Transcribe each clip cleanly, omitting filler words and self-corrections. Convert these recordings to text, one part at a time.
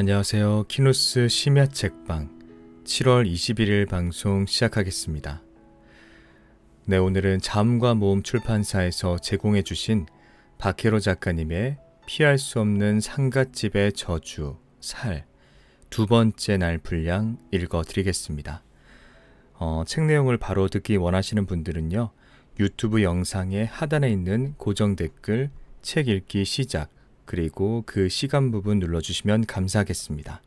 안녕하세요. 키누스 심야 책방 7월 21일 방송 시작하겠습니다. 네, 오늘은 자음과 모음 출판사에서 제공해 주신 박혜로 작가님의 피할 수 없는 상갓집의 저주, 살 두 번째 날 분량 읽어드리겠습니다. 책 내용을 바로 듣기 원하시는 분들은요, 유튜브 영상의 하단에 있는 고정 댓글 책 읽기 시작 그리고 그 시간 부분 눌러주시면 감사하겠습니다.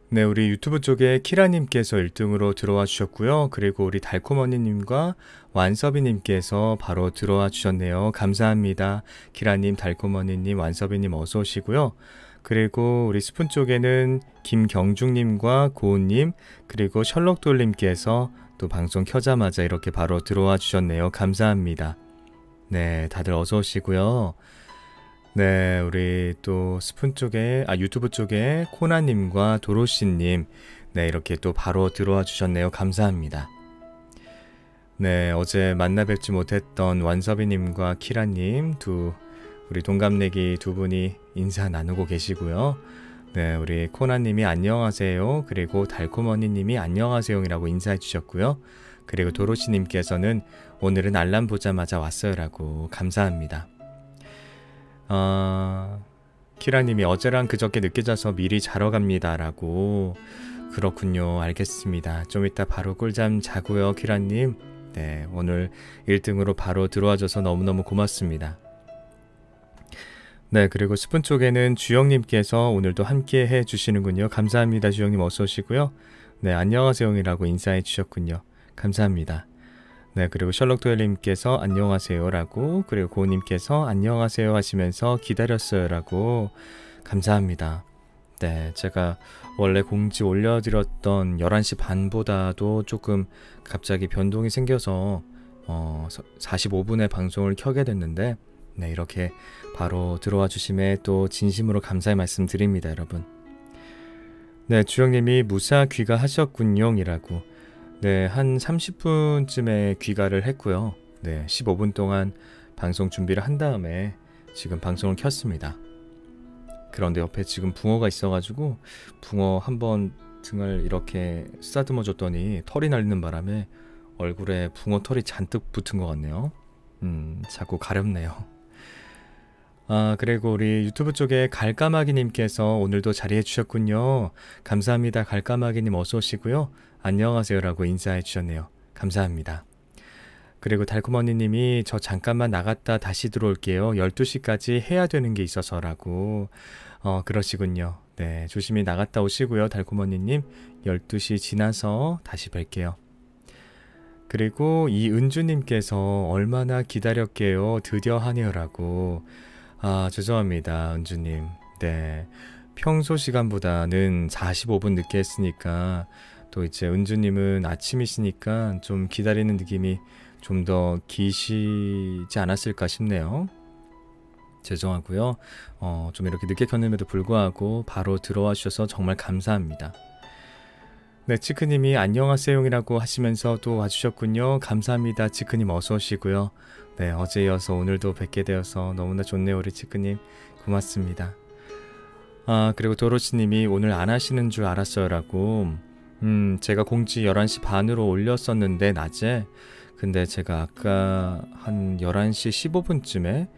네, 우리 유튜브 쪽에 키라님께서 1등으로 들어와 주셨고요. 그리고 우리 달콤언니님과 완서비님께서 바로 들어와 주셨네요. 감사합니다. 키라님, 달콤언니님, 완서비님 어서 오시고요. 그리고 우리 스푼 쪽에는 김경중님과 고은님 그리고 셜록돌님께서 또 방송 켜자마자 이렇게 바로 들어와 주셨네요. 감사합니다. 네, 다들 어서 오시고요. 네, 우리 또 스푼 쪽에, 유튜브 쪽에 코나님과 도로시님, 네, 이렇게 또 바로 들어와 주셨네요. 감사합니다. 네, 어제 만나 뵙지 못했던 완서비님과 키라님, 우리 동갑내기 두 분이 인사 나누고 계시고요. 네, 우리 코나님이 안녕하세요. 그리고 달콤언니님이 안녕하세요이라고 인사해 주셨고요. 그리고 도로시님께서는 오늘은 알람 보자마자 왔어요라고 감사합니다. 키라님이 어제랑 그저께 늦게 자서 미리 자러 갑니다 라고. 그렇군요. 알겠습니다. 좀 이따 바로 꿀잠 자고요, 키라님. 네, 오늘 1등으로 바로 들어와줘서 너무너무 고맙습니다. 네, 그리고 스푼 쪽에는 주영님께서 오늘도 함께 해주시는군요. 감사합니다. 주영님 어서 오시고요. 네, 안녕하세요이라고 인사해 주셨군요. 감사합니다. 네, 그리고 셜록도엘님께서 안녕하세요 라고, 그리고 고우님께서 안녕하세요 하시면서 기다렸어요 라고. 감사합니다. 네, 제가 원래 공지 올려드렸던 11시 반보다도 조금 갑자기 변동이 생겨서 45분에 방송을 켜게 됐는데, 네, 이렇게 바로 들어와 주심에 또 진심으로 감사의 말씀 드립니다, 여러분. 네, 주영님이 무사 귀가하셨군요 이라고. 네, 한 30분쯤에 귀가를 했고요. 네, 15분 동안 방송 준비를 한 다음에 지금 방송을 켰습니다. 그런데 옆에 지금 붕어가 있어가지고 붕어 한번 등을 이렇게 쓰다듬어 줬더니 털이 날리는 바람에 얼굴에 붕어 털이 잔뜩 붙은 것 같네요. 자꾸 가렵네요. 그리고 우리 유튜브 쪽에 갈까마귀님께서 오늘도 자리해 주셨군요. 감사합니다. 갈까마귀님 어서 오시고요. 안녕하세요 라고 인사해 주셨네요. 감사합니다. 그리고 달콤언니님이 저 잠깐만 나갔다 다시 들어올게요. 12시까지 해야 되는 게 있어서 라고. 그러시군요. 네, 조심히 나갔다 오시고요. 달콤언니님 12시 지나서 다시 뵐게요. 그리고 이은주님께서 얼마나 기다렸게요. 드디어 하네요 라고. 죄송합니다, 은주님. 네, 평소 시간보다는 45분 늦게 했으니까 또 이제 은주님은 아침이시니까 좀 기다리는 느낌이 좀 더 기시지 않았을까 싶네요. 죄송하고요. 좀 이렇게 늦게 켰는데도 불구하고 바로 들어와 주셔서 정말 감사합니다. 네, 치크님이 안녕하세요이라고 하시면서 또 와주셨군요. 감사합니다. 치크님 어서 오시고요. 네, 어제 이어서 오늘도 뵙게 되어서 너무나 좋네요. 우리 치크님 고맙습니다. 그리고 도로시님이 오늘 안 하시는 줄 알았어요 라고. 제가 공지 11시 반으로 올렸었는데 낮에, 근데 제가 아까 한 11시 15분쯤에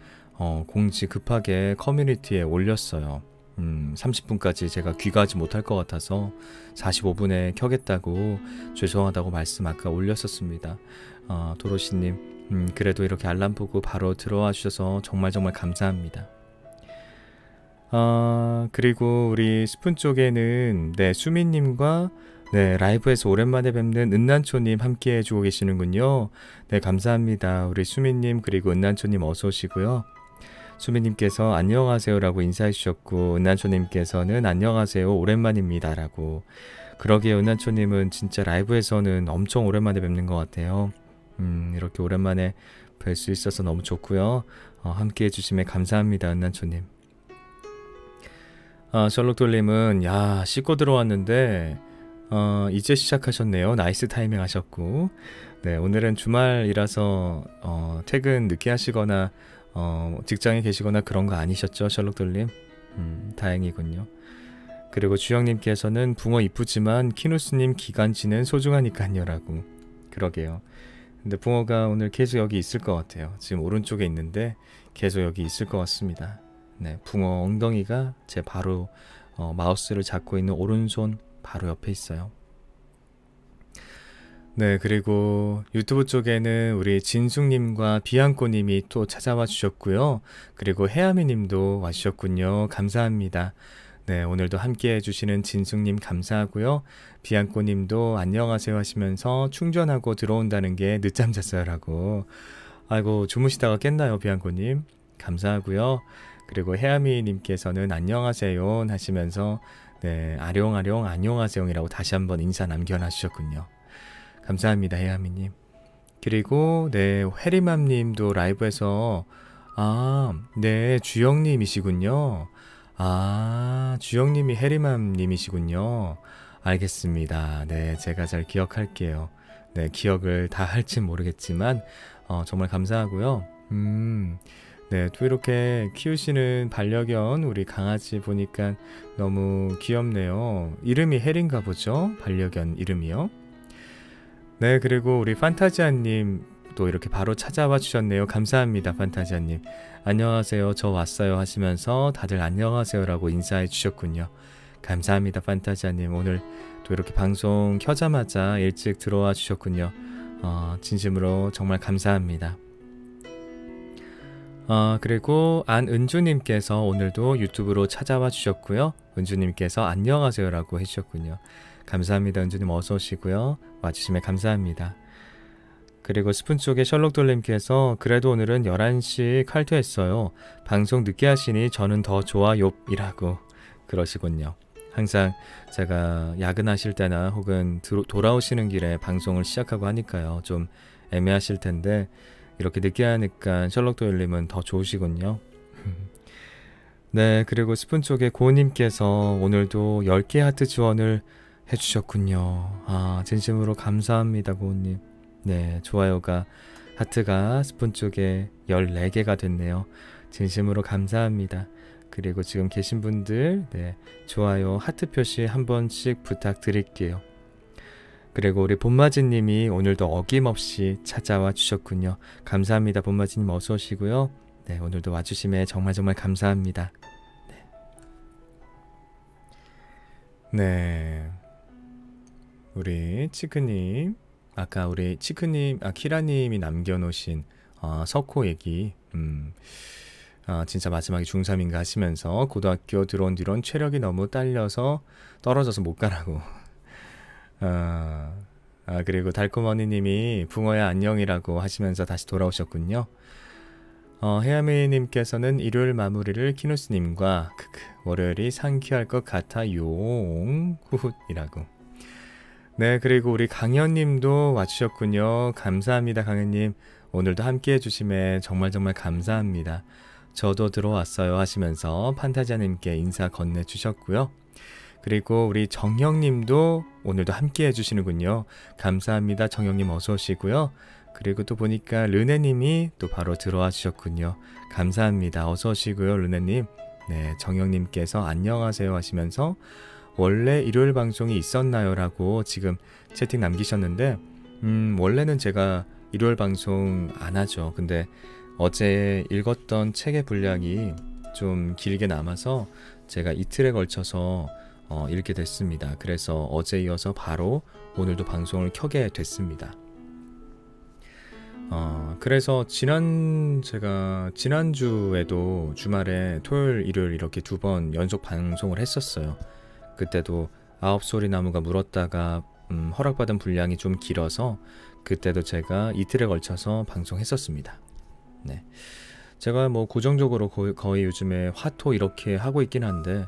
공지 급하게 커뮤니티에 올렸어요. 30분까지 제가 귀가하지 못할 것 같아서 45분에 켜겠다고 죄송하다고 말씀 아까 올렸었습니다. 도로시님, 그래도 이렇게 알람 보고 바로 들어와 주셔서 정말 감사합니다. 그리고 우리 스푼 쪽에는 네, 수민님과 네, 라이브에서 오랜만에 뵙는 은난초님 함께 해주고 계시는군요. 네, 감사합니다. 우리 수민님 그리고 은난초님 어서 오시고요. 수민님께서 안녕하세요 라고 인사해 주셨고, 은난초님께서는 안녕하세요 오랜만입니다 라고. 그러게요, 은난초님은 진짜 라이브에서는 엄청 오랜만에 뵙는 것 같아요. 이렇게 오랜만에 뵐 수 있어서 너무 좋고요. 함께 해주심에 감사합니다, 은난초님. 셜록돌님은 야, 씻고 들어왔는데 이제 시작하셨네요. 나이스 타이밍 하셨고. 네, 오늘은 주말이라서 퇴근 늦게 하시거나 직장에 계시거나 그런 거 아니셨죠, 셜록돌님? 다행이군요. 그리고 주영님께서는 붕어 이쁘지만 키누스님 기관지는 소중하니깐요 라고. 그러게요. 근데 붕어가 오늘 계속 여기 있을 것 같아요. 지금 오른쪽에 있는데 계속 여기 있을 것 같습니다. 네, 붕어 엉덩이가 제 바로 마우스를 잡고 있는 오른손 바로 옆에 있어요. 네, 그리고 유튜브 쪽에는 우리 진숙님과 비앙코님이 또 찾아와 주셨고요. 그리고 해아미님도 와주셨군요. 감사합니다. 네, 오늘도 함께 해주시는 진숙님 감사하고요. 비앙코님도 안녕하세요 하시면서 충전하고 들어온다는 게 늦잠 잤어요 라고. 아이고, 주무시다가 깼나요 비앙코님? 감사하고요. 그리고 해아미님께서는 안녕하세요 하시면서 네, 아룡아룡 안녕하세요이라고 다시 한번 인사 남겨놔주셨군요. 감사합니다 해아미님. 그리고 네, 해리맘님도 라이브에서 네, 주영님이시군요. 주영님이 해리맘님이시군요. 알겠습니다. 네, 제가 잘 기억할게요. 네, 기억을 다 할진 모르겠지만 정말 감사하고요. 네, 또 이렇게 키우시는 반려견 우리 강아지 보니까 너무 귀엽네요. 이름이 해린가 보죠? 반려견 이름이요. 네, 그리고 우리 판타지아님 또 이렇게 바로 찾아와 주셨네요. 감사합니다 판타지아님. 안녕하세요 저 왔어요 하시면서 다들 안녕하세요 라고 인사해 주셨군요. 감사합니다 판타지아님. 오늘 또 이렇게 방송 켜자마자 일찍 들어와 주셨군요. 진심으로 정말 감사합니다. 그리고 안은주님께서 오늘도 유튜브로 찾아와 주셨고요. 은주님께서 안녕하세요 라고 해주셨군요. 감사합니다. 은주님 어서 오시고요. 와주심에 감사합니다. 그리고 스푼 쪽에 셜록돌님께서 그래도 오늘은 11시 칼퇴했어요. 방송 늦게 하시니 저는 더 좋아요 이라고 그러시군요. 항상 제가 야근하실 때나 혹은 돌아오시는 길에 방송을 시작하고 하니까요. 좀 애매하실 텐데 이렇게 늦게 하니까 셜록돌님은 더 좋으시군요. 네, 그리고 스푼 쪽에 고은님께서 오늘도 10개 하트 지원을 해주셨군요. 진심으로 감사합니다 고은님. 네, 좋아요가 하트가 스푼 쪽에 14개가 됐네요. 진심으로 감사합니다. 그리고 지금 계신 분들 네, 좋아요 하트 표시 한 번씩 부탁드릴게요. 그리고 우리 봄마지님이 오늘도 어김없이 찾아와 주셨군요. 감사합니다 봄마지님 어서 오시고요. 네, 오늘도 와주심에 정말 감사합니다. 네. 우리 치크님, 아까 우리 치크님, 키라님이 남겨놓으신 석호 얘기, 진짜 마지막에 중3인가 하시면서 고등학교 들어온 뒤론 체력이 너무 떨어져서 못 가라고. 그리고 달콤언니님이 붕어야 안녕이라고 하시면서 다시 돌아오셨군요. 해아메이님께서는 일요일 마무리를 키누스님과 월요일이 상쾌할 것 같아요 후훗이라고. 네, 그리고 우리 강현님도 와주셨군요. 감사합니다 강현님. 오늘도 함께 해주심에 정말 감사합니다. 저도 들어왔어요 하시면서 판타지아님께 인사 건네주셨고요. 그리고 우리 정영님도 오늘도 함께 해주시는군요. 감사합니다 정영님 어서 오시고요. 그리고 또 보니까 르네님이 또 바로 들어와 주셨군요. 감사합니다. 어서 오시고요 르네님. 네, 정영님께서 안녕하세요 하시면서 원래 일요일 방송이 있었나요? 라고 지금 채팅 남기셨는데 원래는 제가 일요일 방송 안 하죠. 근데 어제 읽었던 책의 분량이 좀 길게 남아서 제가 이틀에 걸쳐서 읽게 됐습니다. 그래서 어제 이어서 바로 오늘도 방송을 켜게 됐습니다. 그래서 지난주에도 주말에 토요일 일요일 이렇게 2번 연속 방송을 했었어요. 그때도 아홉소리 나무가 물었다가 허락받은 분량이 좀 길어서 그때도 제가 이틀에 걸쳐서 방송했었습니다. 네, 제가 뭐 고정적으로 거의 요즘에 화토 이렇게 하고 있긴 한데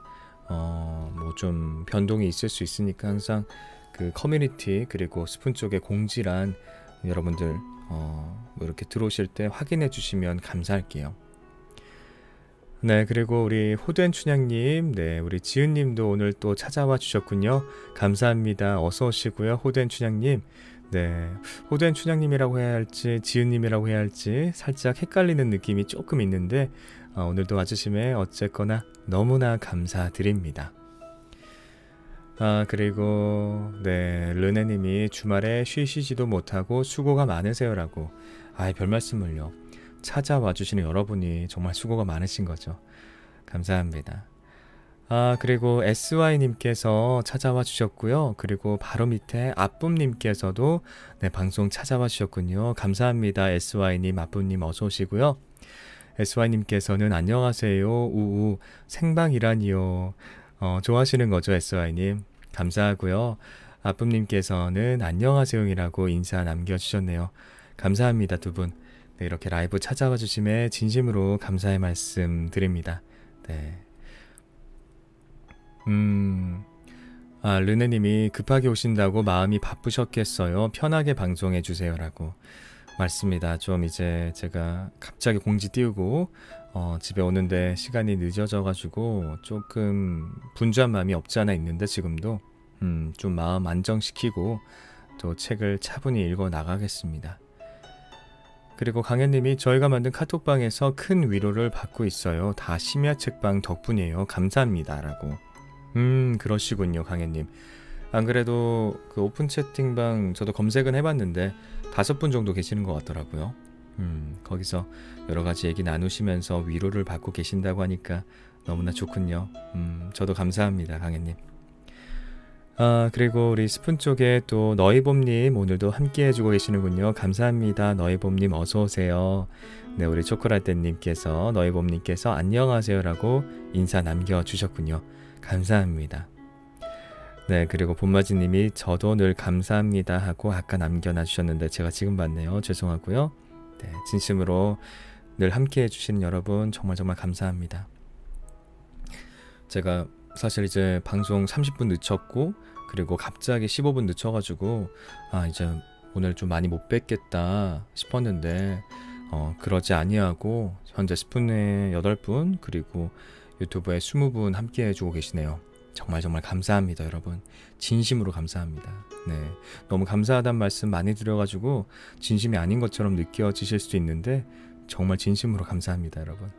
뭐 좀 변동이 있을 수 있으니까 항상 그 커뮤니티 그리고 스푼 쪽에 공지란 여러분들 뭐 이렇게 들어오실 때 확인해 주시면 감사할게요. 네, 그리고 우리 호된 춘향님, 네, 우리 지은님도 오늘 또 찾아와 주셨군요. 감사합니다. 어서 오시고요, 호된 춘향님. 네, 호된 춘향님이라고 해야 할지 지은님이라고 해야 할지 살짝 헷갈리는 느낌이 조금 있는데 오늘도 와주심에 어쨌거나 너무나 감사드립니다. 그리고 네, 르네님이 주말에 쉬시지도 못하고 수고가 많으세요라고. 별 말씀을요. 찾아와 주시는 여러분이 정말 수고가 많으신 거죠. 감사합니다. 그리고 SY님께서 찾아와 주셨고요. 그리고 바로 밑에 아쁨님께서도 네, 방송 찾아와 주셨군요. 감사합니다. SY님, 아쁨님 어서 오시고요. SY님께서는 안녕하세요. 우우 생방이라니요. 좋아하시는 거죠, SY님. 감사하고요. 아쁨님께서는 안녕하세요이라고 인사 남겨주셨네요. 감사합니다, 두 분. 네, 이렇게 라이브 찾아와 주심에 진심으로 감사의 말씀 드립니다. 네. 르네님이 급하게 오신다고 마음이 바쁘셨겠어요. 편하게 방송해 주세요라고. 맞습니다. 좀 이제 제가 갑자기 공지 띄우고 집에 오는데 시간이 늦어져가지고 조금 분주한 마음이 없지 않아 있는데 지금도 좀 마음 안정시키고 또 책을 차분히 읽어 나가겠습니다. 그리고 강현님이 저희가 만든 카톡방에서 큰 위로를 받고 있어요. 다 심야책방 덕분이에요. 감사합니다. 라고. 그러시군요, 강현님. 안 그래도 그 오픈 채팅방 저도 검색은 해봤는데 5분 정도 계시는 것 같더라고요. 거기서 여러 가지 얘기 나누시면서 위로를 받고 계신다고 하니까 너무나 좋군요. 저도 감사합니다, 강현님. 그리고 우리 스푼 쪽에 또 너희봄님 오늘도 함께 해주고 계시는군요. 감사합니다. 너희봄님 어서오세요. 네, 우리 초코라떼님께서 너희봄님께서 안녕하세요라고 인사 남겨주셨군요. 감사합니다. 네, 그리고 봄맞이님이 저도 늘 감사합니다 하고 아까 남겨놔 주셨는데 제가 지금 봤네요. 죄송하고요. 네, 진심으로 늘 함께 해주시는 여러분 정말 감사합니다. 제가 사실 이제 방송 30분 늦췄고 그리고 갑자기 15분 늦춰가지고 이제 오늘 좀 많이 못 뵙겠다 싶었는데 그러지 아니하고 현재 스푼의 8분 그리고 유튜브에 20분 함께 해주고 계시네요. 정말 감사합니다, 여러분. 진심으로 감사합니다. 네, 너무 감사하다는 말씀 많이 드려가지고 진심이 아닌 것처럼 느껴지실 수도 있는데 정말 진심으로 감사합니다, 여러분.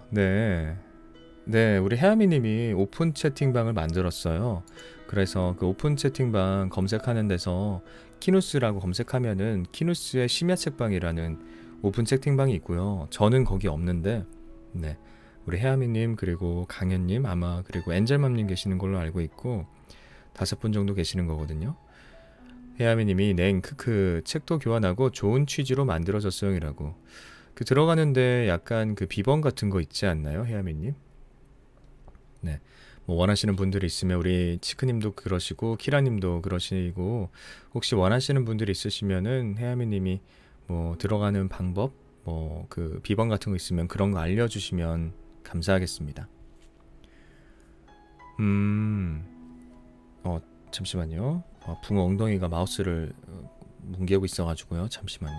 네, 우리 혜아미님이 오픈 채팅방을 만들었어요. 그래서 그 오픈 채팅방 검색하는 데서 키누스라고 검색하면은 키누스의 심야책방이라는 오픈 채팅방이 있고요. 저는 거기 없는데, 네, 우리 혜아미님 그리고 강현님 아마 그리고 엔젤맘님 계시는 걸로 알고 있고 5분 정도 계시는 거거든요. 혜아미님이 크크 책도 교환하고 좋은 취지로 만들어졌어요이라고. 그 들어가는데 약간 그 비번 같은 거 있지 않나요, 혜아미님? 네, 뭐 원하시는 분들이 있으면 우리 치크님도 그러시고 키라님도 그러시고 혹시 원하시는 분들이 있으시면은 혜아미님이 뭐 들어가는 방법 뭐 그 비번 같은 거 있으면 그런 거 알려주시면 감사하겠습니다. 잠시만요. 붕어 엉덩이가 마우스를 뭉개고 있어가지고요. 잠시만요.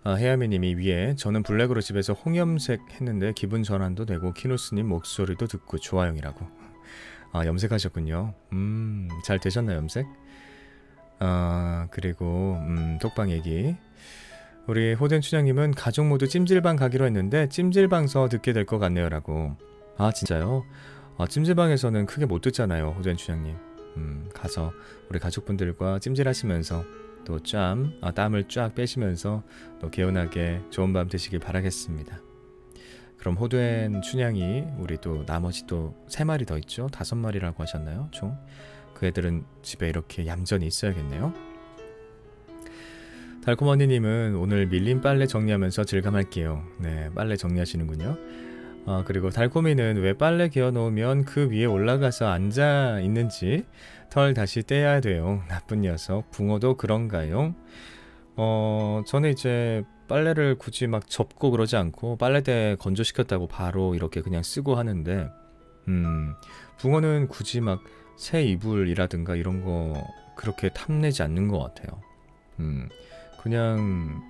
혜야미님이 위에 저는 블랙으로 집에서 홍염색 했는데 기분 전환도 되고 키누스님 목소리도 듣고 좋아요이라고. 염색하셨군요. 잘 되셨나요, 염색? 그리고 톡방 얘기. 우리 호덴 춘향님은 가족 모두 찜질방 가기로 했는데 찜질방서 듣게 될 것 같네요 라고. 진짜요? 찜질방에서는 크게 못 듣잖아요, 호덴 춘향님. 가서 우리 가족분들과 찜질하시면서 또 땀을 쫙 빼시면서 또 개운하게 좋은 밤 되시길 바라겠습니다. 그럼 호덴 춘향이 우리 또 나머지 또 3마리 더 있죠? 5마리라고 하셨나요? 총? 그 애들은 집에 이렇게 얌전히 있어야겠네요. 달콤언니님은 오늘 밀린 빨래 정리하면서 즐감할게요. 네, 빨래 정리하시는군요. 그리고 달콤이는 왜 빨래 개어 놓으면 그 위에 올라가서 앉아 있는지 털 다시 떼야 돼요. 나쁜 녀석. 붕어도 그런가요? 저는 이제 빨래를 굳이 막 접고 그러지 않고 빨래대 건조시켰다고 바로 이렇게 그냥 쓰고 하는데 붕어는 굳이 막 새 이불이라든가 이런 거 그렇게 탐내지 않는 것 같아요. 그냥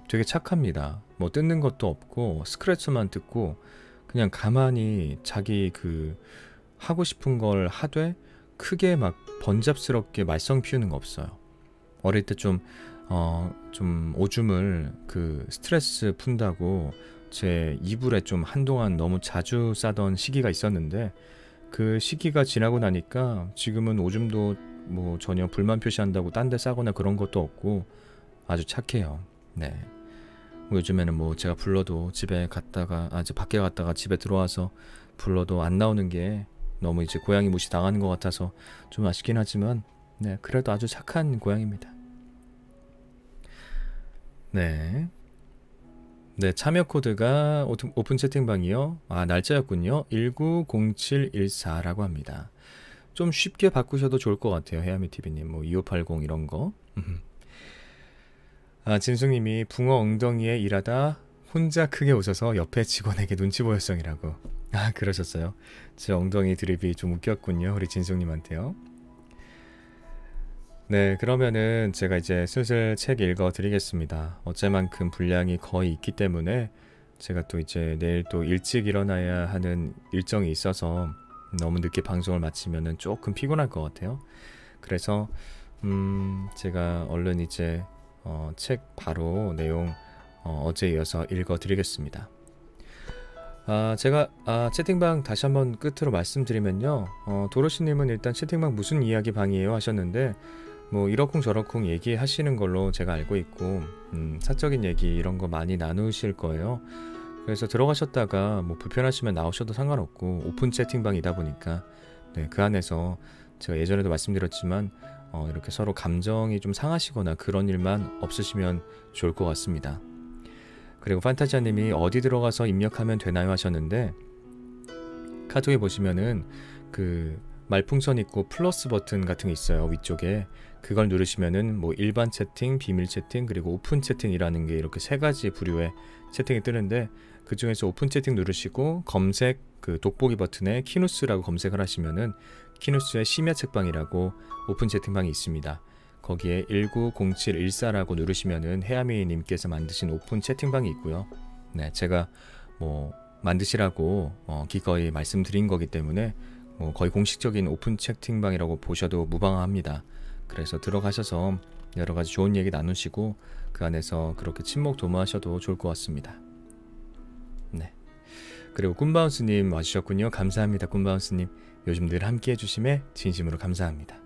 되게 착합니다. 뭐 뜯는 것도 없고 스크래쳐만 뜯고 그냥 가만히 자기 그 하고 싶은 걸 하되 크게 막 번잡스럽게 말썽 피우는 거 없어요. 어릴 때 좀 좀 오줌을 그 스트레스 푼다고 제 이불에 좀 한동안 너무 자주 싸던 시기가 있었는데, 그 시기가 지나고 나니까 지금은 오줌도 뭐 전혀 불만 표시한다고 딴 데 싸거나 그런 것도 없고 아주 착해요. 네. 뭐 요즘에는 뭐 제가 불러도 집에 갔다가 이제 밖에 갔다가 집에 들어와서 불러도 안 나오는 게 너무 이제 고양이 무시 당하는 것 같아서 좀 아쉽긴 하지만, 네, 그래도 아주 착한 고양이입니다. 네. 네, 참여 코드가 오픈 채팅방이요. 날짜였군요. 190714라고 합니다. 좀 쉽게 바꾸셔도 좋을 것 같아요. 헤아미TV님, 뭐 2580 이런 거. 진숙님이 붕어 엉덩이에 일하다 혼자 크게 웃어서 옆에 직원에게 눈치 보였성이라고. 그러셨어요. 제 엉덩이 드립이 좀 웃겼군요. 우리 진숙님한테요. 네, 그러면은 제가 이제 슬슬 책 읽어 드리겠습니다. 어제만큼 분량이 거의 있기 때문에 제가 또 이제 내일 또 일찍 일어나야 하는 일정이 있어서 너무 늦게 방송을 마치면은 조금 피곤할 것 같아요. 그래서 제가 얼른 이제 책 바로 내용 어제 이어서 읽어 드리겠습니다. 제가 채팅방 다시 한번 끝으로 말씀드리면요. 도로시님은 일단 채팅방 무슨 이야기 방이에요 하셨는데, 뭐 이러쿵저러쿵 얘기하시는 걸로 제가 알고 있고, 사적인 얘기 이런 거 많이 나누실 거예요. 그래서 들어가셨다가 뭐 불편하시면 나오셔도 상관없고, 오픈 채팅방이다 보니까 네, 그 안에서 제가 예전에도 말씀드렸지만 이렇게 서로 감정이 좀 상하시거나 그런 일만 없으시면 좋을 것 같습니다. 그리고 판타지아님이 어디 들어가서 입력하면 되나요 하셨는데, 카톡에 보시면은 그 말풍선 있고 플러스 버튼 같은 게 있어요. 위쪽에 그걸 누르시면은 뭐 일반 채팅, 비밀 채팅, 그리고 오픈 채팅이라는 게 이렇게 세 가지 부류의 채팅이 뜨는데, 그 중에서 오픈 채팅 누르시고 검색 그 돋보기 버튼에 키누스라고 검색을 하시면은 키누스의 심야 책방이라고 오픈 채팅방이 있습니다. 거기에 190714라고 누르시면은 해아미님께서 만드신 오픈 채팅방이 있고요. 네, 제가 뭐 만드시라고 기꺼이 말씀드린 거기 때문에 거의 공식적인 오픈 채팅방이라고 보셔도 무방합니다. 그래서 들어가셔서 여러 가지 좋은 얘기 나누시고 그 안에서 그렇게 친목 도모하셔도 좋을 것 같습니다. 네. 그리고 꿈바운스님 와주셨군요. 감사합니다. 꿈바운스님. 요즘 늘 함께 해주심에 진심으로 감사합니다.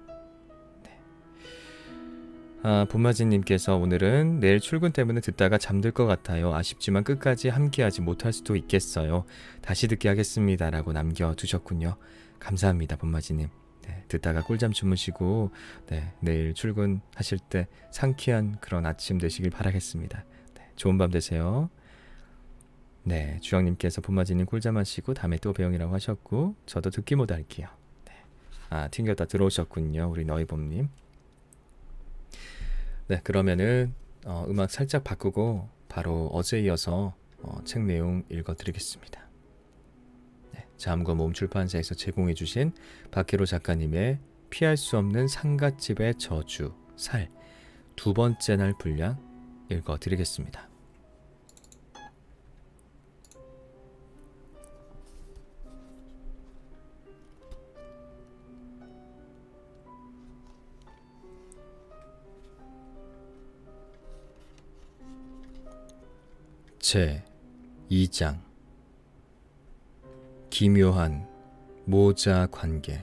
봄마진님께서 오늘은 내일 출근 때문에 듣다가 잠들 것 같아요. 아쉽지만 끝까지 함께하지 못할 수도 있겠어요. 다시 듣게 하겠습니다. 라고 남겨두셨군요. 감사합니다. 봄마진님. 네, 듣다가 꿀잠 주무시고 네, 내일 출근하실 때 상쾌한 그런 아침 되시길 바라겠습니다. 네, 좋은 밤 되세요. 네, 주영님께서 봄마진님 꿀잠 하시고 다음에 또 배영이라고 하셨고, 저도 듣기 못할게요. 네. 튕겼다 들어오셨군요. 우리 너희봄님. 네, 그러면은 음악 살짝 바꾸고 바로 어제 이어서 책 내용 읽어드리겠습니다. 네, 자음과 모음 출판사에서 제공해주신 박혜로 작가님의 피할 수 없는 상갓집의 저주 살 두 번째 날 분량 읽어드리겠습니다. 제 2장 기묘한 모자 관계.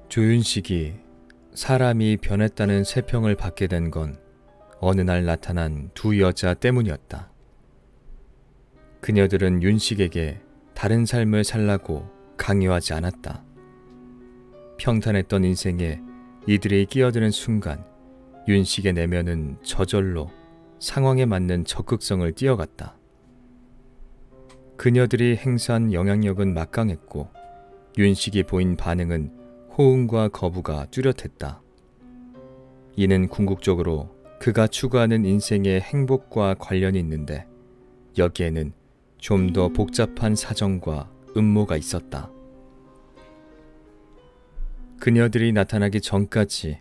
조윤식이 사람이 변했다는 세평을 받게 된 건 어느 날 나타난 두 여자 때문이었다. 그녀들은 윤식에게 다른 삶을 살라고 강요하지 않았다. 평탄했던 인생에 이들이 끼어드는 순간 윤식의 내면은 저절로 상황에 맞는 적극성을 띄어갔다. 그녀들이 행사한 영향력은 막강했고 윤식이 보인 반응은 호응과 거부가 뚜렷했다. 이는 궁극적으로 그가 추구하는 인생의 행복과 관련이 있는데 여기에는 좀 더 복잡한 사정과 음모가 있었다. 그녀들이 나타나기 전까지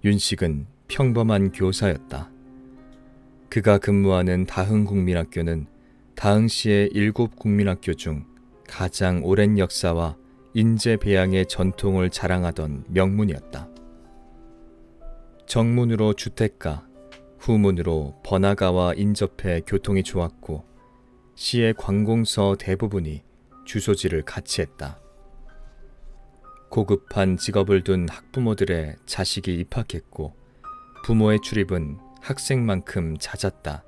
윤식은 평범한 교사였다. 그가 근무하는 다흥국민학교는 다흥시의 7 국민학교 중 가장 오랜 역사와 인재 배양의 전통을 자랑하던 명문이었다. 정문으로 주택가, 후문으로 번화가와 인접해 교통이 좋았고 시의 관공서 대부분이 주소지를 같이 했다. 고급한 직업을 둔 학부모들의 자식이 입학했고 부모의 출입은 학생만큼 잦았다.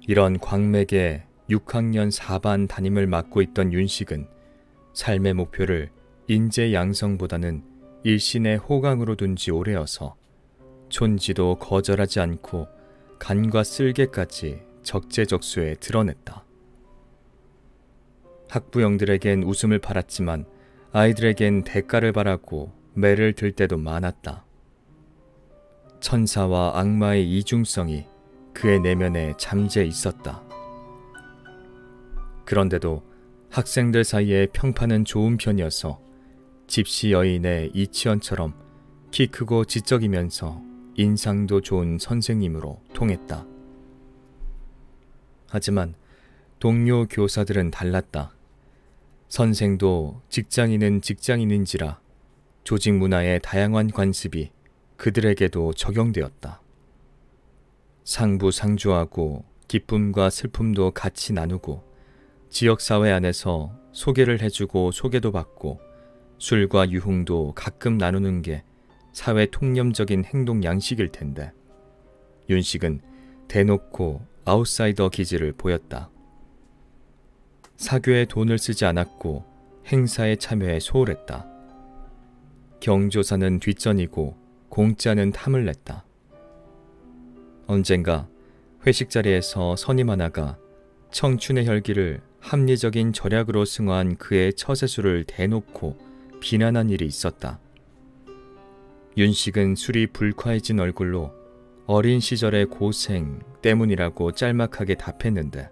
이런 광맥의 6학년 4반 담임을 맡고 있던 윤식은 삶의 목표를 인재 양성보다는 일신의 호강으로 둔 지 오래여서 촌지도 거절하지 않고 간과 쓸개까지 적재적소에 드러냈다. 학부형들에겐 웃음을 팔았지만 아이들에겐 대가를 바라고 매를 들 때도 많았다. 천사와 악마의 이중성이 그의 내면에 잠재 있었다. 그런데도 학생들 사이에 평판은 좋은 편이어서 집시 여인의 이치원처럼 키 크고 지적이면서 인상도 좋은 선생님으로 통했다. 하지만 동료 교사들은 달랐다. 선생도 직장인은 직장인인지라 조직 문화의 다양한 관습이 그들에게도 적용되었다. 상부상조하고 기쁨과 슬픔도 같이 나누고 지역사회 안에서 소개를 해주고 소개도 받고 술과 유흥도 가끔 나누는 게 사회 통념적인 행동 양식일 텐데 윤식은 대놓고 아웃사이더 기질을 보였다. 사교에 돈을 쓰지 않았고 행사에 참여해 소홀했다. 경조사는 뒷전이고 공짜는 탐을 냈다. 언젠가 회식 자리에서 선임 하나가 청춘의 혈기를 합리적인 절약으로 승화한 그의 처세술을 대놓고 비난한 일이 있었다. 윤식은 술이 불쾌해진 얼굴로 어린 시절의 고생 때문이라고 짤막하게 답했는데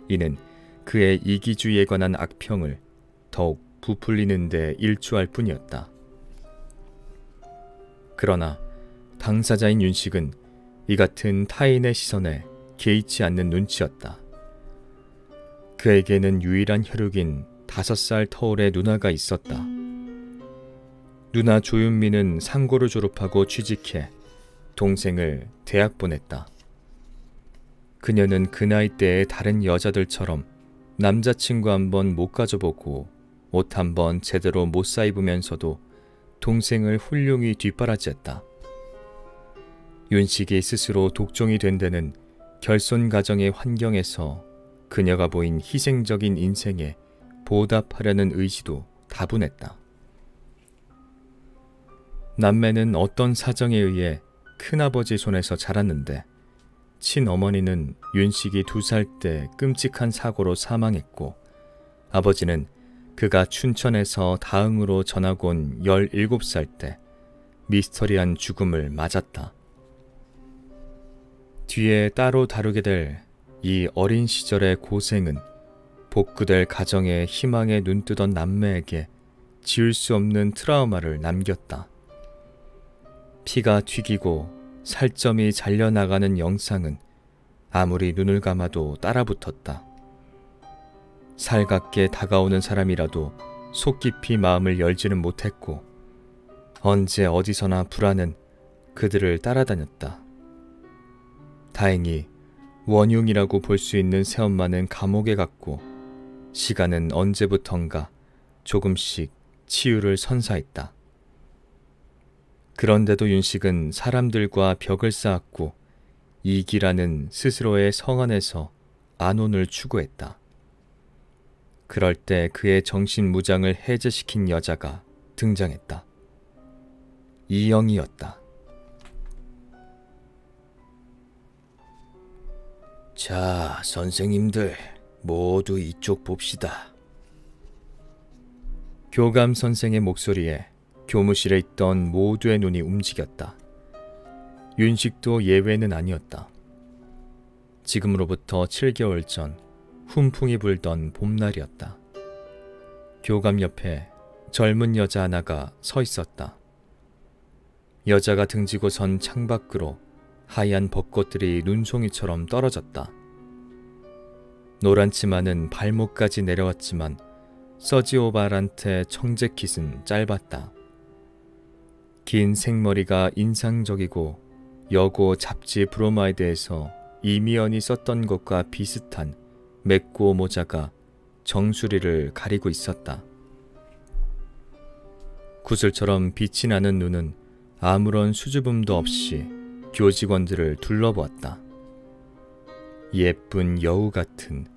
이는 그의 이기주의에 관한 악평을 더욱 부풀리는 데 일조할 뿐이었다. 그러나 당사자인 윤식은 이 같은 타인의 시선에 개의치 않는 눈치였다. 그에게는 유일한 혈육인 5살 터울의 누나가 있었다. 누나 조윤미는 상고를 졸업하고 취직해 동생을 대학 보냈다. 그녀는 그 나이 때의 다른 여자들처럼 남자친구 한번 못 가져보고 옷 한번 제대로 못 사입으면서도 동생을 훌륭히 뒷바라지했다. 윤식이 스스로 독종이 된 데는 결손 가정의 환경에서 그녀가 보인 희생적인 인생에 보답하려는 의지도 다분했다. 남매는 어떤 사정에 의해 큰아버지 손에서 자랐는데 친어머니는 윤식이 2살 때 끔찍한 사고로 사망했고 아버지는 그가 춘천에서 다흥으로 전학 온 17살 때 미스터리한 죽음을 맞았다. 뒤에 따로 다루게 될 이 어린 시절의 고생은 복구될 가정의 희망에 눈뜨던 남매에게 지울 수 없는 트라우마를 남겼다. 피가 튀기고 살점이 잘려나가는 영상은 아무리 눈을 감아도 따라붙었다. 살갑게 다가오는 사람이라도 속 깊이 마음을 열지는 못했고 언제 어디서나 불안은 그들을 따라다녔다. 다행히 원흉이라고 볼 수 있는 새엄마는 감옥에 갔고 시간은 언제부턴가 조금씩 치유를 선사했다. 그런데도 윤식은 사람들과 벽을 쌓았고 이기라는 스스로의 성 안에서 안온을 추구했다. 그럴 때 그의 정신무장을 해제시킨 여자가 등장했다. 이영이었다. 자, 선생님들 모두 이쪽 봅시다. 교감 선생의 목소리에 교무실에 있던 모두의 눈이 움직였다. 윤식도 예외는 아니었다. 지금으로부터 7개월 전 훈풍이 불던 봄날이었다. 교감 옆에 젊은 여자 하나가 서 있었다. 여자가 등지고 선 창밖으로 하얀 벚꽃들이 눈송이처럼 떨어졌다. 노란 치마는 발목까지 내려왔지만 서지오발한테 청재킷은 짧았다. 긴 생머리가 인상적이고 여고 잡지 브로마이드에서 이미연이 썼던 것과 비슷한 맥고 모자가 정수리를 가리고 있었다. 구슬처럼 빛이 나는 눈은 아무런 수줍음도 없이 교직원들을 둘러보았다. 예쁜 여우 같은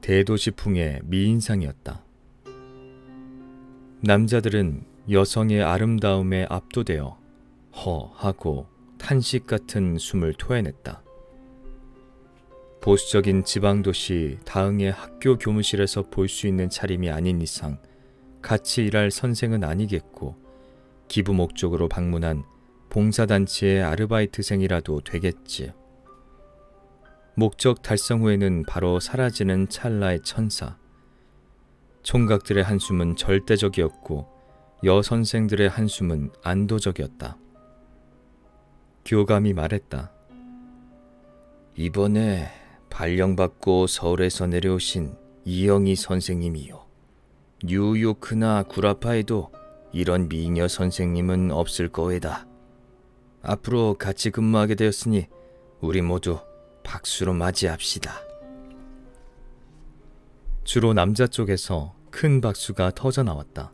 대도시풍의 미인상이었다. 남자들은 여성의 아름다움에 압도되어 허하고 탄식 같은 숨을 토해냈다. 보수적인 지방도시 다흥의 학교 교무실에서 볼 수 있는 차림이 아닌 이상 같이 일할 선생은 아니겠고 기부 목적으로 방문한 봉사단체의 아르바이트생이라도 되겠지. 목적 달성 후에는 바로 사라지는 찰나의 천사. 총각들의 한숨은 절대적이었고 여선생들의 한숨은 안도적이었다. 교감이 말했다. 이번에 발령받고 서울에서 내려오신 이영희 선생님이요. 뉴요크나 구라파에도 이런 미녀 선생님은 없을 거에다. 앞으로 같이 근무하게 되었으니 우리 모두 박수로 맞이합시다. 주로 남자 쪽에서 큰 박수가 터져 나왔다.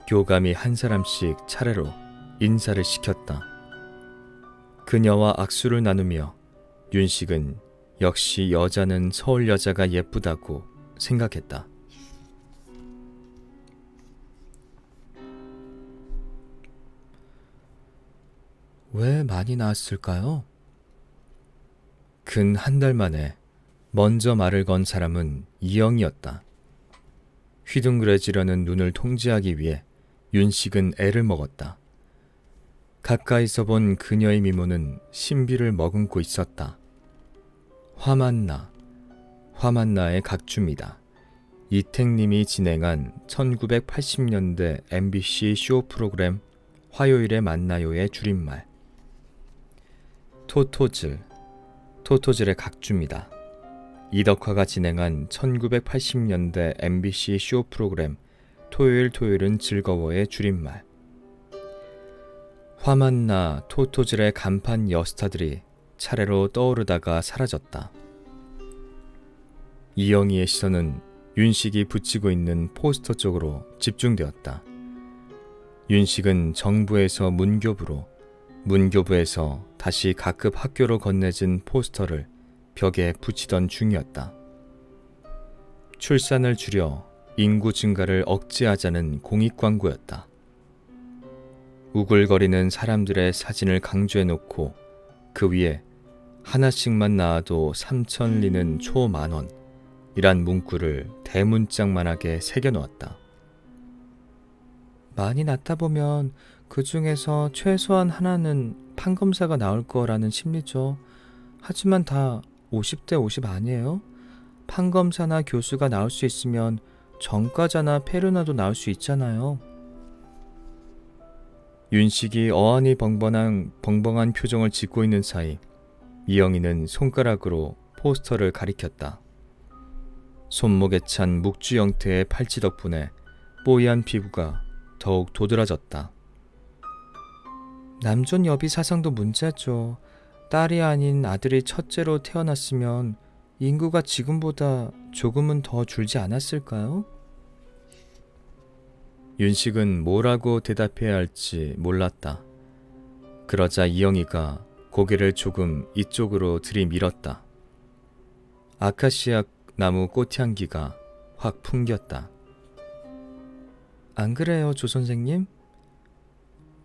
교감이 한 사람씩 차례로 인사를 시켰다. 그녀와 악수를 나누며 윤식은 역시 여자는 서울 여자가 예쁘다고 생각했다. 왜 많이 나았을까요? 근 한 달 만에 먼저 말을 건 사람은 이영이었다. 휘둥그레지려는 눈을 통제하기 위해 윤식은 애를 먹었다. 가까이서 본 그녀의 미모는 신비를 머금고 있었다. 화만나의 각주입니다. 이택님이 진행한 1980년대 MBC 쇼 프로그램 화요일에 만나요의 줄임말. 토토즐의 각주입니다. 이덕화가 진행한 1980년대 MBC 쇼 프로그램 토요일은 즐거워의 줄임말. 화만나 토토즐의 간판 여스타들이 차례로 떠오르다가 사라졌다. 이영희의 시선은 윤식이 붙이고 있는 포스터 쪽으로 집중되었다. 윤식은 정부에서 문교부로, 문교부에서 다시 각급 학교로 건네진 포스터를 벽에 붙이던 중이었다. 출산을 줄여 인구 증가를 억제하자는 공익광고였다. 우글거리는 사람들의 사진을 강조해놓고 그 위에 하나씩만 낳아도 3,000리는 초만원 이란 문구를 대문짝만하게 새겨놓았다. 많이 낳다 보면 그 중에서 최소한 하나는 판검사가 나올 거라는 심리죠. 하지만 다 50대 50 아니에요? 판검사나 교수가 나올 수 있으면 전과자나 폐르나도 나올 수 있잖아요. 윤식이 어안이 벙벙한 표정을 짓고 있는 사이 이영희는 손가락으로 포스터를 가리켰다. 손목에 찬 묵주 형태의 팔찌 덕분에 뽀얀 피부가 더욱 도드라졌다. 남존 여비 사상도 문제죠. 딸이 아닌 아들이 첫째로 태어났으면 인구가 지금보다 조금은 더 줄지 않았을까요? 윤식은 뭐라고 대답해야 할지 몰랐다. 그러자 이영희가 고개를 조금 이쪽으로 들이밀었다. 아카시아 나무 꽃향기가 확 풍겼다. 안 그래요, 조 선생님?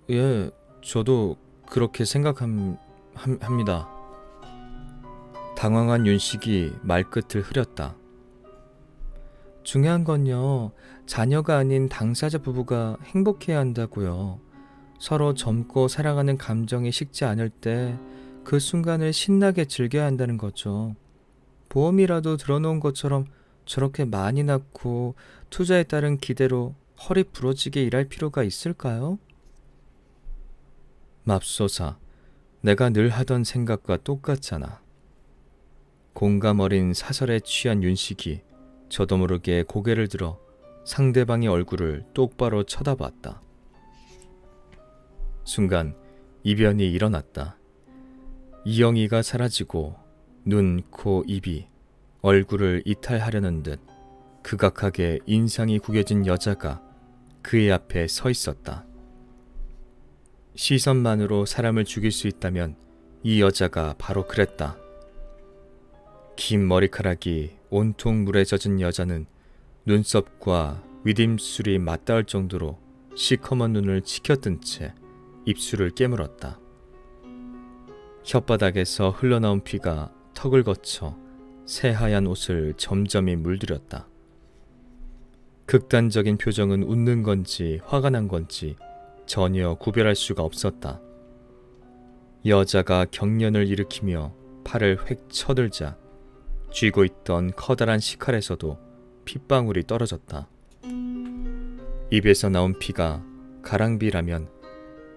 예, 저도 그렇게 생각합니다. 당황한 윤식이 말끝을 흐렸다. 중요한 건요, 자녀가 아닌 당사자 부부가 행복해야 한다고요. 서로 젊고 살아가는 감정이 식지 않을 때 그 순간을 신나게 즐겨야 한다는 거죠. 보험이라도 들어놓은 것처럼 저렇게 많이 낳고 투자에 따른 기대로 허리 부러지게 일할 필요가 있을까요? 맙소사, 내가 늘 하던 생각과 똑같잖아. 공감 어린 사설에 취한 윤식이 저도 모르게 고개를 들어 상대방의 얼굴을 똑바로 쳐다봤다. 순간 이변이 일어났다. 이영희가 사라지고 눈, 코, 입이 얼굴을 이탈하려는 듯 극악하게 인상이 구겨진 여자가 그의 앞에 서 있었다. 시선만으로 사람을 죽일 수 있다면 이 여자가 바로 그랬다. 긴 머리카락이 온통 물에 젖은 여자는 눈썹과 윗입술이 맞닿을 정도로 시커먼 눈을 치켜뜬 채 입술을 깨물었다. 혓바닥에서 흘러나온 피가 턱을 거쳐 새하얀 옷을 점점이 물들였다. 극단적인 표정은 웃는 건지 화가 난 건지 전혀 구별할 수가 없었다. 여자가 경련을 일으키며 팔을 획 쳐들자 쥐고 있던 커다란 식칼에서도 핏방울이 떨어졌다. 입에서 나온 피가 가랑비라면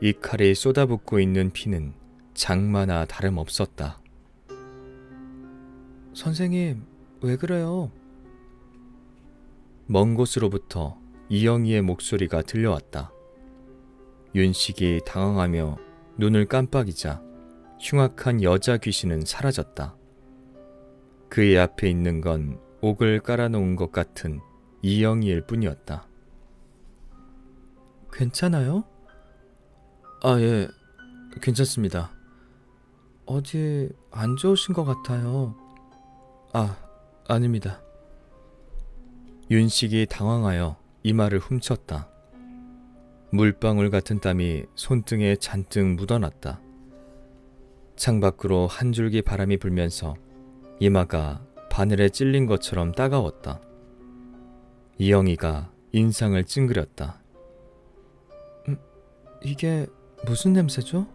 이 칼이 쏟아붓고 있는 피는 장마나 다름없었다. 선생님, 왜 그래요? 먼 곳으로부터 이영희의 목소리가 들려왔다. 윤식이 당황하며 눈을 깜빡이자 흉악한 여자 귀신은 사라졌다. 그의 앞에 있는 건 옥을 깔아놓은 것 같은 이영희일 뿐이었다. 괜찮아요? 아, 예, 괜찮습니다. 어디 안 좋으신 것 같아요. 아, 아닙니다. 윤식이 당황하여 이마를 훔쳤다. 물방울 같은 땀이 손등에 잔뜩 묻어났다. 창밖으로 한 줄기 바람이 불면서 이마가 바늘에 찔린 것처럼 따가웠다. 이영희가 인상을 찡그렸다. 이게 무슨 냄새죠?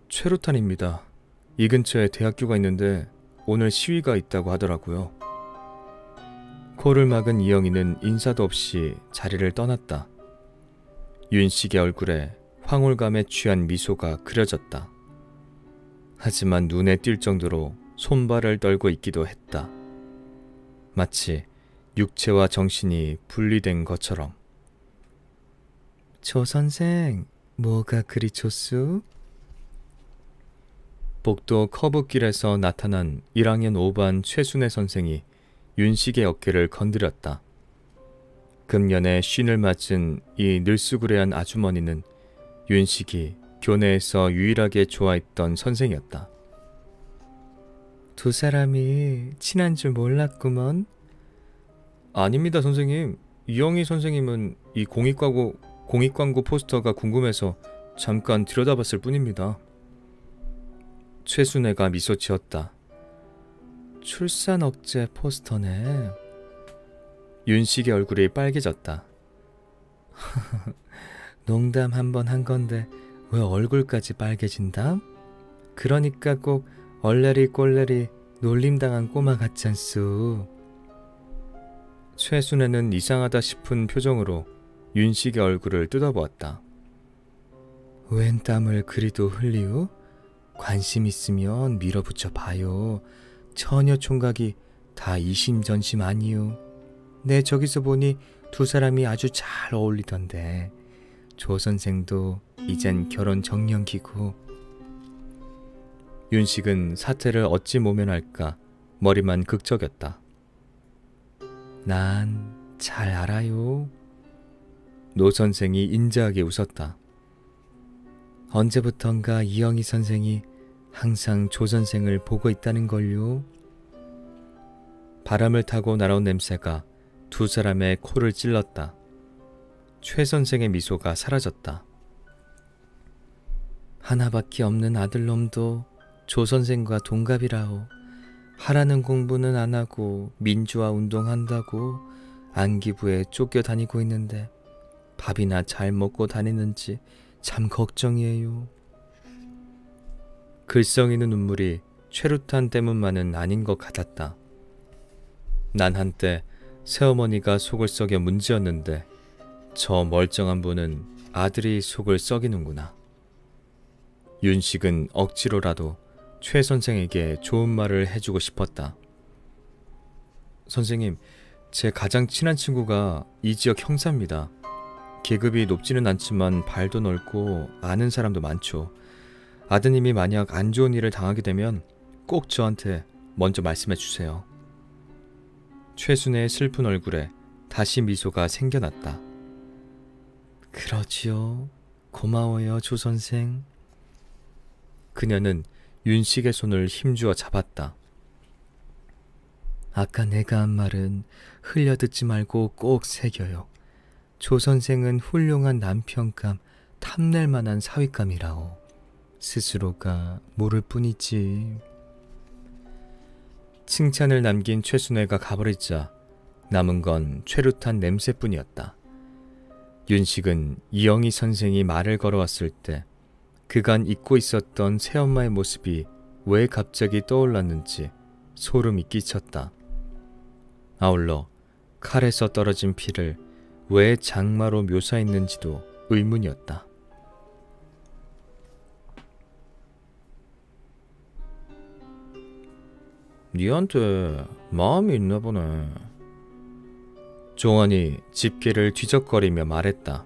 최루탄입니다. 이 근처에 대학교가 있는데 오늘 시위가 있다고 하더라고요. 코를 막은 이영희는 인사도 없이 자리를 떠났다. 윤식의 얼굴에 황홀감에 취한 미소가 그려졌다. 하지만 눈에 띌 정도로 손발을 떨고 있기도 했다. 마치 육체와 정신이 분리된 것처럼. 조 선생, 뭐가 그리 좋소? 복도 커브길에서 나타난 1학년 5반 최순애 선생이 윤식의 어깨를 건드렸다. 금년에 쉰을 맞은 이 늘수구레한 아주머니는 윤식이 교내에서 유일하게 좋아했던 선생이었다. 두 사람이 친한 줄 몰랐구먼. 아닙니다, 선생님. 이영희 선생님은 이 공익광고 포스터가 궁금해서 잠깐 들여다봤을 뿐입니다. 최순애가 미소 지었다. 출산 억제 포스터네. 윤식의 얼굴이 빨개졌다. 농담 한번 한 건데 왜 얼굴까지 빨개진다? 그러니까 꼭 얼레리 꼴레리 놀림당한 꼬마 같잖소. 최순애는 이상하다 싶은 표정으로 윤식의 얼굴을 뜯어보았다. 웬 땀을 그리도 흘리우? 관심 있으면 밀어붙여 봐요. 처녀 총각이 다 이심전심 아니요. 내 저기서 보니 두 사람이 아주 잘 어울리던데. 조 선생도 이젠 결혼 정년기고. 윤식은 사태를 어찌 모면할까 머리만 극적였다. 난 잘 알아요. 노 선생이 인자하게 웃었다. 언제부턴가 이영희 선생이 항상 조 선생을 보고 있다는 걸요. 바람을 타고 날아온 냄새가 두 사람의 코를 찔렀다. 최 선생의 미소가 사라졌다. 하나밖에 없는 아들놈도 조 선생과 동갑이라오. 하라는 공부는 안 하고 민주화 운동한다고 안기부에 쫓겨다니고 있는데 밥이나 잘 먹고 다니는지 참 걱정이에요. 글썽이는 눈물이 최루탄 때문만은 아닌 것 같았다. 난 한때 새어머니가 속을 썩여 문제였는데 저 멀쩡한 분은 아들이 속을 썩이는구나. 윤식은 억지로라도 최 선생에게 좋은 말을 해주고 싶었다. 선생님, 제 가장 친한 친구가 이 지역 형사입니다. 계급이 높지는 않지만 발도 넓고 아는 사람도 많죠. 아드님이 만약 안 좋은 일을 당하게 되면 꼭 저한테 먼저 말씀해 주세요. 최순애의 슬픈 얼굴에 다시 미소가 생겨났다. 그러지요. 고마워요, 조 선생. 그녀는 윤식의 손을 힘주어 잡았다. 아까 내가 한 말은 흘려듣지 말고 꼭 새겨요. 조 선생은 훌륭한 남편감, 탐낼 만한 사위감이라오. 스스로가 모를 뿐이지. 칭찬을 남긴 최순애가 가버리자 남은 건 최루탄 냄새뿐이었다. 윤식은 이영희 선생이 말을 걸어왔을 때 그간 잊고 있었던 새엄마의 모습이 왜 갑자기 떠올랐는지 소름이 끼쳤다. 아울러 칼에서 떨어진 피를 왜 장마로 묘사했는지도 의문이었다. 니한테 마음이 있나 보네. 종원이 집게를 뒤적거리며 말했다.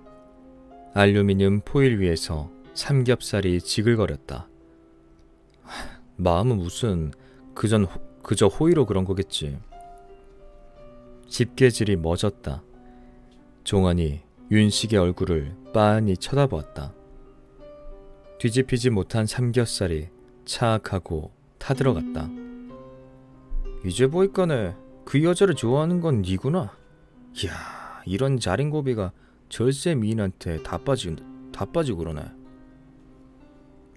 알루미늄 포일 위에서 삼겹살이 지글거렸다. 마음은 무슨 그저 호의로 그런 거겠지. 집게질이 멎었다. 종원이 윤식의 얼굴을 빤히 쳐다보았다. 뒤집히지 못한 삼겹살이 차악하고 타들어갔다. 이제 보이까네 그 여자를 좋아하는 건 니구나. 이야, 이런 자린고비가 절세 미인한테 다 빠지고 그러네.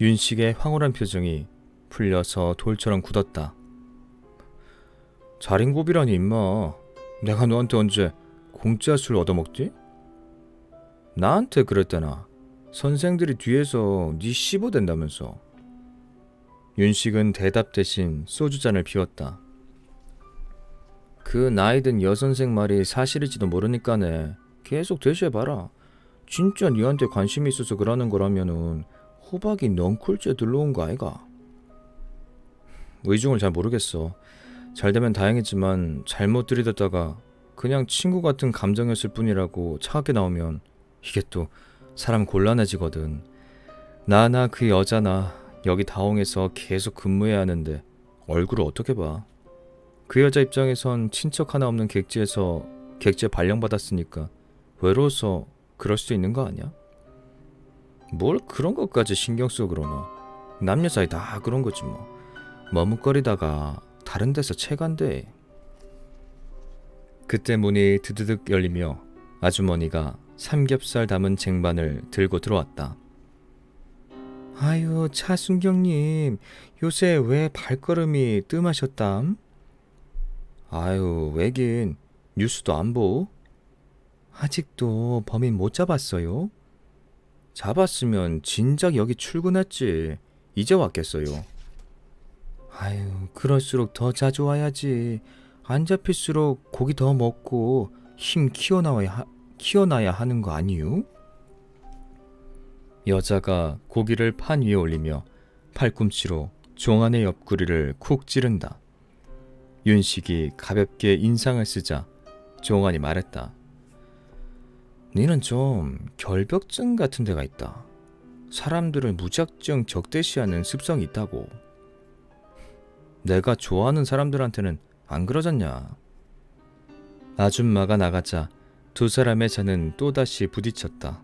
윤식의 황홀한 표정이 풀려서 돌처럼 굳었다. 자린고비라니 임마. 내가 너한테 언제 공짜 술 얻어먹지? 나한테 그랬잖아. 선생들이 뒤에서 니 씹어댄다면서. 윤식은 대답 대신 소주잔을 비웠다. 그 나이든 여선생 말이 사실일지도 모르니까네. 계속 대시해봐라. 진짜 니한테 관심이 있어서 그러는 거라면은 호박이 넝쿨째 들러온 거 아이가? 의중을 잘 모르겠어. 잘되면 다행이지만 잘못 들이댔다가 그냥 친구 같은 감정이었을 뿐이라고 차갑게 나오면 이게 또 사람 곤란해지거든. 나나 그 여자나 여기 다홍에서 계속 근무해야 하는데 얼굴을 어떻게 봐. 그 여자 입장에선 친척 하나 없는 객지에서 객지에 발령받았으니까 외로워서 그럴 수도 있는 거 아니야? 뭘 그런 것까지 신경 쓰고 그러나. 남녀 사이 다 그런 거지 뭐. 머뭇거리다가 다른 데서 체간대. 그때 문이 드드득 열리며 아주머니가 삼겹살 담은 쟁반을 들고 들어왔다. 아유, 차순경님, 요새 왜 발걸음이 뜸하셨담? 아유, 왜긴. 뉴스도 안 보우? 아직도 범인 못 잡았어요? 잡았으면 진작 여기 출근했지. 이제 왔겠어요. 아유, 그럴수록 더 자주 와야지. 안 잡힐수록 고기 더 먹고 힘 키워놔야 하는 거 아니유? 여자가 고기를 판 위에 올리며 팔꿈치로 종안의 옆구리를 쿡 찌른다. 윤식이 가볍게 인상을 쓰자 종안이 말했다. 니는 좀 결벽증 같은 데가 있다. 사람들을 무작정 적대시하는 습성이 있다고. 내가 좋아하는 사람들한테는 안 그러잖냐. 아줌마가 나가자 두 사람의 차는 또다시 부딪혔다.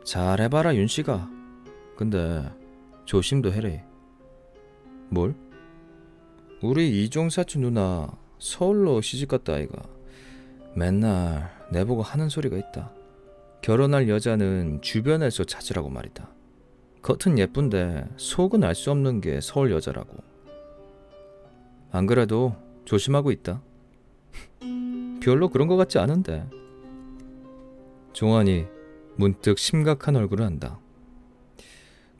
잘해봐라 윤씨가. 근데 조심도 해래. 뭘? 우리 이종사촌 누나 서울로 시집갔다 아이가. 맨날 내보고 하는 소리가 있다. 결혼할 여자는 주변에서 찾으라고 말이다. 겉은 예쁜데 속은 알 수 없는 게 서울 여자라고. 안 그래도 조심하고 있다. 별로 그런 것 같지 않은데. 종환이 문득 심각한 얼굴을 한다.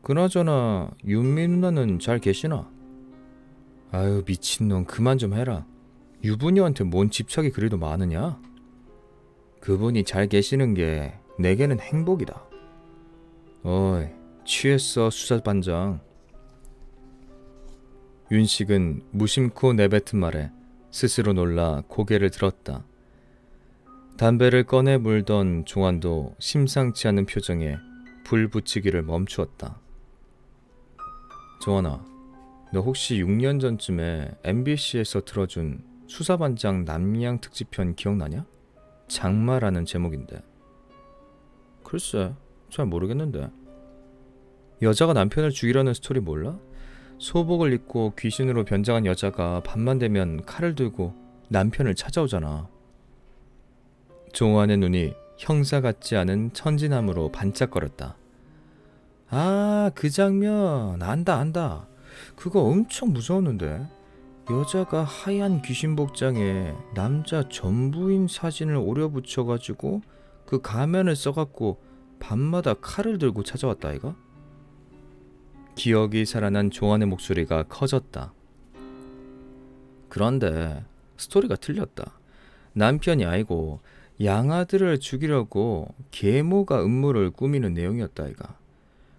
그나저나 윤미 누나는 잘 계시나? 아유, 미친놈 그만 좀 해라. 유부녀한테 뭔 집착이 그리도 많으냐? 그분이 잘 계시는 게 내게는 행복이다. 어이, 취했어 수사반장. 윤식은 무심코 내뱉은 말에 스스로 놀라 고개를 들었다. 담배를 꺼내 물던 종환도 심상치 않은 표정에 불 붙이기를 멈추었다. 종환아, 너 혹시 6년 전쯤에 MBC에서 틀어준 수사반장 남양 특집편 기억나냐? 장마라는 제목인데. 글쎄, 잘 모르겠는데. 여자가 남편을 죽이려는 스토리 몰라? 소복을 입고 귀신으로 변장한 여자가 밤만 되면 칼을 들고 남편을 찾아오잖아. 종환의 눈이 형사 같지 않은 천지나무로 반짝거렸다. 아, 그 장면 안다. 그거 엄청 무서웠는데. 여자가 하얀 귀신 복장에 남자 전부인 사진을 오려 붙여가지고 그 가면을 써갖고 밤마다 칼을 들고 찾아왔다 아이가? 기억이 살아난 종환의 목소리가 커졌다. 그런데 스토리가 틀렸다. 남편이 아니고 양아들을 죽이려고 계모가 음모를 꾸미는 내용이었다 아이가.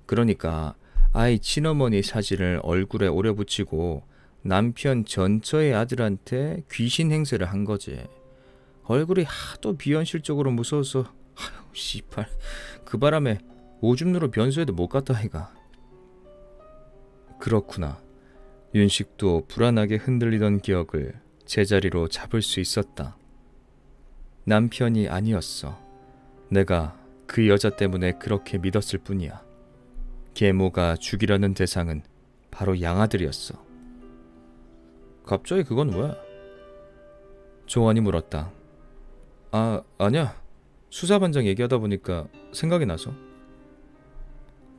그러니까 아이 친어머니 사진을 얼굴에 오려 붙이고 남편 전처의 아들한테 귀신 행세를 한 거지. 얼굴이 하도 비현실적으로 무서워서 아유 씨발 그 바람에 오줌누로 변소에도 못 갔다 아이가. 그렇구나. 윤식도 불안하게 흔들리던 기억을 제자리로 잡을 수 있었다. 남편이 아니었어. 내가 그 여자 때문에 그렇게 믿었을 뿐이야. 계모가 죽이려는 대상은 바로 양아들이었어. 갑자기 그건 왜? 종환이 물었다. 아니야. 수사반장 얘기하다 보니까 생각이 나서.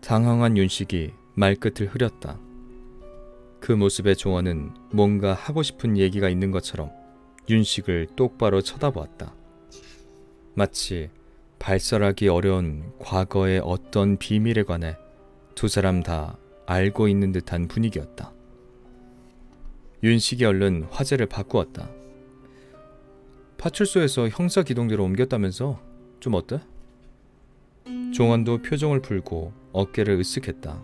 당황한 윤식이 말끝을 흐렸다. 그 모습에 종환은 뭔가 하고 싶은 얘기가 있는 것처럼 윤식을 똑바로 쳐다보았다. 마치 발설하기 어려운 과거의 어떤 비밀에 관해 두 사람 다 알고 있는 듯한 분위기였다. 윤식이 얼른 화제를 바꾸었다. 파출소에서 형사 기동대로 옮겼다면서 좀 어때? 종환도 표정을 풀고 어깨를 으쓱했다.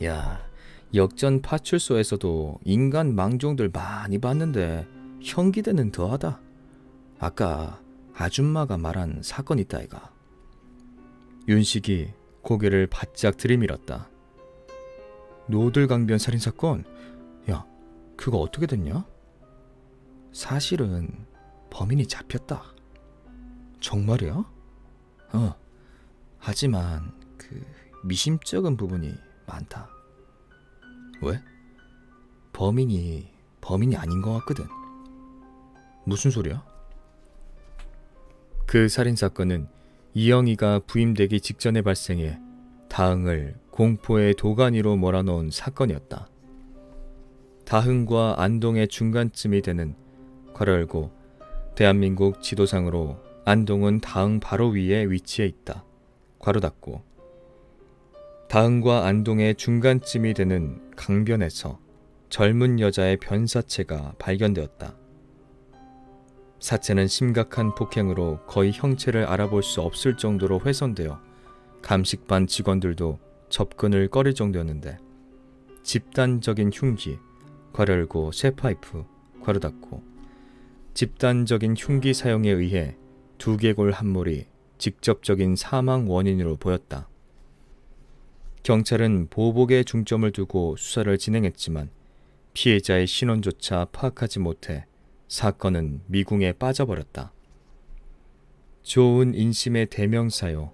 야, 역전 파출소에서도 인간 망종들 많이 봤는데 형기대는 더하다. 아까 아줌마가 말한 사건 있다 아이가. 윤식이 고개를 바짝 들이밀었다. 노들강변 살인사건? 야, 그거 어떻게 됐냐? 사실은 범인이 잡혔다. 정말이야? 하지만 그 미심쩍은 부분이 많다. 왜? 범인이 아닌 것 같거든. 무슨 소리야? 그 살인사건은 이영희가 부임되기 직전에 발생해 다흥을 공포의 도가니로 몰아넣은 사건이었다. 다흥과 안동의 중간쯤이 되는 괄호 열고 대한민국 지도상으로 안동은 다흥 바로 위에 위치해 있다. 괄호 닫고 다흥과 안동의 중간쯤이 되는 강변에서 젊은 여자의 변사체가 발견되었다. 사체는 심각한 폭행으로 거의 형체를 알아볼 수 없을 정도로 훼손되어 감식반 직원들도 접근을 꺼릴 정도였는데 집단적인 흉기, 괄호 열고 쇠파이프, 괄호 닫고 집단적인 흉기 사용에 의해 두개골 함몰이 직접적인 사망 원인으로 보였다. 경찰은 보복에 중점을 두고 수사를 진행했지만 피해자의 신원조차 파악하지 못해 사건은 미궁에 빠져버렸다. 좋은 인심의 대명사요.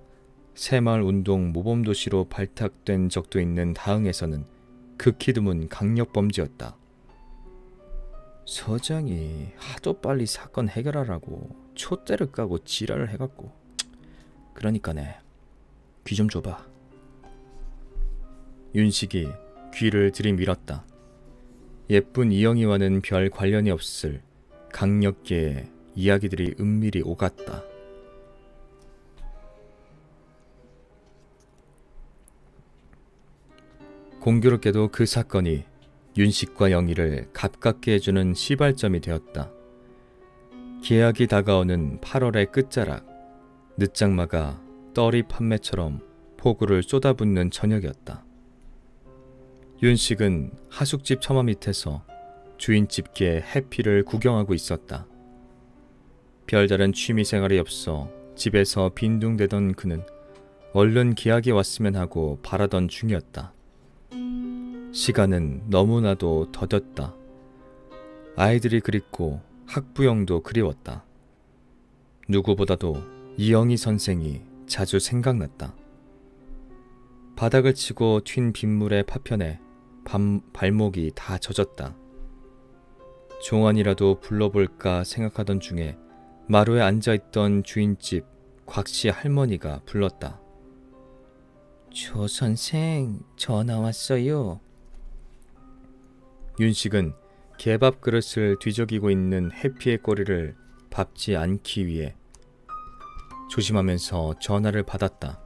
새마을운동 모범도시로 발탁된 적도 있는 다흥에서는 극히 드문 강력범죄였다. 서장이 하도 빨리 사건 해결하라고 촛대를 까고 지랄을 해갖고 그러니까네 귀 좀 줘봐. 윤식이 귀를 들이밀었다. 예쁜 이영희와는 별 관련이 없을 강력계의 이야기들이 은밀히 오갔다. 공교롭게도 그 사건이 윤식과 영희를 가깝게 해주는 시발점이 되었다. 계약이 다가오는 8월의 끝자락, 늦장마가 떨이 판매처럼 폭우를 쏟아붓는 저녁이었다. 윤식은 하숙집 처마 밑에서 주인집게 해피를 구경하고 있었다. 별다른 취미생활이 없어 집에서 빈둥대던 그는 얼른 기약이 왔으면 하고 바라던 중이었다. 시간은 너무나도 더뎠다. 아이들이 그립고 학부형도 그리웠다. 누구보다도 이영희 선생이 자주 생각났다. 바닥을 치고 튄 빗물의 파편에 발목이 다 젖었다. 종안이라도 불러볼까 생각하던 중에 마루에 앉아있던 주인집 곽씨 할머니가 불렀다. 조 선생, 전화 왔어요. 윤식은 개밥 그릇을 뒤적이고 있는 해피의 꼬리를 밟지 않기 위해 조심하면서 전화를 받았다.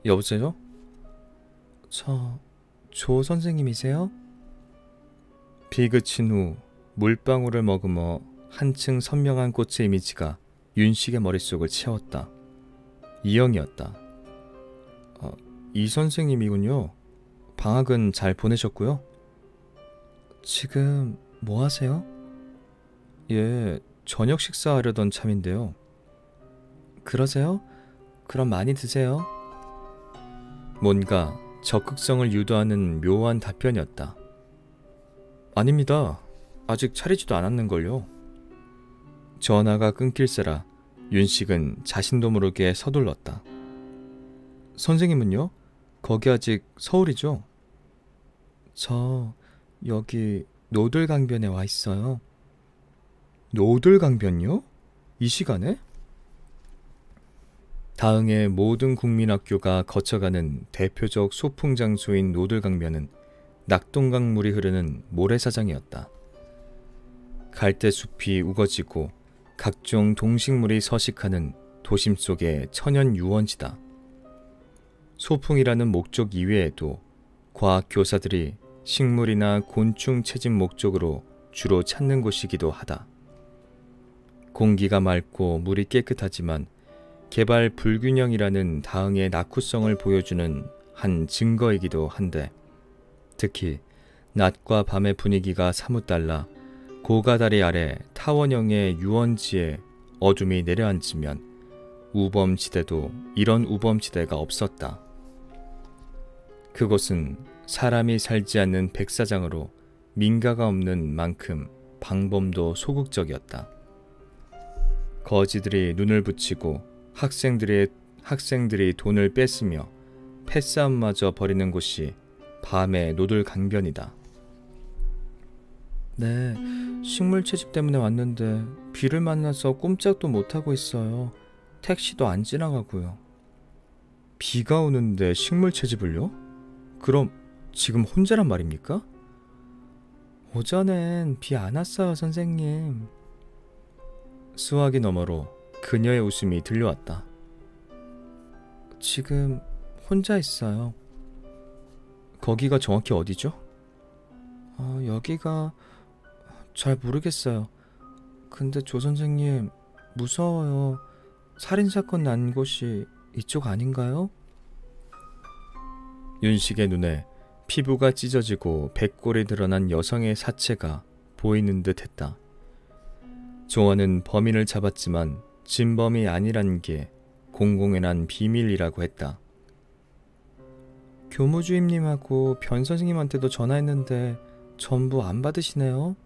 여보세요? 조 선생님이세요? 비 그친 후 물방울을 머금어 한층 선명한 꽃의 이미지가 윤식의 머릿속을 채웠다. 이영이었다. 이 선생님이군요. 방학은 잘 보내셨고요? 지금 뭐 하세요? 예, 저녁 식사하려던 참인데요. 그러세요? 그럼 많이 드세요. 뭔가 적극성을 유도하는 묘한 답변이었다. 아닙니다. 아직 차리지도 않았는걸요. 전화가 끊길세라 윤식은 자신도 모르게 서둘렀다. 선생님은요? 거기 아직 서울이죠? 저 여기 노들강변에 와 있어요. 노들강변요? 이 시간에? 다흥의 모든 국민학교가 거쳐가는 대표적 소풍 장소인 노들강변은 낙동강물이 흐르는 모래사장이었다. 갈대숲이 우거지고 각종 동식물이 서식하는 도심 속의 천연 유원지다. 소풍이라는 목적 이외에도 과학교사들이 식물이나 곤충 채집 목적으로 주로 찾는 곳이기도 하다. 공기가 맑고 물이 깨끗하지만 개발 불균형이라는 다흥의 낙후성을 보여주는 한 증거이기도 한데, 특히 낮과 밤의 분위기가 사뭇 달라 고가다리 아래 타원형의 유원지에 어둠이 내려앉으면 우범지대도 이런 우범지대가 없었다. 그곳은 사람이 살지 않는 백사장으로 민가가 없는 만큼 방범도 소극적이었다. 거지들이 눈을 붙이고 학생들이 돈을 뺏으며 패싸움마저 벌이는 곳이 밤의 노들강변이다. 네, 식물 채집 때문에 왔는데 비를 만나서 꼼짝도 못하고 있어요. 택시도 안 지나가고요. 비가 오는데 식물 채집을요? 그럼 지금 혼자란 말입니까? 오전엔 비 안 왔어요, 선생님. 수화기 너머로 그녀의 웃음이 들려왔다. 지금 혼자 있어요. 거기가 정확히 어디죠? 여기가 잘 모르겠어요. 근데 조 선생님, 무서워요. 살인사건 난 곳이 이쪽 아닌가요? 윤식의 눈에 피부가 찢어지고 백골이 드러난 여성의 사체가 보이는 듯 했다. 종원은 범인을 잡았지만 진범이 아니라는 게 공공의 난 비밀이라고 했다. 교무주임님하고 변 선생님한테도 전화했는데 전부 안 받으시네요.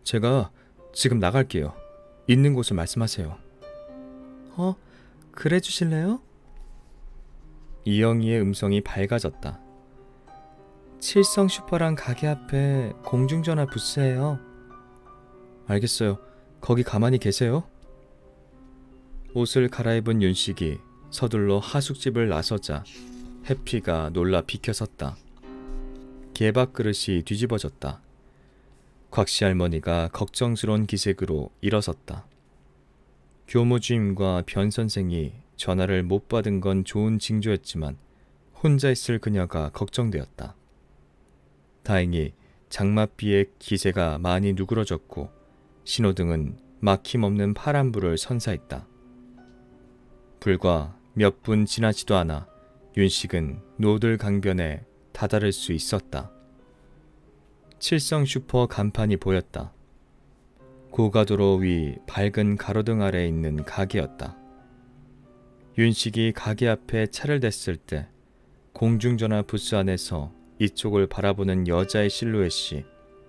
제가 지금 나갈게요. 있는 곳을 말씀하세요. 그래 주실래요? 이영희의 음성이 밝아졌다. 칠성 슈퍼랑 가게 앞에 공중전화 부스예요. 알겠어요. 거기 가만히 계세요. 옷을 갈아입은 윤식이 서둘러 하숙집을 나서자 해피가 놀라 비켜섰다. 개밥 그릇이 뒤집어졌다. 곽씨 할머니가 걱정스러운 기색으로 일어섰다. 교무주임과 변 선생이 전화를 못 받은 건 좋은 징조였지만 혼자 있을 그녀가 걱정되었다. 다행히 장맛비의 기세가 많이 누그러졌고 신호등은 막힘없는 파란불을 선사했다. 불과 몇 분 지나지도 않아 윤식은 노들강변에 다다를 수 있었다. 칠성 슈퍼 간판이 보였다. 고가도로 위 밝은 가로등 아래에 있는 가게였다. 윤식이 가게 앞에 차를 댔을 때 공중전화 부스 안에서 이쪽을 바라보는 여자의 실루엣이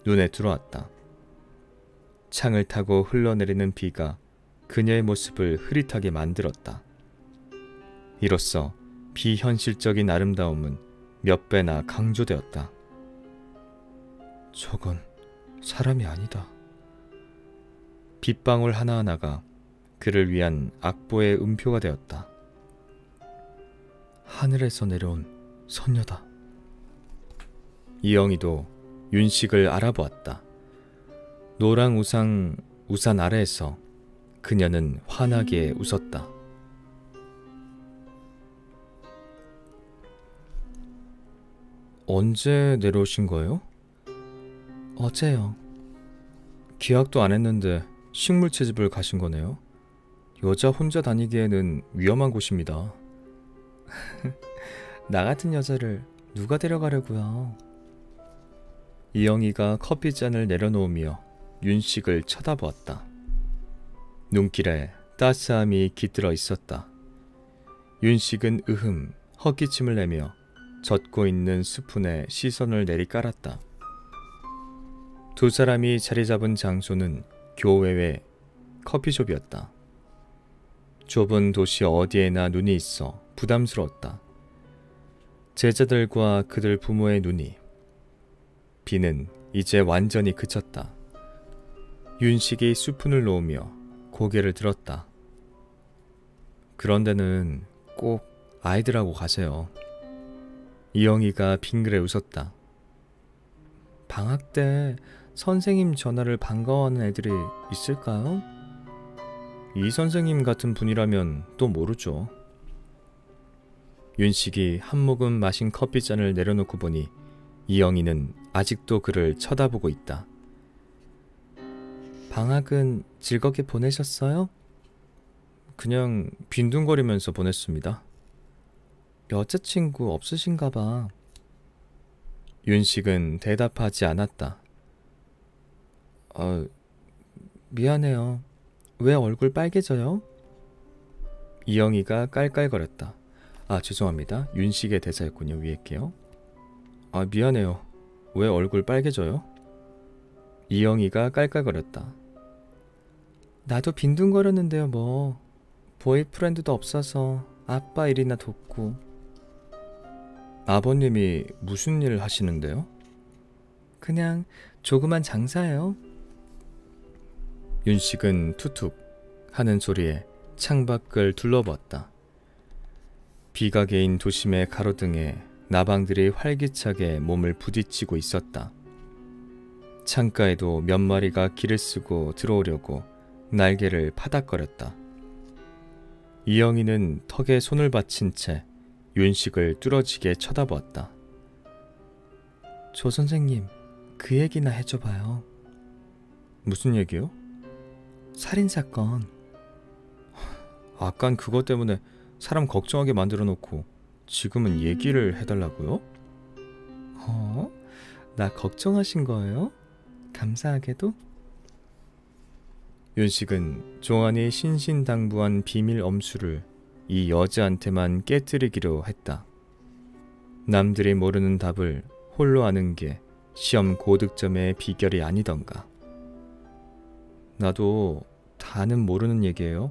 눈에 들어왔다. 창을 타고 흘러내리는 비가 그녀의 모습을 흐릿하게 만들었다. 이로써 비현실적인 아름다움은 몇 배나 강조되었다. 저건 사람이 아니다. 빗방울 하나하나가 그를 위한 악보의 음표가 되었다. 하늘에서 내려온 선녀다. 이영희도 윤식을 알아보았다. 노랑 우산 아래에서 그녀는 환하게 웃었다. 언제 내려오신 거예요? 어제요. 계약도 안 했는데 식물 채집을 가신 거네요. 여자 혼자 다니기에는 위험한 곳입니다. 나 같은 여자를 누가 데려가려고요? 이영희가 커피잔을 내려놓으며 윤식을 쳐다보았다. 눈길에 따스함이 깃들어 있었다. 윤식은 헛기침을 내며 젖고 있는 스푼에 시선을 내리깔았다. 두 사람이 자리 잡은 장소는 교외의 커피숍이었다. 좁은 도시 어디에나 눈이 있어 부담스러웠다. 제자들과 그들 부모의 눈이. 비는 이제 완전히 그쳤다. 윤식이 스푼을 놓으며 고개를 들었다. 그런 데는 꼭 아이들하고 가세요. 이영희가 빙그레 웃었다. 방학 때 선생님 전화를 반가워하는 애들이 있을까요? 이 선생님 같은 분이라면 또 모르죠. 윤식이 한 모금 마신 커피잔을 내려놓고 보니 이영희는 아직도 그를 쳐다보고 있다. 방학은 즐겁게 보내셨어요? 그냥 빈둥거리면서 보냈습니다. 여자친구 없으신가 봐. 윤식은 대답하지 않았다. 미안해요. 왜 얼굴 빨개져요? 이영희가 깔깔거렸다. 죄송합니다. 윤식의 대사였군요. 위에 게요. 미안해요. 왜 얼굴 빨개져요? 이영희가 깔깔거렸다. 나도 빈둥거렸는데요 뭐. 보이프렌드도 없어서 아빠 일이나 돕고. 아버님이 무슨 일 하시는데요? 그냥 조그만 장사예요. 윤식은 툭툭 하는 소리에 창밖을 둘러보았다. 비가 개인 도심의 가로등에 나방들이 활기차게 몸을 부딪히고 있었다. 창가에도 몇 마리가 길을 쓰고 들어오려고 날개를 파닥거렸다. 이영희는 턱에 손을 받친 채 윤식을 뚫어지게 쳐다보았다. 조 선생님, 그 얘기나 해줘봐요. 무슨 얘기요? 살인사건. 아깐 그것 때문에 사람 걱정하게 만들어 놓고 지금은 얘기를 해달라고요? 나 걱정하신 거예요? 감사하게도? 윤식은 종안이 신신당부한 비밀 엄수를 이 여자한테만 깨뜨리기로 했다. 남들이 모르는 답을 홀로 아는 게 시험 고득점의 비결이 아니던가. 나도 다는 모르는 얘기예요.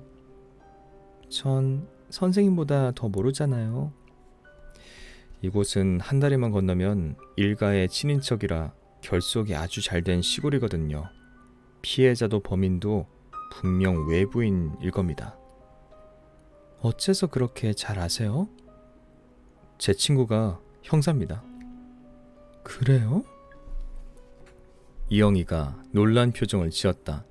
전 선생님보다 더 모르잖아요. 이곳은 한 다리만 건너면 일가의 친인척이라 결속이 아주 잘된 시골이거든요. 피해자도 범인도 분명 외부인일 겁니다. 어째서 그렇게 잘 아세요? 제 친구가 형사입니다. 그래요? 이영희가 놀란 표정을 지었다.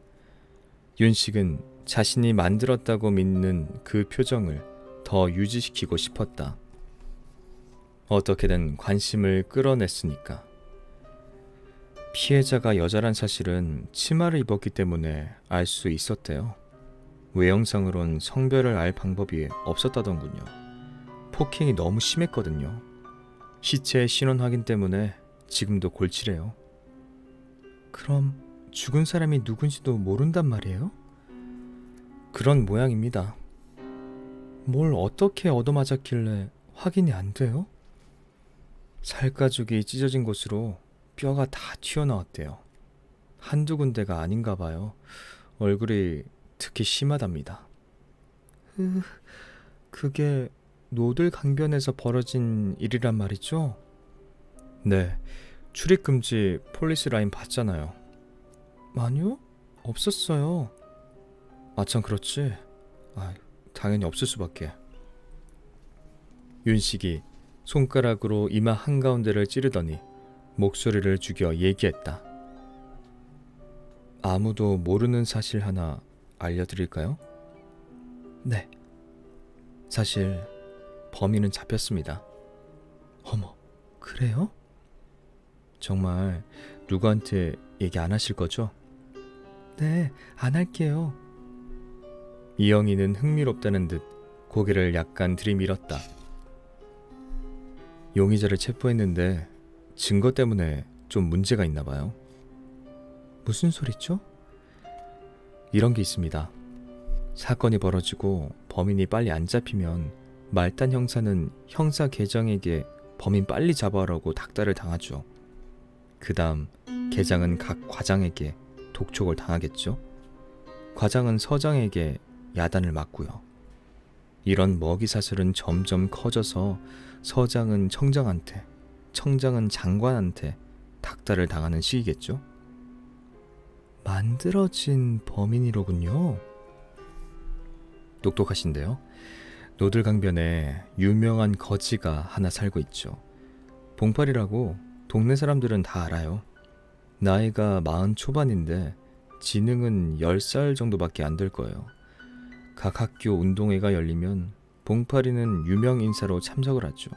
윤식은 자신이 만들었다고 믿는 그 표정을 더 유지시키고 싶었다. 어떻게든 관심을 끌어냈으니까. 피해자가 여자란 사실은 치마를 입었기 때문에 알 수 있었대요. 외형상으론 성별을 알 방법이 없었다던군요. 폭행이 너무 심했거든요. 시체의 신원 확인 때문에 지금도 골치래요. 그럼 죽은 사람이 누군지도 모른단 말이에요? 그런 모양입니다. 뭘 어떻게 얻어맞았길래 확인이 안 돼요? 살가죽이 찢어진 곳으로 뼈가 다 튀어나왔대요. 한두 군데가 아닌가 봐요. 얼굴이 특히 심하답니다. 그게 노들 강변에서 벌어진 일이란 말이죠? 네, 출입금지 폴리스 라인 봤잖아요. 아니요, 없었어요. 참 그렇지. 당연히 없을 수밖에. 윤식이 손가락으로 이마 한가운데를 찌르더니 목소리를 죽여 얘기했다. 아무도 모르는 사실 하나 알려드릴까요? 네. 사실 범인은 잡혔습니다. 어머, 그래요? 정말 누구한테 얘기 안 하실 거죠? 네, 안 할게요. 이영희는 흥미롭다는 듯 고개를 약간 들이밀었다. 용의자를 체포했는데 증거 때문에 좀 문제가 있나 봐요. 무슨 소리죠? 이런 게 있습니다. 사건이 벌어지고 범인이 빨리 안 잡히면 말단 형사는 형사 계장에게 범인 빨리 잡아오라고 닥달을 당하죠. 그 다음 계장은 각 과장에게 독촉을 당하겠죠. 과장은 서장에게 야단을 맞고요. 이런 먹이사슬은 점점 커져서 서장은 청장한테, 청장은 장관한테 닥달을 당하는 시기겠죠. 만들어진 범인이로군요. 똑똑하신데요. 노들강변에 유명한 거지가 하나 살고 있죠. 봉팔이라고 동네 사람들은 다 알아요. 나이가 40 초반인데 지능은 10살 정도밖에 안 될 거예요. 각 학교 운동회가 열리면 봉팔이는 유명 인사로 참석을 하죠.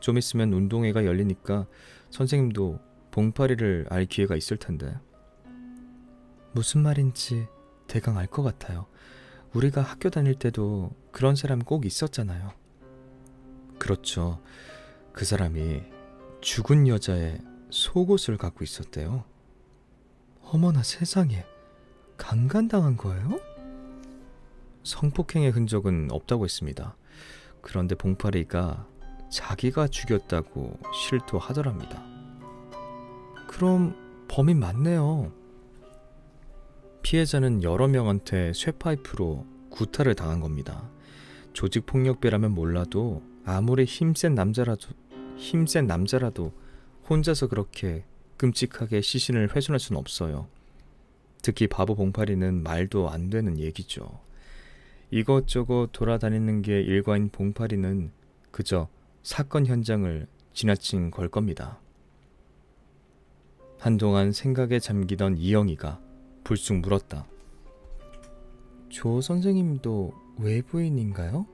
좀 있으면 운동회가 열리니까 선생님도 봉팔이를 알 기회가 있을 텐데. 무슨 말인지 대강 알 것 같아요. 우리가 학교 다닐 때도 그런 사람 꼭 있었잖아요. 그렇죠. 그 사람이 죽은 여자의 속옷을 갖고 있었대요. 어머나 세상에, 강간당한 거예요? 성폭행의 흔적은 없다고 했습니다. 그런데 봉파리가 자기가 죽였다고 실토하더랍니다. 그럼 범인 맞네요. 피해자는 여러 명한테 쇠파이프로 구타를 당한 겁니다. 조직폭력배라면 몰라도 아무리 힘센 남자라도 혼자서 그렇게 끔찍하게 시신을 훼손할 수는 없어요. 특히 바보 봉파리는 말도 안 되는 얘기죠. 이것저것 돌아다니는 게 일과인 봉파리는 그저 사건 현장을 지나친 걸 겁니다. 한동안 생각에 잠기던 이영희가 불쑥 물었다. 조 선생님도 외부인인가요?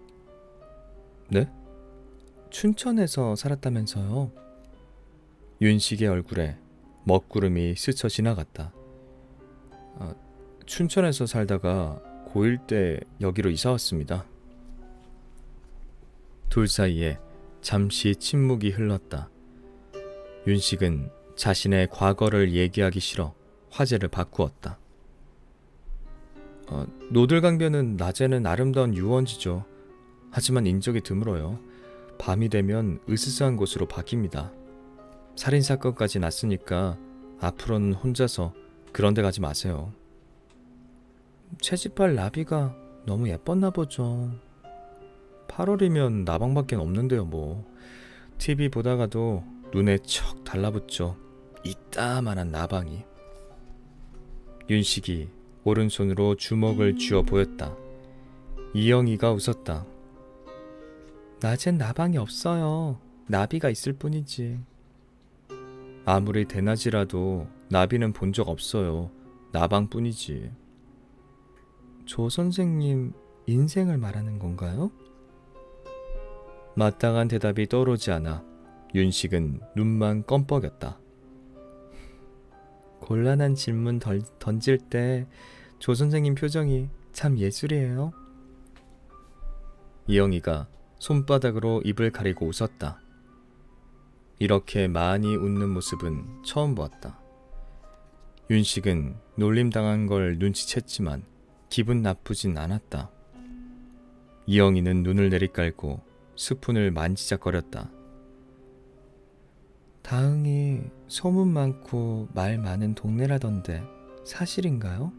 네? 춘천에서 살았다면서요? 윤식의 얼굴에 먹구름이 스쳐 지나갔다. 춘천에서 살다가 고1 때 여기로 이사 왔습니다. 둘 사이에 잠시 침묵이 흘렀다. 윤식은 자신의 과거를 얘기하기 싫어 화제를 바꾸었다. 노들강변은 낮에는 아름다운 유원지죠. 하지만 인적이 드물어요. 밤이 되면 으스스한 곳으로 바뀝니다. 살인사건까지 났으니까 앞으로는 혼자서 그런 데 가지 마세요. 채집할 나비가 너무 예뻤나 보죠. 8월이면 나방밖에 없는데요 뭐. TV 보다가도 눈에 척 달라붙죠. 이따만한 나방이. 윤식이 오른손으로 주먹을 쥐어 보였다. 이영희가 웃었다. 낮엔 나방이 없어요. 나비가 있을 뿐이지. 아무리 대낮이라도 나비는 본 적 없어요. 나방뿐이지. 조 선생님 인생을 말하는 건가요? 마땅한 대답이 떠오르지 않아 윤식은 눈만 껌뻑였다. 곤란한 질문 던질 때 조 선생님 표정이 참 예술이에요. 이영희가 손바닥으로 입을 가리고 웃었다. 이렇게 많이 웃는 모습은 처음 보았다. 윤식은 놀림당한 걸 눈치챘지만 기분 나쁘진 않았다. 이영희는 눈을 내리깔고 스푼을 만지작거렸다. 다흥이 소문 많고 말 많은 동네라던데 사실인가요?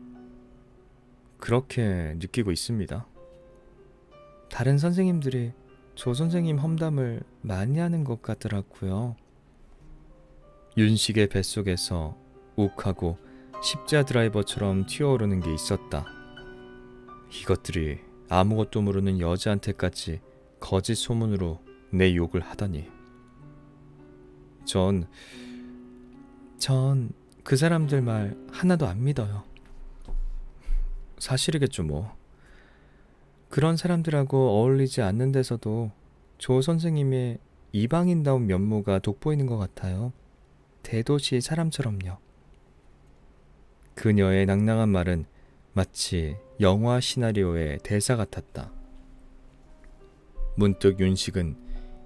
그렇게 느끼고 있습니다. 다른 선생님들이 조 선생님 험담을 많이 하는 것 같더라고요. 윤식의 뱃속에서 욱하고 십자 드라이버처럼 튀어오르는 게 있었다. 이것들이 아무것도 모르는 여자한테까지 거짓 소문으로 내 욕을 하다니. 전 그 사람들 말 하나도 안 믿어요. 사실이겠죠 뭐. 그런 사람들하고 어울리지 않는 데서도 조 선생님의 이방인다운 면모가 돋보이는 것 같아요. 대도시 사람처럼요. 그녀의 낭낭한 말은 마치 영화 시나리오의 대사 같았다. 문득 윤식은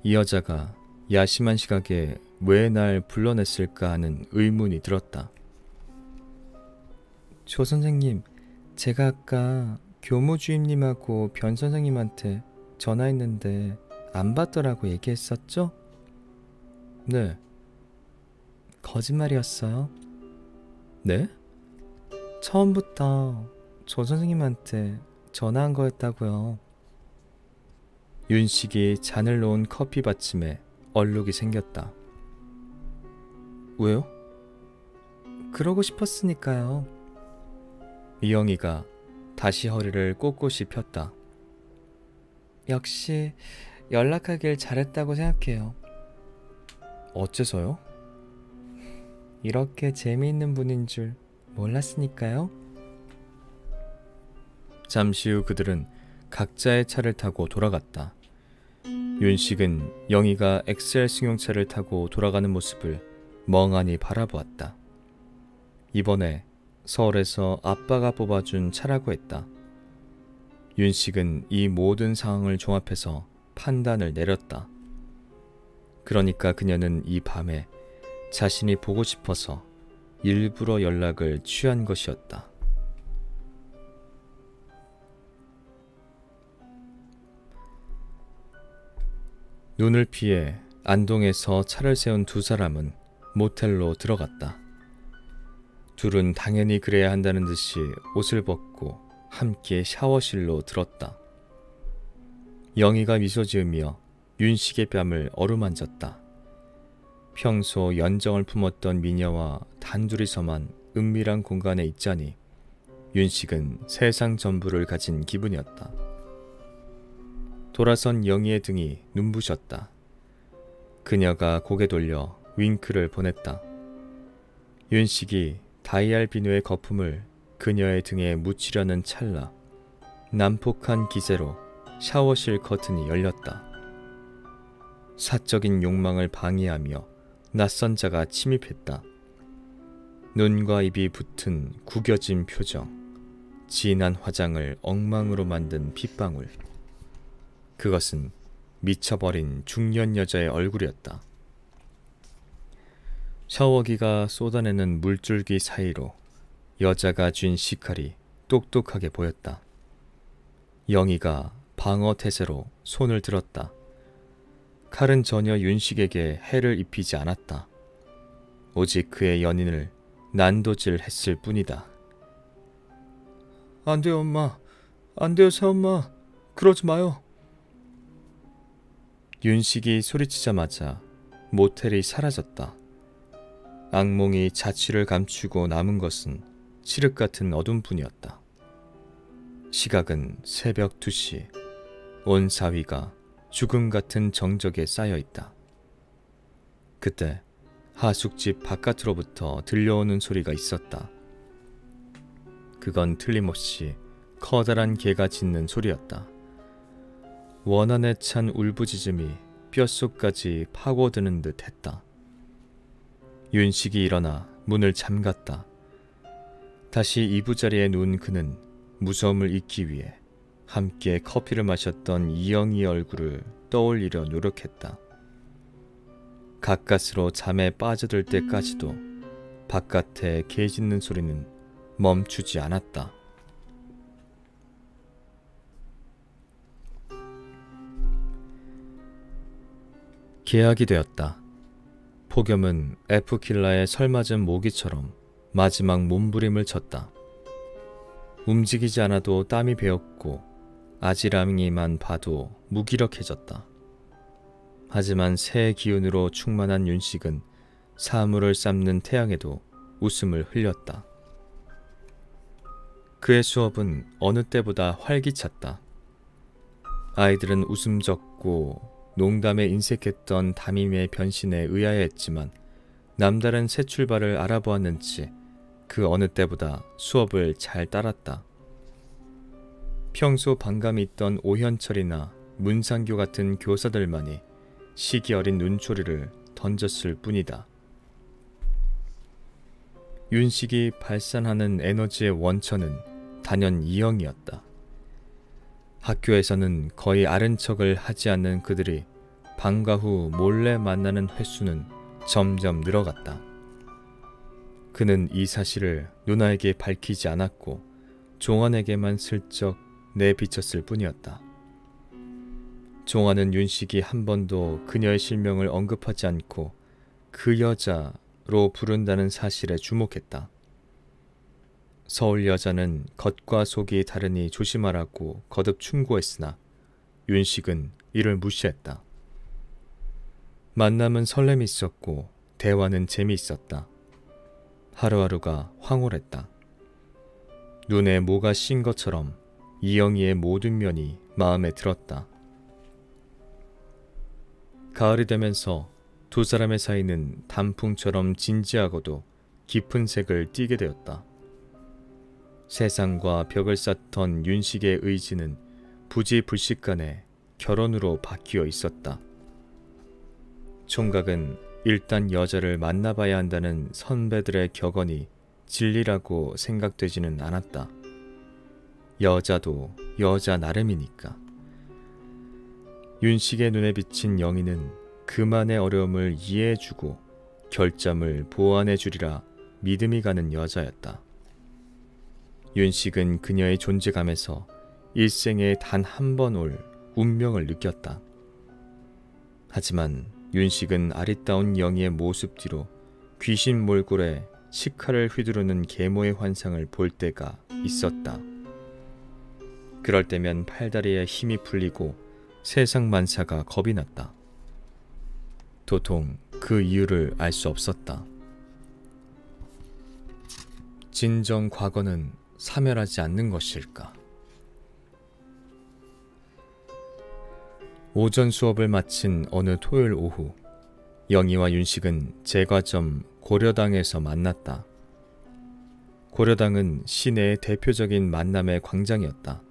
이 여자가 야심한 시각에 왜 날 불러냈을까 하는 의문이 들었다. 조 선생님, 제가 아까 교무주임님하고 변 선생님한테 전화했는데 안 받더라고 얘기했었죠? 네. 거짓말이었어요? 네? 처음부터 조 선생님한테 전화한 거였다고요. 윤식이 잔을 놓은 커피 받침에 얼룩이 생겼다. 왜요? 그러고 싶었으니까요. 이영희가 다시 허리를 꼿꼿이 폈다. 역시 연락하길 잘했다고 생각해요. 어째서요? 이렇게 재미있는 분인 줄 몰랐으니까요. 잠시 후 그들은 각자의 차를 타고 돌아갔다. 윤식은 영희가 엑셀 승용차를 타고 돌아가는 모습을 멍하니 바라보았다. 이번에 서울에서 아빠가 뽑아준 차라고 했다. 윤식은 이 모든 상황을 종합해서 판단을 내렸다. 그러니까 그녀는 이 밤에 자신이 보고 싶어서 일부러 연락을 취한 것이었다. 눈을 피해 안동에서 차를 세운 두 사람은 모텔로 들어갔다. 둘은 당연히 그래야 한다는 듯이 옷을 벗고 함께 샤워실로 들었다. 영희가 미소 지으며 윤식의 뺨을 어루만졌다. 평소 연정을 품었던 미녀와 단둘이서만 은밀한 공간에 있자니 윤식은 세상 전부를 가진 기분이었다. 돌아선 영희의 등이 눈부셨다. 그녀가 고개 돌려 윙크를 보냈다. 윤식이 다이알 비누의 거품을 그녀의 등에 묻히려는 찰나 난폭한 기세로 샤워실 커튼이 열렸다. 사적인 욕망을 방해하며 낯선 자가 침입했다. 눈과 입이 붙은 구겨진 표정, 진한 화장을 엉망으로 만든 핏방울. 그것은 미쳐버린 중년 여자의 얼굴이었다. 샤워기가 쏟아내는 물줄기 사이로 여자가 쥔 시칼이 똑똑하게 보였다. 영희가 방어 태세로 손을 들었다. 칼은 전혀 윤식에게 해를 입히지 않았다. 오직 그의 연인을 난도질했을 뿐이다. 안 돼요, 엄마. 안 돼요, 새엄마. 그러지 마요. 윤식이 소리치자마자 모텔이 사라졌다. 악몽이 자취를 감추고 남은 것은 칠흑 같은 어둠뿐이었다. 시각은 새벽 2시. 온 사위가 죽음 같은 정적에 쌓여있다. 그때 하숙집 바깥으로부터 들려오는 소리가 있었다. 그건 틀림없이 커다란 개가 짖는 소리였다. 원한에 찬 울부짖음이 뼛속까지 파고드는 듯 했다. 윤식이 일어나 문을 잠갔다. 다시 이부자리에 누운 그는 무서움을 잊기 위해 함께 커피를 마셨던 이영희의 얼굴을 떠올리려 노력했다. 가까스로 잠에 빠져들 때까지도 바깥에 개 짖는 소리는 멈추지 않았다. 개학이 되었다. 폭염은 에프킬라의 설맞은 모기처럼 마지막 몸부림을 쳤다. 움직이지 않아도 땀이 배었고 아지랑이만 봐도 무기력해졌다. 하지만 새 기운으로 충만한 윤식은 사물을 삶는 태양에도 웃음을 흘렸다. 그의 수업은 어느 때보다 활기찼다. 아이들은 웃음 적고 농담에 인색했던 담임의 변신에 의아해했지만 남다른 새 출발을 알아보았는지 그 어느 때보다 수업을 잘 따랐다. 평소 반감이 있던 오현철이나 문상교 같은 교사들만이 시기 어린 눈초리를 던졌을 뿐이다. 윤식이 발산하는 에너지의 원천은 단연 이영이었다. 학교에서는 거의 아는 척을 하지 않는 그들이 방과 후 몰래 만나는 횟수는 점점 늘어갔다. 그는 이 사실을 누나에게 밝히지 않았고 종환에게만 슬쩍 내비쳤을 뿐이었다. 종환은 윤식이 한 번도 그녀의 실명을 언급하지 않고 그 여자로 부른다는 사실에 주목했다. 서울 여자는 겉과 속이 다르니 조심하라고 거듭 충고했으나 윤식은 이를 무시했다. 만남은 설렘이 있었고 대화는 재미있었다. 하루하루가 황홀했다. 눈에 뭐가 씌인 것처럼 이영희의 모든 면이 마음에 들었다. 가을이 되면서 두 사람의 사이는 단풍처럼 진지하고도 깊은 색을 띠게 되었다. 세상과 벽을 쌓던 윤식의 의지는 부지불식간에 결혼으로 바뀌어 있었다. 총각은 일단 여자를 만나봐야 한다는 선배들의 격언이 진리라고 생각되지는 않았다. 여자도 여자 나름이니까. 윤식의 눈에 비친 영희는 그만의 어려움을 이해해주고 결점을 보완해주리라 믿음이 가는 여자였다. 윤식은 그녀의 존재감에서 일생에 단 한 번 올 운명을 느꼈다. 하지만 윤식은 아리따운 영희의 모습 뒤로 귀신 몰골에 식칼을 휘두르는 계모의 환상을 볼 때가 있었다. 그럴 때면 팔다리에 힘이 풀리고 세상 만사가 겁이 났다. 도통 그 이유를 알 수 없었다. 진정 과거는 사멸하지 않는 것일까? 오전 수업을 마친 어느 토요일 오후, 영희와 윤식은 제과점 고려당에서 만났다. 고려당은 시내의 대표적인 만남의 광장이었다.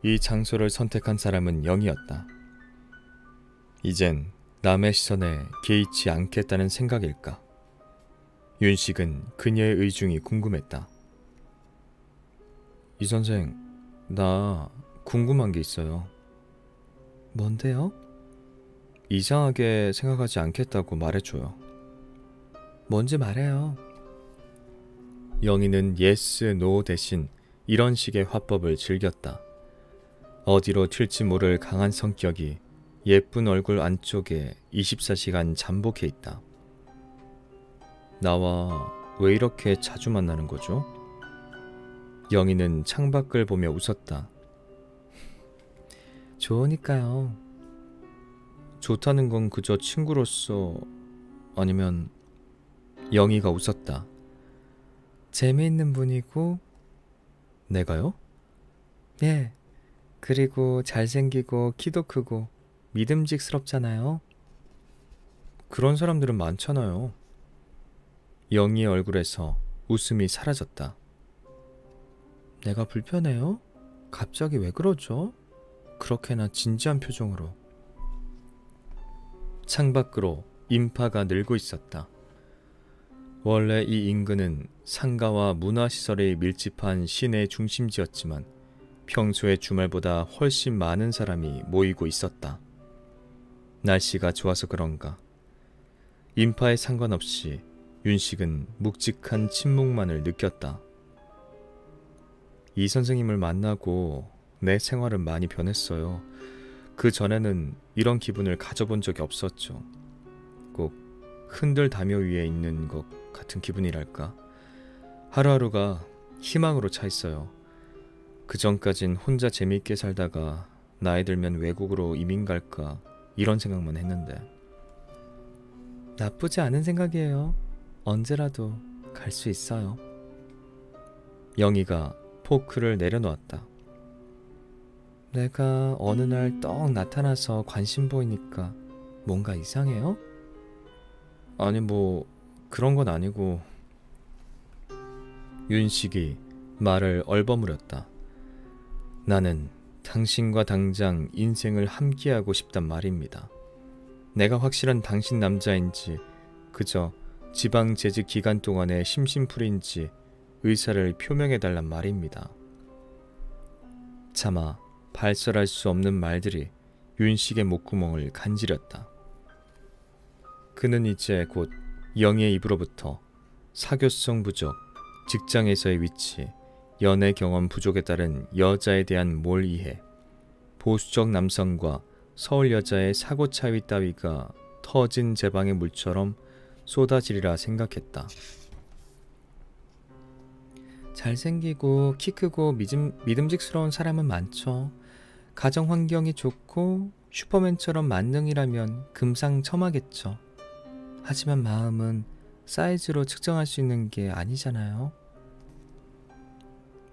이 장소를 선택한 사람은 영희였다. 이젠 남의 시선에 개의치 않겠다는 생각일까? 윤식은 그녀의 의중이 궁금했다. 이 선생, 나 궁금한 게 있어요. 뭔데요? 이상하게 생각하지 않겠다고 말해줘요. 뭔지 말해요. 영희는 예스, 노 대신 이런 식의 화법을 즐겼다. 어디로 튈지 모를 강한 성격이 예쁜 얼굴 안쪽에 24시간 잠복해 있다. 나와 왜 이렇게 자주 만나는 거죠? 영희는 창밖을 보며 웃었다. 좋으니까요. 좋다는 건 그저 친구로서 아니면 영희가 웃었다. 재미있는 분이고. 내가요? 예. 그리고 잘생기고 키도 크고 믿음직스럽잖아요. 그런 사람들은 많잖아요. 영희의 얼굴에서 웃음이 사라졌다. 내가 불편해요? 갑자기 왜 그러죠? 그렇게나 진지한 표정으로. 창밖으로 인파가 늘고 있었다. 원래 이 인근은 상가와 문화시설이 밀집한 시내 중심지였지만 평소의 주말보다 훨씬 많은 사람이 모이고 있었다. 날씨가 좋아서 그런가 인파에 상관없이 윤식은 묵직한 침묵만을 느꼈다. 이 선생님을 만나고 내 생활은 많이 변했어요. 그 전에는 이런 기분을 가져본 적이 없었죠. 꼭 흔들 담요 위에 있는 것 같은 기분이랄까. 하루하루가 희망으로 차 있어요. 그 전까진 혼자 재미있게 살다가 나이 들면 외국으로 이민 갈까 이런 생각만 했는데. 나쁘지 않은 생각이에요. 언제라도 갈 수 있어요. 영희가 포크를 내려놓았다. 내가 어느 날 떡 나타나서 관심 보이니까 뭔가 이상해요? 아니 그런 건 아니고. 윤식이 말을 얼버무렸다. 나는 당신과 당장 인생을 함께하고 싶단 말입니다. 내가 확실한 당신 남자인지 그저 지방 재직 기간 동안의 심심풀이인지 의사를 표명해달란 말입니다. 차마 발설할 수 없는 말들이 윤식의 목구멍을 간지렸다. 그는 이제 곧 영희의 입으로부터 사교성 부족, 직장에서의 위치, 연애 경험 부족에 따른 여자에 대한 몰이해, 보수적 남성과 서울 여자의 사고 차이 따위가 터진 제방의 물처럼 쏟아지리라 생각했다. 잘생기고 키 크고 믿음직스러운 사람은 많죠. 가정 환경이 좋고 슈퍼맨처럼 만능이라면 금상첨화겠죠. 하지만 마음은 사이즈로 측정할 수 있는 게 아니잖아요.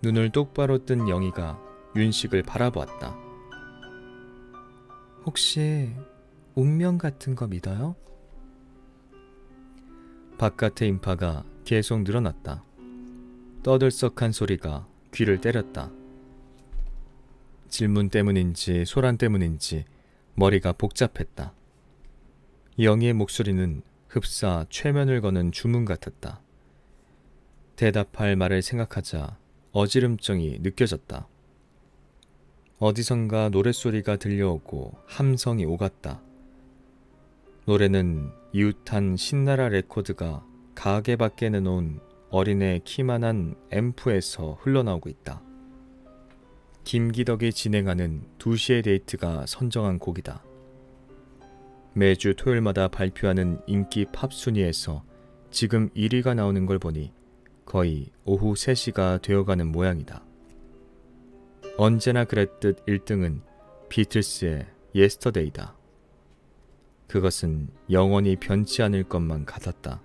눈을 똑바로 뜬 영희가 윤식을 바라보았다. 혹시 운명 같은 거 믿어요? 바깥의 인파가 계속 늘어났다. 떠들썩한 소리가 귀를 때렸다. 질문 때문인지 소란 때문인지 머리가 복잡했다. 영희의 목소리는 흡사 최면을 거는 주문 같았다. 대답할 말을 생각하자 어지럼증이 느껴졌다. 어디선가 노랫소리가 들려오고 함성이 오갔다. 노래는 이웃한 신나라 레코드가 가게 밖에 내놓은 어린애 키만한 앰프에서 흘러나오고 있다. 김기덕이 진행하는 2시의 데이트가 선정한 곡이다. 매주 토요일마다 발표하는 인기 팝 순위에서 지금 1위가 나오는 걸 보니 거의 오후 3시가 되어가는 모양이다. 언제나 그랬듯 1등은 비틀스의 예스터데이다. 그것은 영원히 변치 않을 것만 같았다.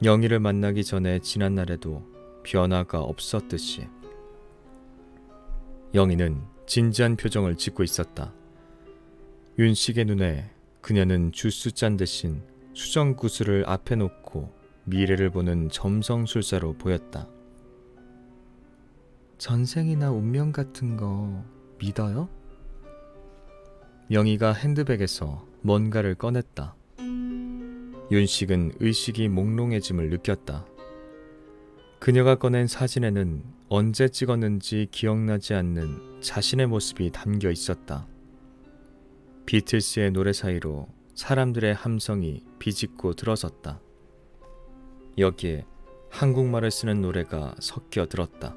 영희를 만나기 전에 지난날에도 변화가 없었듯이. 영희는 진지한 표정을 짓고 있었다. 윤식의 눈에 그녀는 주스 짠 대신 수정구슬을 앞에 놓고 미래를 보는 점성술사로 보였다. 전생이나 운명 같은 거 믿어요? 영희가 핸드백에서 뭔가를 꺼냈다. 윤식은 의식이 몽롱해짐을 느꼈다. 그녀가 꺼낸 사진에는 언제 찍었는지 기억나지 않는 자신의 모습이 담겨 있었다. 비틀스의 노래 사이로 사람들의 함성이 비집고 들어섰다. 여기에 한국말을 쓰는 노래가 섞여 들었다.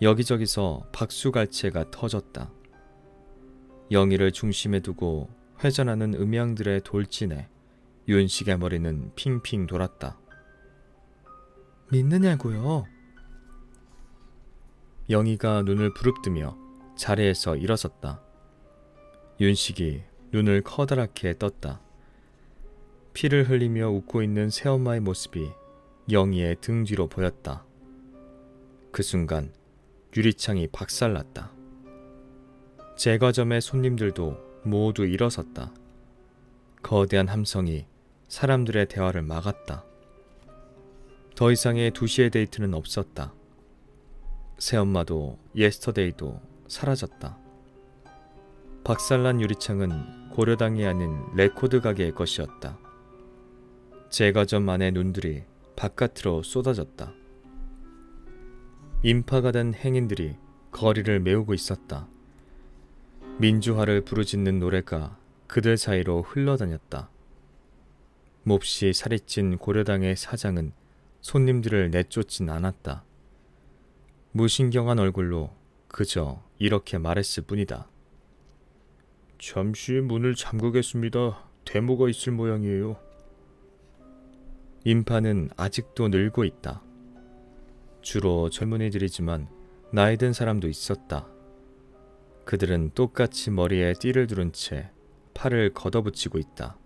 여기저기서 박수갈채가 터졌다. 영희를 중심에 두고 회전하는 음향들의 돌진에 윤식의 머리는 핑핑 돌았다. 믿느냐고요? 영희가 눈을 부릅뜨며 자리에서 일어섰다. 윤식이 눈을 커다랗게 떴다. 피를 흘리며 웃고 있는 새엄마의 모습이 영희의 등 뒤로 보였다. 그 순간 유리창이 박살났다. 제과점의 손님들도 모두 일어섰다. 거대한 함성이 사람들의 대화를 막았다. 더 이상의 2시의 데이트는 없었다. 새엄마도 예스터데이도 사라졌다. 박살난 유리창은 고려당이 아닌 레코드 가게의 것이었다. 제과점 안의 눈들이 바깥으로 쏟아졌다. 인파가 된 행인들이 거리를 메우고 있었다. 민주화를 부르짖는 노래가 그들 사이로 흘러다녔다. 몹시 살이 찐 고려당의 사장은 손님들을 내쫓진 않았다. 무신경한 얼굴로 그저 이렇게 말했을 뿐이다. 잠시 문을 잠그겠습니다. 대모가 있을 모양이에요. 인파는 아직도 늘고 있다. 주로 젊은이들이지만 나이 든 사람도 있었다. 그들은 똑같이 머리에 띠를 두른 채 팔을 걷어붙이고 있다.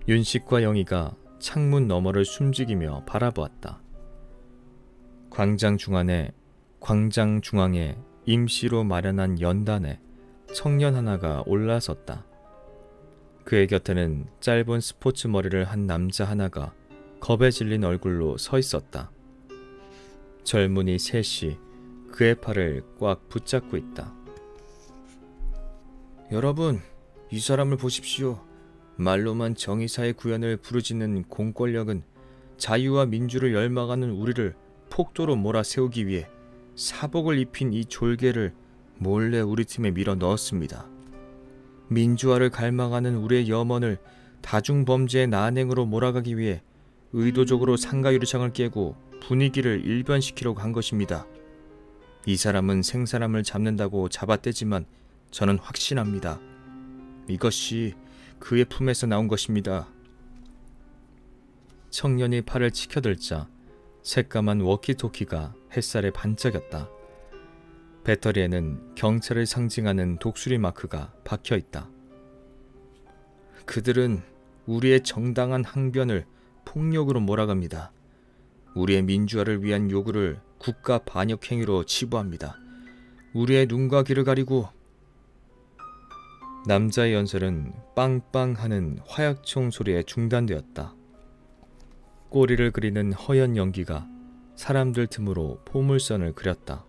윤식과 영희가 창문 너머를 숨죽이며 바라보았다. 광장 중앙에 임시로 마련한 연단에 청년 하나가 올라섰다. 그의 곁에는 짧은 스포츠 머리를 한 남자 하나가 겁에 질린 얼굴로 서 있었다. 젊은이 셋이 그의 팔을 꽉 붙잡고 있다. 여러분, 이 사람을 보십시오. 말로만 정의사의 구현을 부르짖는 공권력은 자유와 민주를 열망하는 우리를 폭도로 몰아세우기 위해 사복을 입힌 이 졸개를 몰래 우리 팀에 밀어 넣었습니다. 민주화를 갈망하는 우리의 염원을 다중범죄의 난행으로 몰아가기 위해 의도적으로 상가유리창을 깨고 분위기를 일변시키려고 한 것입니다. 이 사람은 생사람을 잡는다고 잡아떼지만 저는 확신합니다. 이것이 그의 품에서 나온 것입니다. 청년이 팔을 치켜들자 새까만 워키토키가 햇살에 반짝였다. 배터리에는 경찰을 상징하는 독수리 마크가 박혀있다. 그들은 우리의 정당한 항변을 폭력으로 몰아갑니다. 우리의 민주화를 위한 요구를 국가 반역 행위로 치부합니다. 우리의 눈과 귀를 가리고. 남자의 연설은 빵빵 하는 화약총 소리에 중단되었다. 꼬리를 그리는 허연 연기가 사람들 틈으로 포물선을 그렸다.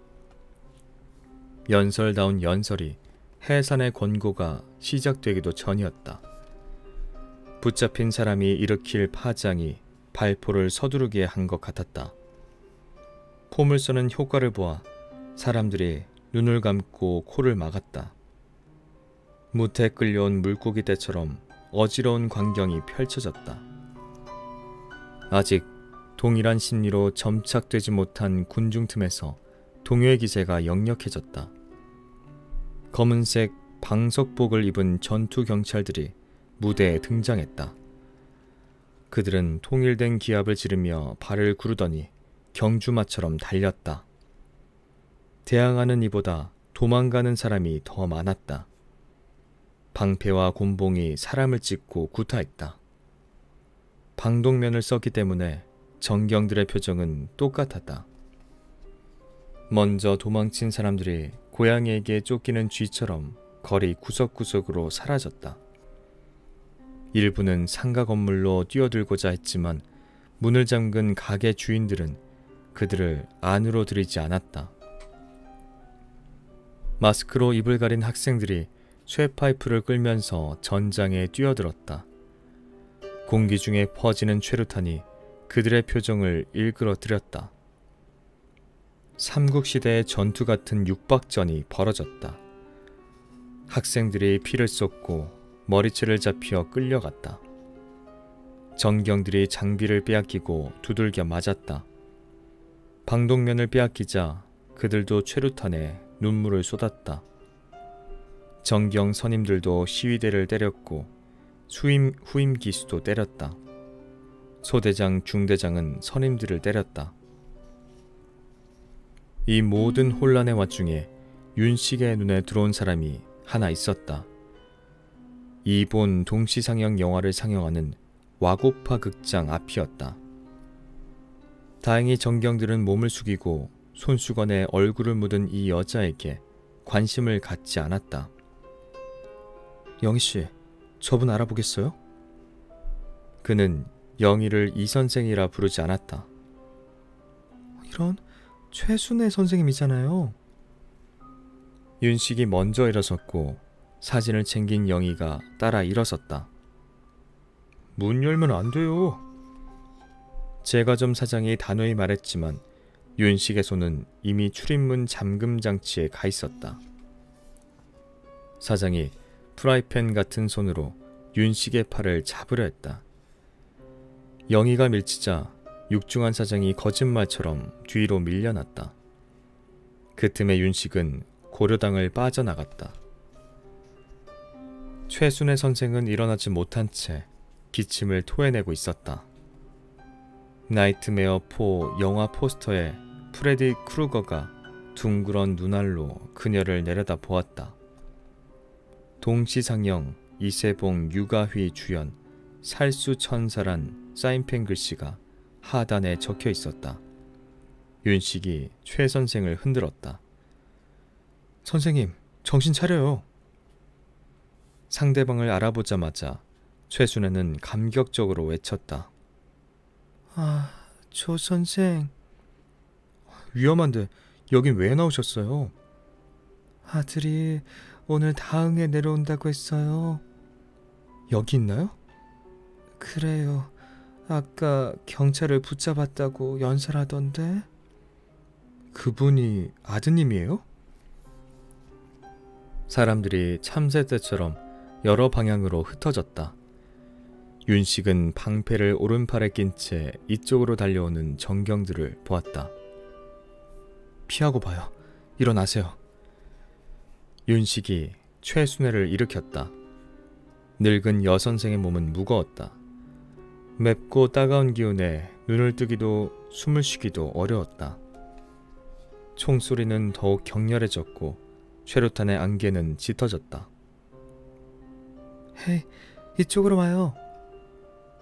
연설다운 연설이 해산의 권고가 시작되기도 전이었다. 붙잡힌 사람이 일으킬 파장이 발포를 서두르게 한 것 같았다. 포물선은 효과를 보아 사람들이 눈을 감고 코를 막았다. 무태 끌려온 물고기 떼처럼 어지러운 광경이 펼쳐졌다. 아직 동일한 심리로 점착되지 못한 군중 틈에서 동요의 기세가 역력해졌다. 검은색 방석복을 입은 전투 경찰들이 무대에 등장했다. 그들은 통일된 기합을 지르며 발을 구르더니 경주마처럼 달렸다. 대항하는 이보다 도망가는 사람이 더 많았다. 방패와 곤봉이 사람을 찢고 구타했다. 방독면을 썼기 때문에 정경들의 표정은 똑같았다. 먼저 도망친 사람들이 고양이에게 쫓기는 쥐처럼 거리 구석구석으로 사라졌다. 일부는 상가 건물로 뛰어들고자 했지만 문을 잠근 가게 주인들은 그들을 안으로 들이지 않았다. 마스크로 입을 가린 학생들이 쇠파이프를 끌면서 전장에 뛰어들었다. 공기 중에 퍼지는 최루탄이 그들의 표정을 일그러뜨렸다. 삼국시대의 전투 같은 육박전이 벌어졌다. 학생들이 피를 쏟고 머리채를 잡혀 끌려갔다. 정경들이 장비를 빼앗기고 두들겨 맞았다. 방독면을 빼앗기자 그들도 최루탄에 눈물을 쏟았다. 정경 선임들도 시위대를 때렸고 후임 기수도 때렸다. 소대장, 중대장은 선임들을 때렸다. 이 모든 혼란의 와중에 윤식의 눈에 들어온 사람이 하나 있었다. 일본 동시상영 영화를 상영하는 와고파 극장 앞이었다. 다행히 정경들은 몸을 숙이고 손수건에 얼굴을 묻은 이 여자에게 관심을 갖지 않았다. 영희씨, 저분 알아보겠어요? 그는 영희를 이 선생이라 부르지 않았다. 이런, 최순애 선생님이잖아요. 윤식이 먼저 일어섰고 사진을 챙긴 영희가 따라 일어섰다. 문 열면 안 돼요. 제과점 사장이 단호히 말했지만 윤식의 손은 이미 출입문 잠금 장치에 가 있었다. 사장이 프라이팬 같은 손으로 윤식의 팔을 잡으려 했다. 영희가 밀치자 육중한 사장이 거짓말처럼 뒤로 밀려났다. 그 틈에 윤식은 고려당을 빠져나갔다. 최순애 선생은 일어나지 못한 채 기침을 토해내고 있었다. 나이트메어 4 영화 포스터에 프레디 크루거가 둥그런 눈알로 그녀를 내려다 보았다. 동시상영 이세봉 유가휘 주연 살수천사란 사인펜 글씨가 하단에 적혀 있었다. 윤식이 최 선생을 흔들었다. 선생님, 정신 차려요. 상대방을 알아보자마자 최순애는 감격적으로 외쳤다. 아, 조 선생. 위험한데 여긴 왜 나오셨어요? 아들이 오늘 다흥에 내려온다고 했어요. 여기 있나요? 그래요. 아까 경찰을 붙잡았다고 연설하던데. 그분이 아드님이에요? 사람들이 참새 때처럼 여러 방향으로 흩어졌다. 윤식은 방패를 오른팔에 낀 채 이쪽으로 달려오는 정경들을 보았다. 피하고 봐요. 일어나세요. 윤식이 최순애를 일으켰다. 늙은 여선생의 몸은 무거웠다. 맵고 따가운 기운에 눈을 뜨기도 숨을 쉬기도 어려웠다. 총소리는 더욱 격렬해졌고 최루탄의 안개는 짙어졌다. 헤이, 이쪽으로 와요.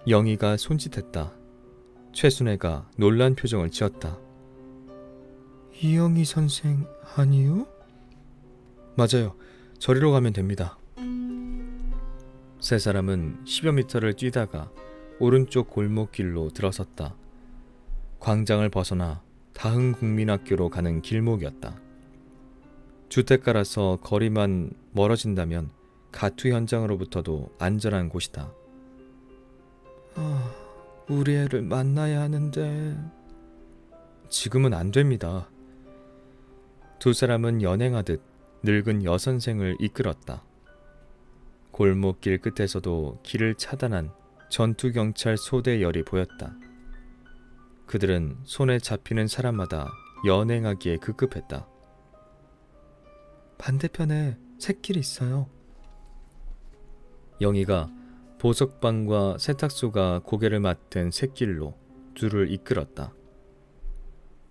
영희가 손짓했다. 최순애가 놀란 표정을 지었다. 이영희 선생 아니요? 맞아요. 저리로 가면 됩니다. 세 사람은 10여 미터를 뛰다가 오른쪽 골목길로 들어섰다. 광장을 벗어나 다흥국민학교로 가는 길목이었다. 주택가라서 거리만 멀어진다면 가투 현장으로부터도 안전한 곳이다. 우리 애를 만나야 하는데... 지금은 안 됩니다. 두 사람은 연행하듯 늙은 여선생을 이끌었다. 골목길 끝에서도 길을 차단한 전투경찰 소대열이 보였다. 그들은 손에 잡히는 사람마다 연행하기에 급급했다. 반대편에 샛길이 있어요. 영희가 보석방과 세탁소가 고개를 맞댄 샛길로 둘을 이끌었다.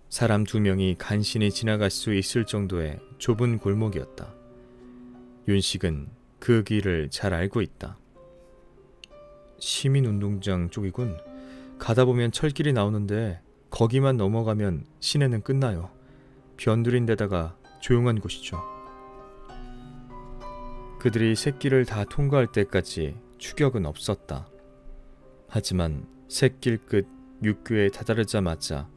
사람 2명이 간신히 지나갈 수 있을 정도의 좁은 골목이었다. 윤식은 그 길을 잘 알고 있다. 시민운동장 쪽이군. 가다 보면 철길이 나오는데 거기만 넘어가면 시내는 끝나요. 변두린 데다가 조용한 곳이죠. 그들이 샛길을 다 통과할 때까지 추격은 없었다. 하지만 샛길 끝 육교에 다다르자마자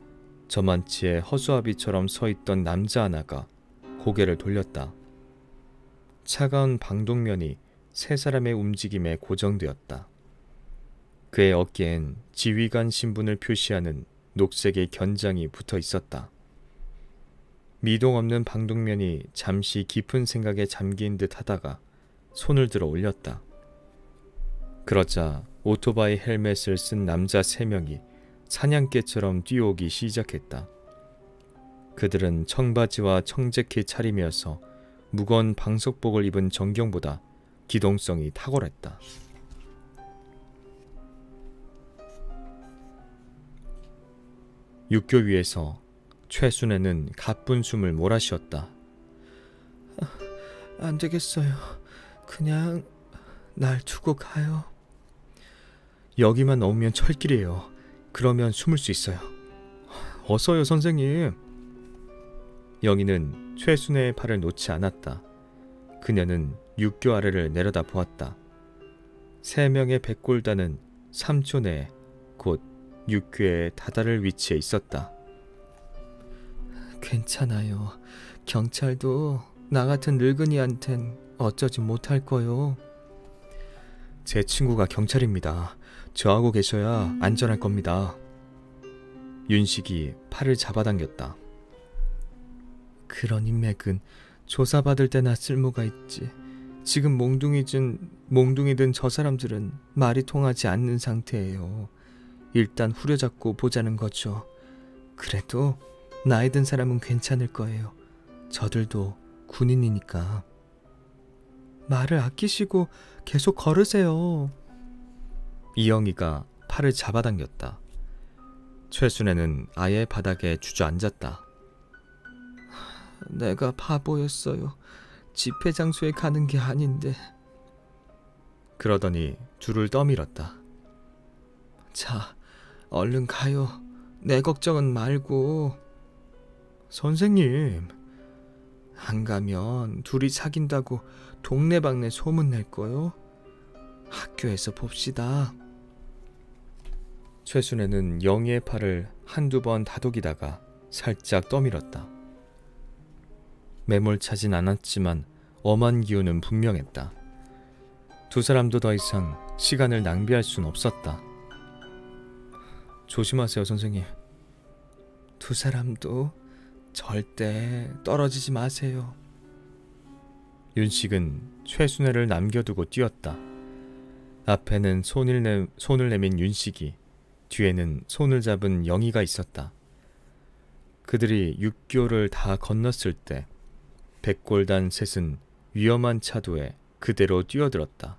저만치에 허수아비처럼 서있던 남자 하나가 고개를 돌렸다. 차가운 방독면이 세 사람의 움직임에 고정되었다. 그의 어깨엔 지휘관 신분을 표시하는 녹색의 견장이 붙어 있었다. 미동 없는 방독면이 잠시 깊은 생각에 잠긴 듯 하다가 손을 들어 올렸다. 그러자 오토바이 헬멧을 쓴 남자 3명이 사냥개처럼 뛰어오기 시작했다. 그들은 청바지와 청재킷 차림이어서 무거운 방석복을 입은 정경보다 기동성이 탁월했다. 육교 위에서 최순애는 가쁜 숨을 몰아쉬었다. 안 되겠어요. 그냥 날 두고 가요. 여기만 넘으면 철길이에요. 그러면 숨을 수 있어요. 어서요, 선생님. 영희는 최순애의 팔을 놓지 않았다. 그녀는 육교 아래를 내려다 보았다. 3명의 백골단은 3초 내에 곧 육교에 다다를 위치에 있었다. 괜찮아요. 경찰도 나 같은 늙은이한텐 어쩌지 못할 거요. 제 친구가 경찰입니다. 저하고 계셔야 안전할 겁니다. 윤식이 팔을 잡아당겼다. 그런 인맥은 조사받을 때나 쓸모가 있지. 지금 몽둥이든 저 사람들은 말이 통하지 않는 상태예요. 일단 후려잡고 보자는 거죠. 그래도 나이 든 사람은 괜찮을 거예요. 저들도 군인이니까. 말을 아끼시고 계속 걸으세요. 이영희가 팔을 잡아당겼다. 최순애는 아예 바닥에 주저앉았다. 내가 바보였어요. 집회 장소에 가는 게 아닌데. 그러더니 줄을 떠밀었다. 자, 얼른 가요. 내 걱정은 말고. 선생님, 안 가면 둘이 사귄다고 동네방네 소문 낼 거요? 학교에서 봅시다. 최순애는 영희의 팔을 한두 번 다독이다가 살짝 떠밀었다. 매몰차진 않았지만 엄한 기운은 분명했다. 두 사람도 더 이상 시간을 낭비할 순 없었다. 조심하세요, 선생님. 두 사람도 절대 떨어지지 마세요. 윤식은 최순애를 남겨두고 뛰었다. 앞에는 손을 내민 윤식이, 뒤에는 손을 잡은 영희가 있었다. 그들이 육교를 다 건넜을 때 백골단 셋은 위험한 차도에 그대로 뛰어들었다.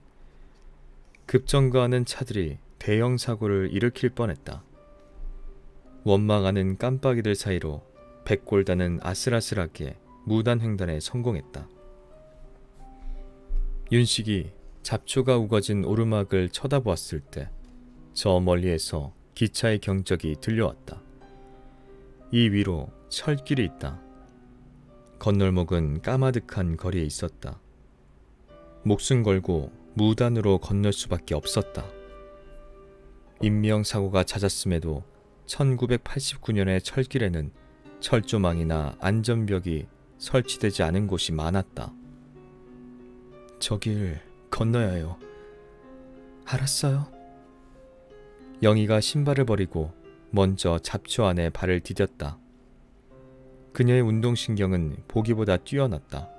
급정거하는 차들이 대형 사고를 일으킬 뻔했다. 원망하는 깜빡이들 사이로 백골단은 아슬아슬하게 무단횡단에 성공했다. 윤식이 잡초가 우거진 오르막을 쳐다보았을 때 저 멀리에서 기차의 경적이 들려왔다. 이 위로 철길이 있다. 건널목은 까마득한 거리에 있었다. 목숨 걸고 무단으로 건널 수밖에 없었다. 인명사고가 잦았음에도 1989년의 철길에는 철조망이나 안전벽이 설치되지 않은 곳이 많았다. 저 길 건너야 해요. 알았어요. 영희가 신발을 버리고 먼저 잡초 안에 발을 디뎠다. 그녀의 운동신경은 보기보다 뛰어났다.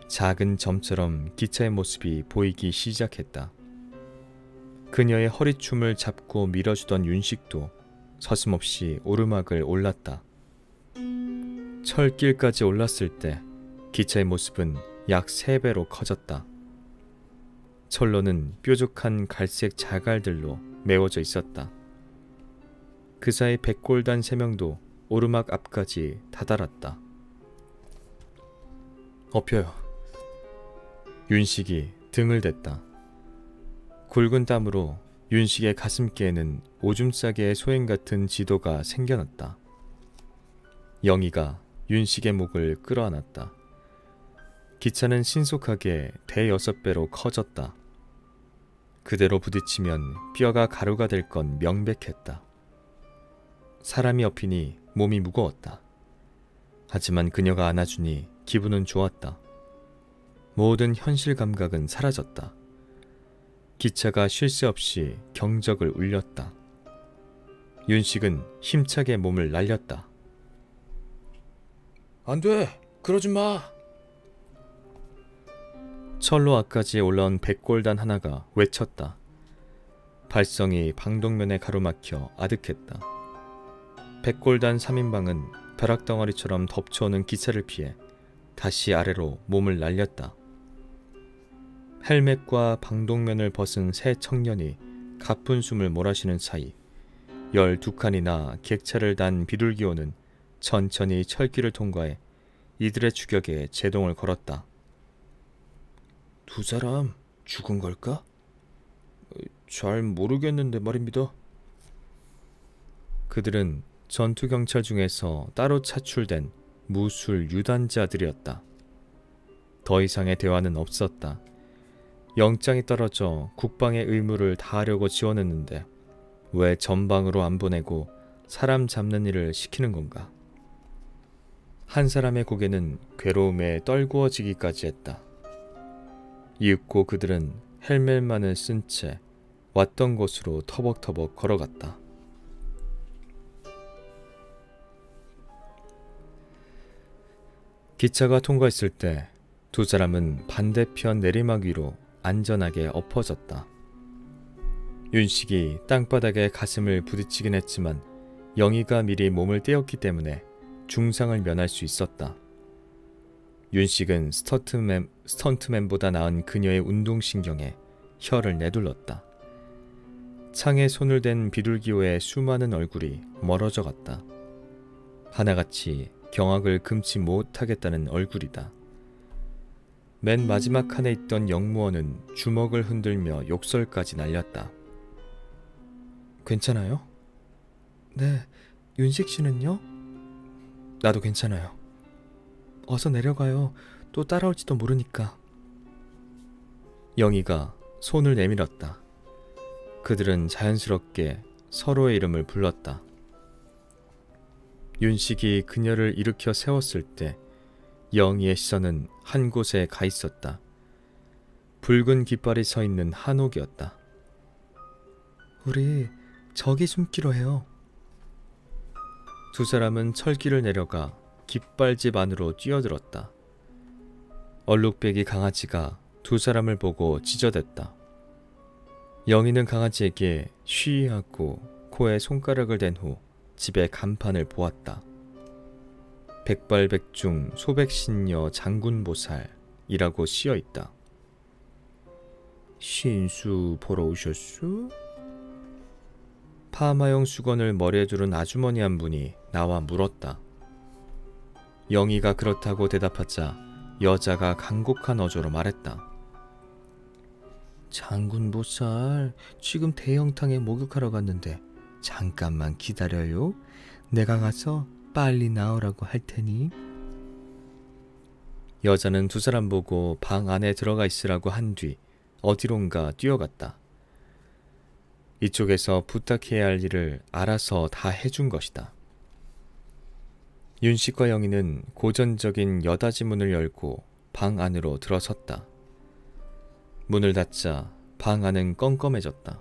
작은 점처럼 기차의 모습이 보이기 시작했다. 그녀의 허리춤을 잡고 밀어주던 윤식도 서슴없이 오르막을 올랐다. 철길까지 올랐을 때 기차의 모습은 약 3배로 커졌다. 철로는 뾰족한 갈색 자갈들로 메워져 있었다. 그 사이 백골단 3명도 오르막 앞까지 다다랐다. 엎혀요. 윤식이 등을 댔다. 굵은 땀으로 윤식의 가슴께에는 오줌 싸개의 소행 같은 지도가 생겨났다. 영희가 윤식의 목을 끌어안았다. 기차는 신속하게 대6배로 커졌다. 그대로 부딪히면 뼈가 가루가 될 건 명백했다. 사람이 엎이니 몸이 무거웠다. 하지만 그녀가 안아주니 기분은 좋았다. 모든 현실 감각은 사라졌다. 기차가 쉴 새 없이 경적을 울렸다. 윤식은 힘차게 몸을 날렸다. 안 돼! 그러지 마! 철로 앞까지 올라온 백골단 하나가 외쳤다. 발성이 방독면에 가로막혀 아득했다. 백골단 3인방은 벼락덩어리처럼 덮쳐오는 기차를 피해 다시 아래로 몸을 날렸다. 헬멧과 방독면을 벗은 세 청년이 가쁜 숨을 몰아쉬는 사이 12칸이나 객차를 단 비둘기호는 천천히 철길을 통과해 이들의 추격에 제동을 걸었다. 두 사람 죽은 걸까? 잘 모르겠는데 말입니다. 그들은 전투경찰 중에서 따로 차출된 무술 유단자들이었다. 더 이상의 대화는 없었다. 영장이 떨어져 국방의 의무를 다하려고 지원했는데 왜 전방으로 안 보내고 사람 잡는 일을 시키는 건가? 한 사람의 고개는 괴로움에 떨구어지기까지 했다. 이윽고 그들은 헬멧만을 쓴 채 왔던 곳으로 터벅터벅 걸어갔다. 기차가 통과했을 때 두 사람은 반대편 내리막 위로 안전하게 엎어졌다. 윤식이 땅바닥에 가슴을 부딪히긴 했지만 영희가 미리 몸을 떼었기 때문에 중상을 면할 수 있었다. 윤식은 스턴트맨보다 나은 그녀의 운동신경에 혀를 내둘렀다. 창에 손을 댄 비둘기호의 수많은 얼굴이 멀어져 갔다. 하나같이 경악을 금치 못하겠다는 얼굴이다. 맨 마지막 칸에 있던 영무원은 주먹을 흔들며 욕설까지 날렸다. 괜찮아요? 네, 윤식 씨는요? 나도 괜찮아요. 어서 내려가요. 또 따라올지도 모르니까. 영희가 손을 내밀었다. 그들은 자연스럽게 서로의 이름을 불렀다. 윤식이 그녀를 일으켜 세웠을 때 영희의 시선은 한 곳에 가 있었다. 붉은 깃발이 서 있는 한옥이었다. 우리 저기 숨기로 해요. 두 사람은 철길을 내려가 깃발집 안으로 뛰어들었다. 얼룩배기 강아지가 두 사람을 보고 짖어댔다. 영희는 강아지에게 쉬하고 코에 손가락을 댄 후 집의 간판을 보았다. 백발백중 소백신녀 장군보살이라고 씌어있다. 신수 보러 오셨수? 파마용 수건을 머리에 두른 아주머니 한 분이 나와 물었다. 영희가 그렇다고 대답하자 여자가 간곡한 어조로 말했다. 장군보살, 지금 대형탕에 목욕하러 갔는데 잠깐만 기다려요. 내가 가서 빨리 나오라고 할 테니. 여자는 두 사람 보고 방 안에 들어가 있으라고 한 뒤 어디론가 뛰어갔다. 이쪽에서 부탁해야 할 일을 알아서 다 해준 것이다. 윤식과 영희는 고전적인 여닫이 문을 열고 방 안으로 들어섰다. 문을 닫자 방 안은 껌껌해졌다.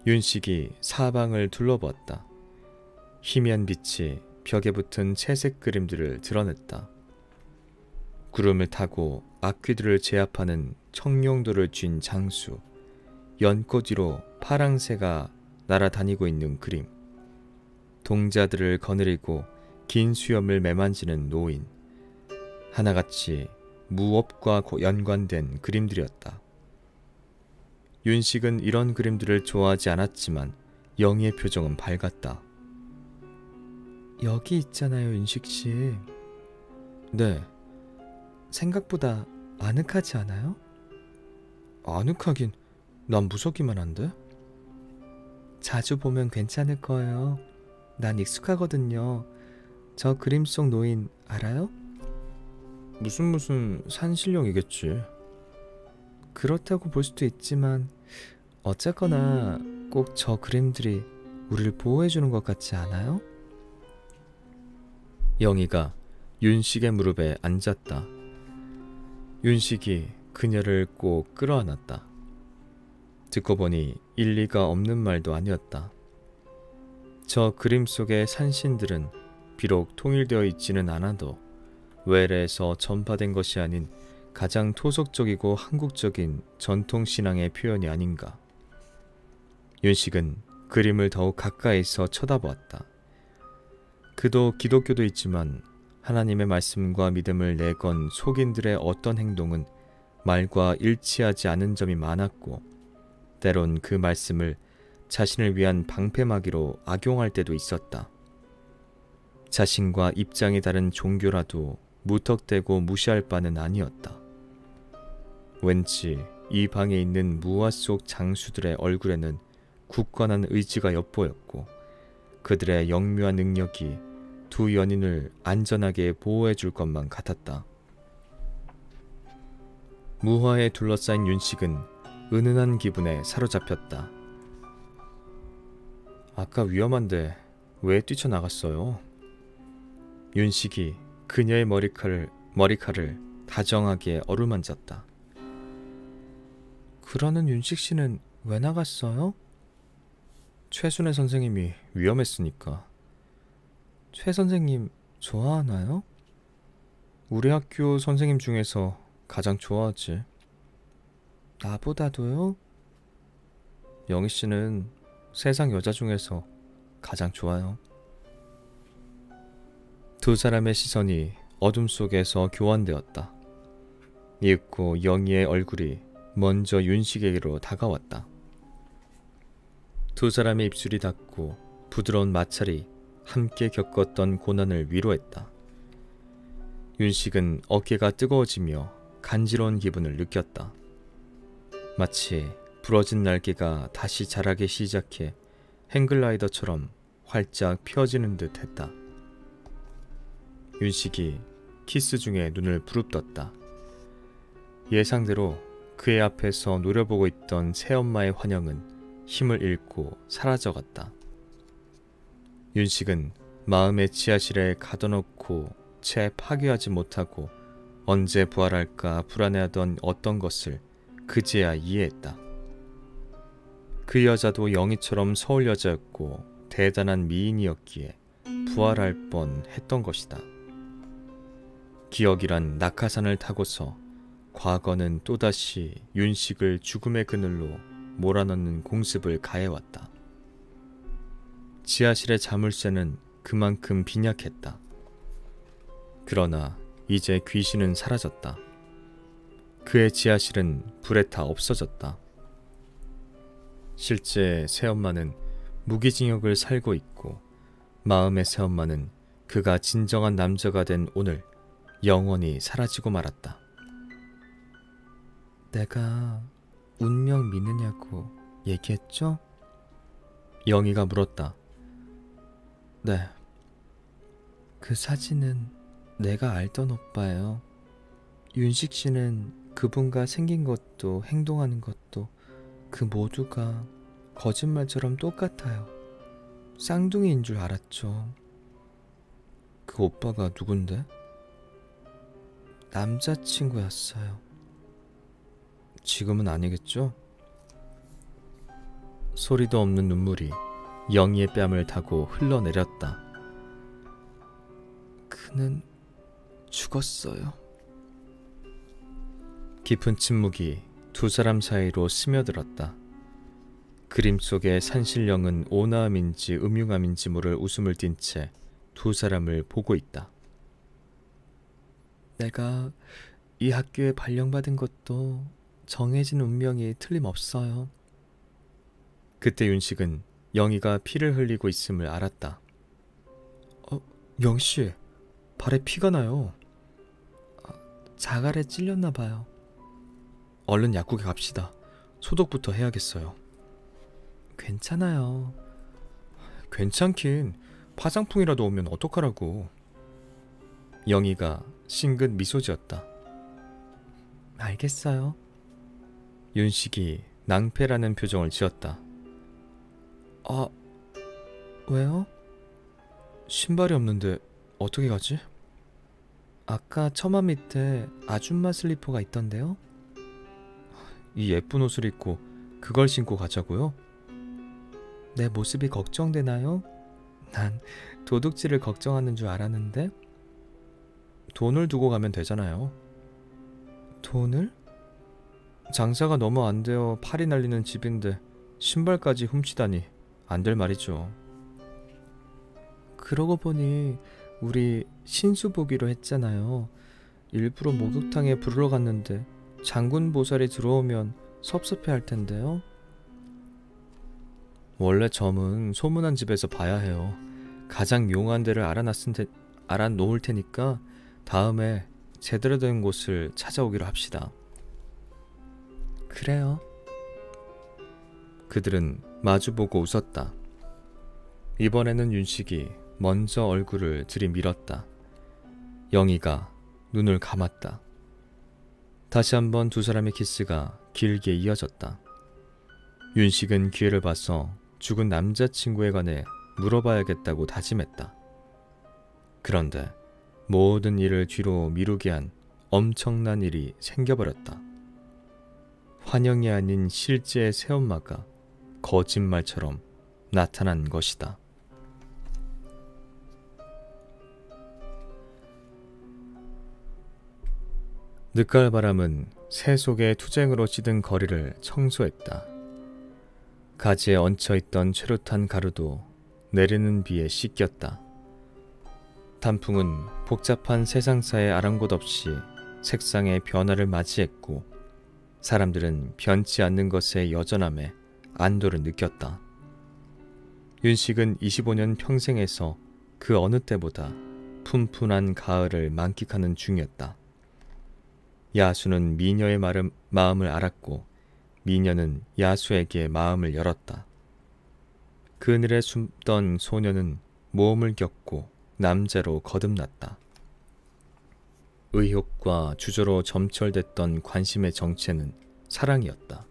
윤식이 사방을 둘러보았다. 희미한 빛이 벽에 붙은 채색 그림들을 드러냈다. 구름을 타고 악귀들을 제압하는 청룡도를 쥔 장수, 연꽃 위로 파랑새가 날아다니고 있는 그림, 동자들을 거느리고 긴 수염을 매만지는 노인, 하나같이 무업과 연관된 그림들이었다. 윤식은 이런 그림들을 좋아하지 않았지만 영희의 표정은 밝았다. 여기 있잖아요, 윤식씨. 네. 생각보다 아늑하지 않아요? 아늑하긴, 난 무섭기만 한데? 자주 보면 괜찮을 거예요. 난 익숙하거든요. 저 그림 속 노인 알아요? 무슨 산신령이겠지. 그렇다고 볼 수도 있지만 어쨌거나 꼭 저 그림들이 우리를 보호해주는 것 같지 않아요? 영희가 윤식의 무릎에 앉았다. 윤식이 그녀를 꼭 끌어안았다. 듣고 보니 일리가 없는 말도 아니었다. 저 그림 속의 산신들은 비록 통일되어 있지는 않아도 외래에서 전파된 것이 아닌 가장 토속적이고 한국적인 전통신앙의 표현이 아닌가. 윤식은 그림을 더욱 가까이서 쳐다보았다. 그도 기독교도 있지만 하나님의 말씀과 믿음을 내건 속인들의 어떤 행동은 말과 일치하지 않은 점이 많았고 때론 그 말씀을 자신을 위한 방패막이로 악용할 때도 있었다. 자신과 입장이 다른 종교라도 무턱대고 무시할 바는 아니었다. 왠지 이 방에 있는 무화 속 장수들의 얼굴에는 굳건한 의지가 엿보였고 그들의 영묘한 능력이 두 연인을 안전하게 보호해 줄 것만 같았다. 무화에 둘러싸인 윤식은 은은한 기분에 사로잡혔다. 아까 위험한데 왜 뛰쳐나갔어요? 윤식이 그녀의 머리칼을 다정하게 어루만졌다. 그러는 윤식 씨는 왜 나갔어요? 최순애 선생님이 위험했으니까. 최 선생님 좋아하나요? 우리 학교 선생님 중에서 가장 좋아하지. 나보다도요? 영희 씨는 세상 여자 중에서 가장 좋아요. 두 사람의 시선이 어둠 속에서 교환되었다. 이윽고 영희의 얼굴이 먼저 윤식에게로 다가왔다. 두 사람의 입술이 닿고 부드러운 마찰이 함께 겪었던 고난을 위로했다. 윤식은 어깨가 뜨거워지며 간지러운 기분을 느꼈다. 마치 부러진 날개가 다시 자라기 시작해 행글라이더처럼 활짝 펴지는 듯 했다. 윤식이 키스 중에 눈을 부릅떴다. 예상대로 그의 앞에서 노려보고 있던 새엄마의 환영은 힘을 잃고 사라져갔다. 윤식은 마음의 지하실에 가둬놓고 채 파괴하지 못하고 언제 부활할까 불안해하던 어떤 것을 그제야 이해했다. 그 여자도 영희처럼 서울 여자였고 대단한 미인이었기에 부활할 뻔했던 것이다. 기억이란 낙하산을 타고서 과거는 또다시 윤식을 죽음의 그늘로 몰아넣는 공습을 가해왔다. 지하실의 자물쇠는 그만큼 빈약했다. 그러나 이제 귀신은 사라졌다. 그의 지하실은 불에 타 없어졌다. 실제 새엄마는 무기징역을 살고 있고 마음의 새엄마는 그가 진정한 남자가 된 오늘 영원히 사라지고 말았다. 내가 운명 믿느냐고 얘기했죠? 영희가 물었다. 네. 그 사진은 내가 알던 오빠예요. 윤식 씨는 그분과 생긴 것도 행동하는 것도 그 모두가 거짓말처럼 똑같아요. 쌍둥이인 줄 알았죠. 그 오빠가 누군데? 남자친구였어요. 지금은 아니겠죠? 소리도 없는 눈물이 영희의 뺨을 타고 흘러내렸다. 그는 죽었어요. 깊은 침묵이 두 사람 사이로 스며들었다. 그림 속의 산신령은 온화함인지 음흉함인지 모를 웃음을 띤 채 두 사람을 보고 있다. 내가 이 학교에 발령받은 것도 정해진 운명이 틀림없어요. 그때 윤식은 영희가 피를 흘리고 있음을 알았다. 영씨, 발에 피가 나요. 자갈에 찔렸나 봐요. 얼른 약국에 갑시다. 소독부터 해야겠어요. 괜찮아요. 괜찮긴. 파상풍이라도 오면 어떡하라고. 영희가 싱긋 미소 지었다. 알겠어요. 윤식이 낭패라는 표정을 지었다. 왜요? 신발이 없는데 어떻게 가지? 아까 처마 밑에 아줌마 슬리퍼가 있던데요? 이 예쁜 옷을 입고 그걸 신고 가자고요? 내 모습이 걱정되나요? 난 도둑질을 걱정하는 줄 알았는데. 돈을 두고 가면 되잖아요. 돈을? 장사가 너무 안 되어 팔이 날리는 집인데 신발까지 훔치다니 안 될 말이죠. 그러고 보니 우리 신수 보기로 했잖아요. 일부러 목욕탕에 부르러 갔는데 장군 보살이 들어오면 섭섭해할 텐데요. 원래 점은 소문난 집에서 봐야 해요. 가장 용한 데를 알아놓을 테니까 다음에 제대로 된 곳을 찾아오기로 합시다. 그래요. 그들은 마주보고 웃었다. 이번에는 윤식이 먼저 얼굴을 들이밀었다. 영희가 눈을 감았다. 다시 한번 두 사람의 키스가 길게 이어졌다. 윤식은 기회를 봐서 죽은 남자친구에 관해 물어봐야겠다고 다짐했다. 그런데 모든 일을 뒤로 미루게 한 엄청난 일이 생겨버렸다. 환영이 아닌 실제의 새엄마가 거짓말처럼 나타난 것이다. 늦가을바람은 새 속에 투쟁으로 찌든 거리를 청소했다. 가지에 얹혀있던 최루탄 가루도 내리는 비에 씻겼다. 단풍은 복잡한 세상사의 아랑곳 없이 색상의 변화를 맞이했고 사람들은 변치 않는 것의 여전함에 안도를 느꼈다. 윤식은 25년 평생에서 그 어느 때보다 푼푼한 가을을 만끽하는 중이었다. 야수는 미녀의 마음을 알았고 미녀는 야수에게 마음을 열었다. 그늘에 숨던 소녀는 모험을 겪고 남자로 거듭났다. 의욕과 주저로 점철됐던 관심의 정체는 사랑이었다.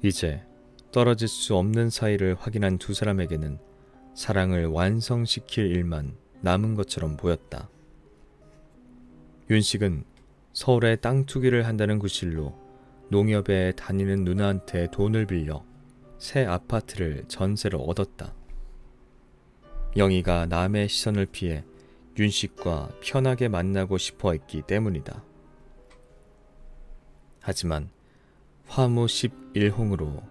이제 떨어질 수 없는 사이를 확인한 두 사람에게는 사랑을 완성시킬 일만 남은 것처럼 보였다. 윤식은 서울에 땅 투기를 한다는 구실로 농협에 다니는 누나한테 돈을 빌려 새 아파트를 전세로 얻었다. 영희가 남의 시선을 피해 윤식과 편하게 만나고 싶어 했기 때문이다. 하지만 화무 11홍으로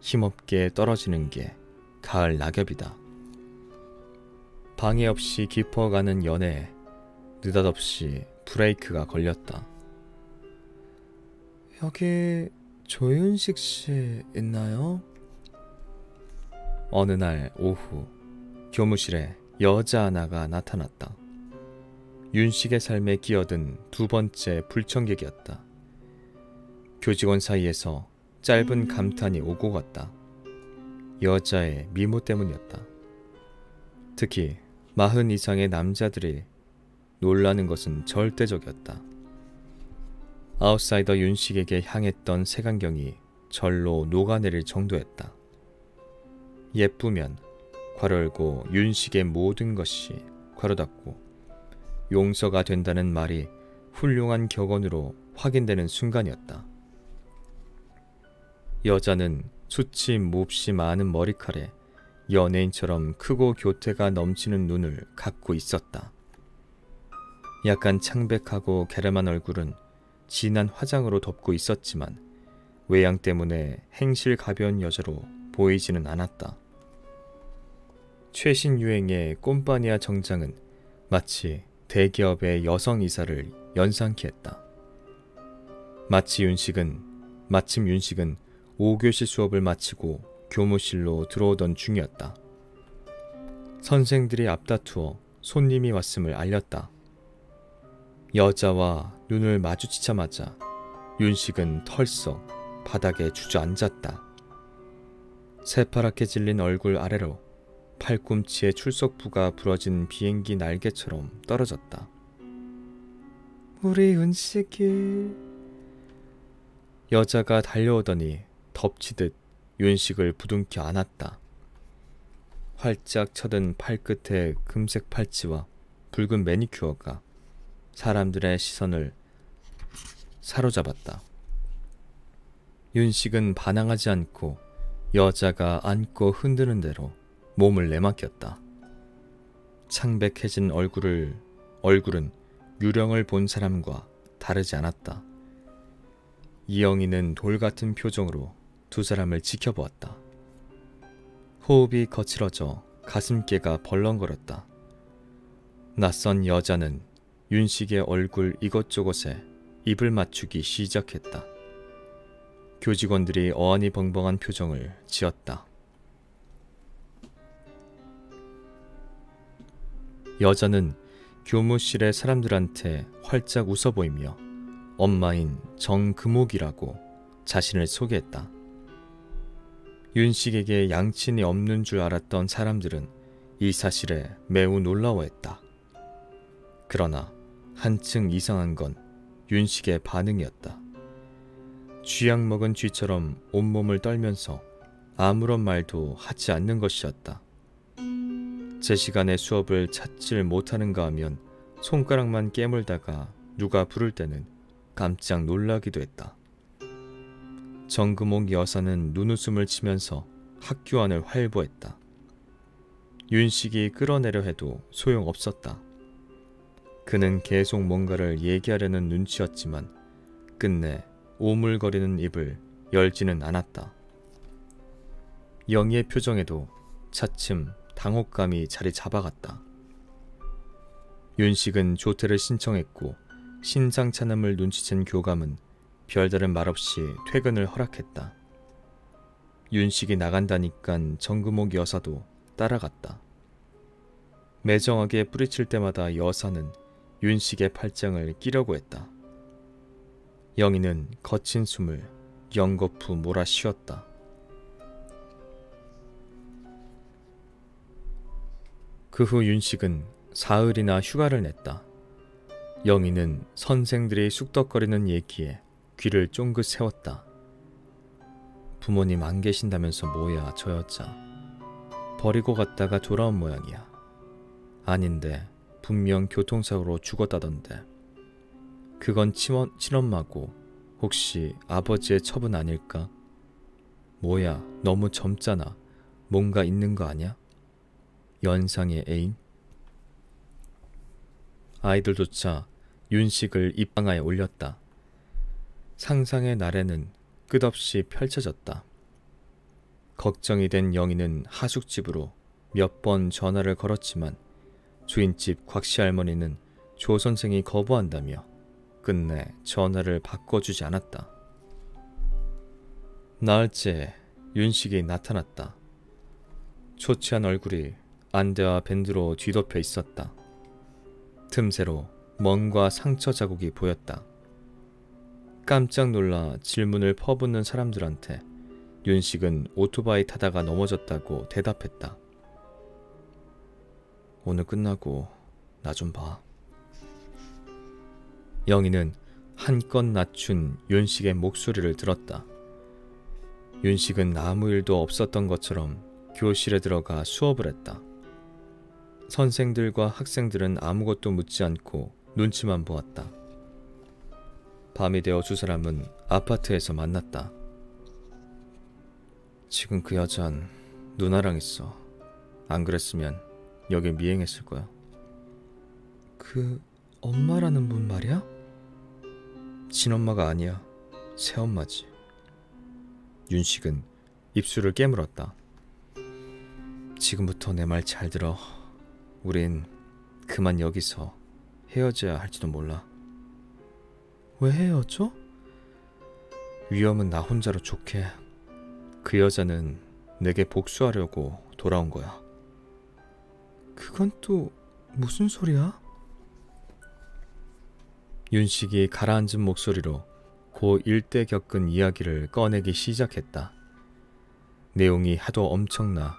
힘없게 떨어지는 게 가을 낙엽이다. 방해 없이 깊어가는 연애에 느닷없이 브레이크가 걸렸다. 여기 조윤식 씨 있나요? 어느 날 오후 교무실에 여자 하나가 나타났다. 윤식의 삶에 끼어든 두 번째 불청객이었다. 교직원 사이에서 짧은 감탄이 오고 갔다. 여자의 미모 때문이었다. 특히 40 이상의 남자들이 놀라는 것은 절대적이었다. 아웃사이더 윤식에게 향했던 색안경이 절로 녹아내릴 정도였다. 예쁘면 괄호 열고 윤식의 모든 것이 괄호 닫고 용서가 된다는 말이 훌륭한 격언으로 확인되는 순간이었다. 여자는 수치 몹시 많은 머리칼에 연예인처럼 크고 교태가 넘치는 눈을 갖고 있었다. 약간 창백하고 갸름한 얼굴은 진한 화장으로 덮고 있었지만 외양 때문에 행실 가벼운 여자로 보이지는 않았다. 최신 유행의 꼼파니아 정장은 마치 대기업의 여성 이사를 연상케 했다. 마침 윤식은 5교시 수업을 마치고 교무실로 들어오던 중이었다. 선생들이 앞다투어 손님이 왔음을 알렸다. 여자와 눈을 마주치자마자 윤식은 털썩 바닥에 주저앉았다. 새파랗게 질린 얼굴 아래로 팔꿈치에 출석부가 부러진 비행기 날개처럼 떨어졌다. 우리 윤식이... 여자가 달려오더니 덮치듯 윤식을 부둥켜 안았다. 활짝 쳐든 팔끝에 금색 팔찌와 붉은 매니큐어가 사람들의 시선을 사로잡았다. 윤식은 반항하지 않고 여자가 안고 흔드는 대로 몸을 내맡겼다. 창백해진 얼굴은 유령을 본 사람과 다르지 않았다. 이영희는 돌같은 표정으로 두 사람을 지켜보았다. 호흡이 거칠어져 가슴께가 벌렁거렸다. 낯선 여자는 윤식의 얼굴 이것저것에 입을 맞추기 시작했다. 교직원들이 어안이 벙벙한 표정을 지었다. 여자는 교무실의 사람들한테 활짝 웃어 보이며 엄마인 정금옥이라고 자신을 소개했다. 윤식에게 양친이 없는 줄 알았던 사람들은 이 사실에 매우 놀라워했다. 그러나 한층 이상한 건 윤식의 반응이었다. 쥐약 먹은 쥐처럼 온몸을 떨면서 아무런 말도 하지 않는 것이었다. 제 시간에 수업을 찾질 못하는가 하면 손가락만 깨물다가 누가 부를 때는 깜짝 놀라기도 했다. 정금옥 여사는 눈웃음을 치면서 학교 안을 활보했다. 윤식이 끌어내려 해도 소용없었다. 그는 계속 뭔가를 얘기하려는 눈치였지만 끝내 오물거리는 입을 열지는 않았다. 영희의 표정에도 차츰 당혹감이 자리 잡아갔다. 윤식은 조퇴를 신청했고 신상차남을 눈치챈 교감은 별다른 말 없이 퇴근을 허락했다. 윤식이 나간다니깐 정금옥 여사도 따라갔다. 매정하게 뿌리칠 때마다 여사는 윤식의 팔짱을 끼려고 했다. 영희는 거친 숨을 연거푸 몰아쉬었다. 그 후 윤식은 사흘이나 휴가를 냈다. 영희는 선생들이 쑥덕거리는 얘기에 귀를 쫑긋 세웠다. 부모님 안 계신다면서 뭐야 저 여자. 버리고 갔다가 돌아온 모양이야. 아닌데 분명 교통사고로 죽었다던데. 그건 친엄마고 혹시 아버지의 처분 아닐까? 뭐야 너무 젊잖아. 뭔가 있는 거 아냐? 연상의 애인? 아이들조차 윤식을 입방아에 올렸다. 상상의 날에는 끝없이 펼쳐졌다. 걱정이 된 영희는 하숙집으로 몇 번 전화를 걸었지만 주인집 곽씨 할머니는 조 선생이 거부한다며 끝내 전화를 바꿔주지 않았다. 나흘째 윤식이 나타났다. 초췌한 얼굴이 안대와 밴드로 뒤덮여 있었다. 틈새로 멍과 상처 자국이 보였다. 깜짝 놀라 질문을 퍼붓는 사람들한테 윤식은 오토바이 타다가 넘어졌다고 대답했다. 오늘 끝나고 나 좀 봐. 영희는 한껏 낮춘 윤식의 목소리를 들었다. 윤식은 아무 일도 없었던 것처럼 교실에 들어가 수업을 했다. 선생들과 학생들은 아무것도 묻지 않고 눈치만 보았다. 밤이 되어 두 사람은 아파트에서 만났다. 지금 그 여잔 누나랑 있어. 안 그랬으면 여길 미행했을 거야. 그 엄마라는 분 말이야? 친엄마가 아니야. 새엄마지. 윤식은 입술을 깨물었다. 지금부터 내 말 잘 들어. 우린 그만 여기서 헤어져야 할지도 몰라. 왜 헤어져? 위험은 나 혼자로 좋게. 그 여자는 내게 복수하려고 돌아온 거야. 그건 또 무슨 소리야? 윤식이 가라앉은 목소리로 고1 때 겪은 이야기를 꺼내기 시작했다. 내용이 하도 엄청나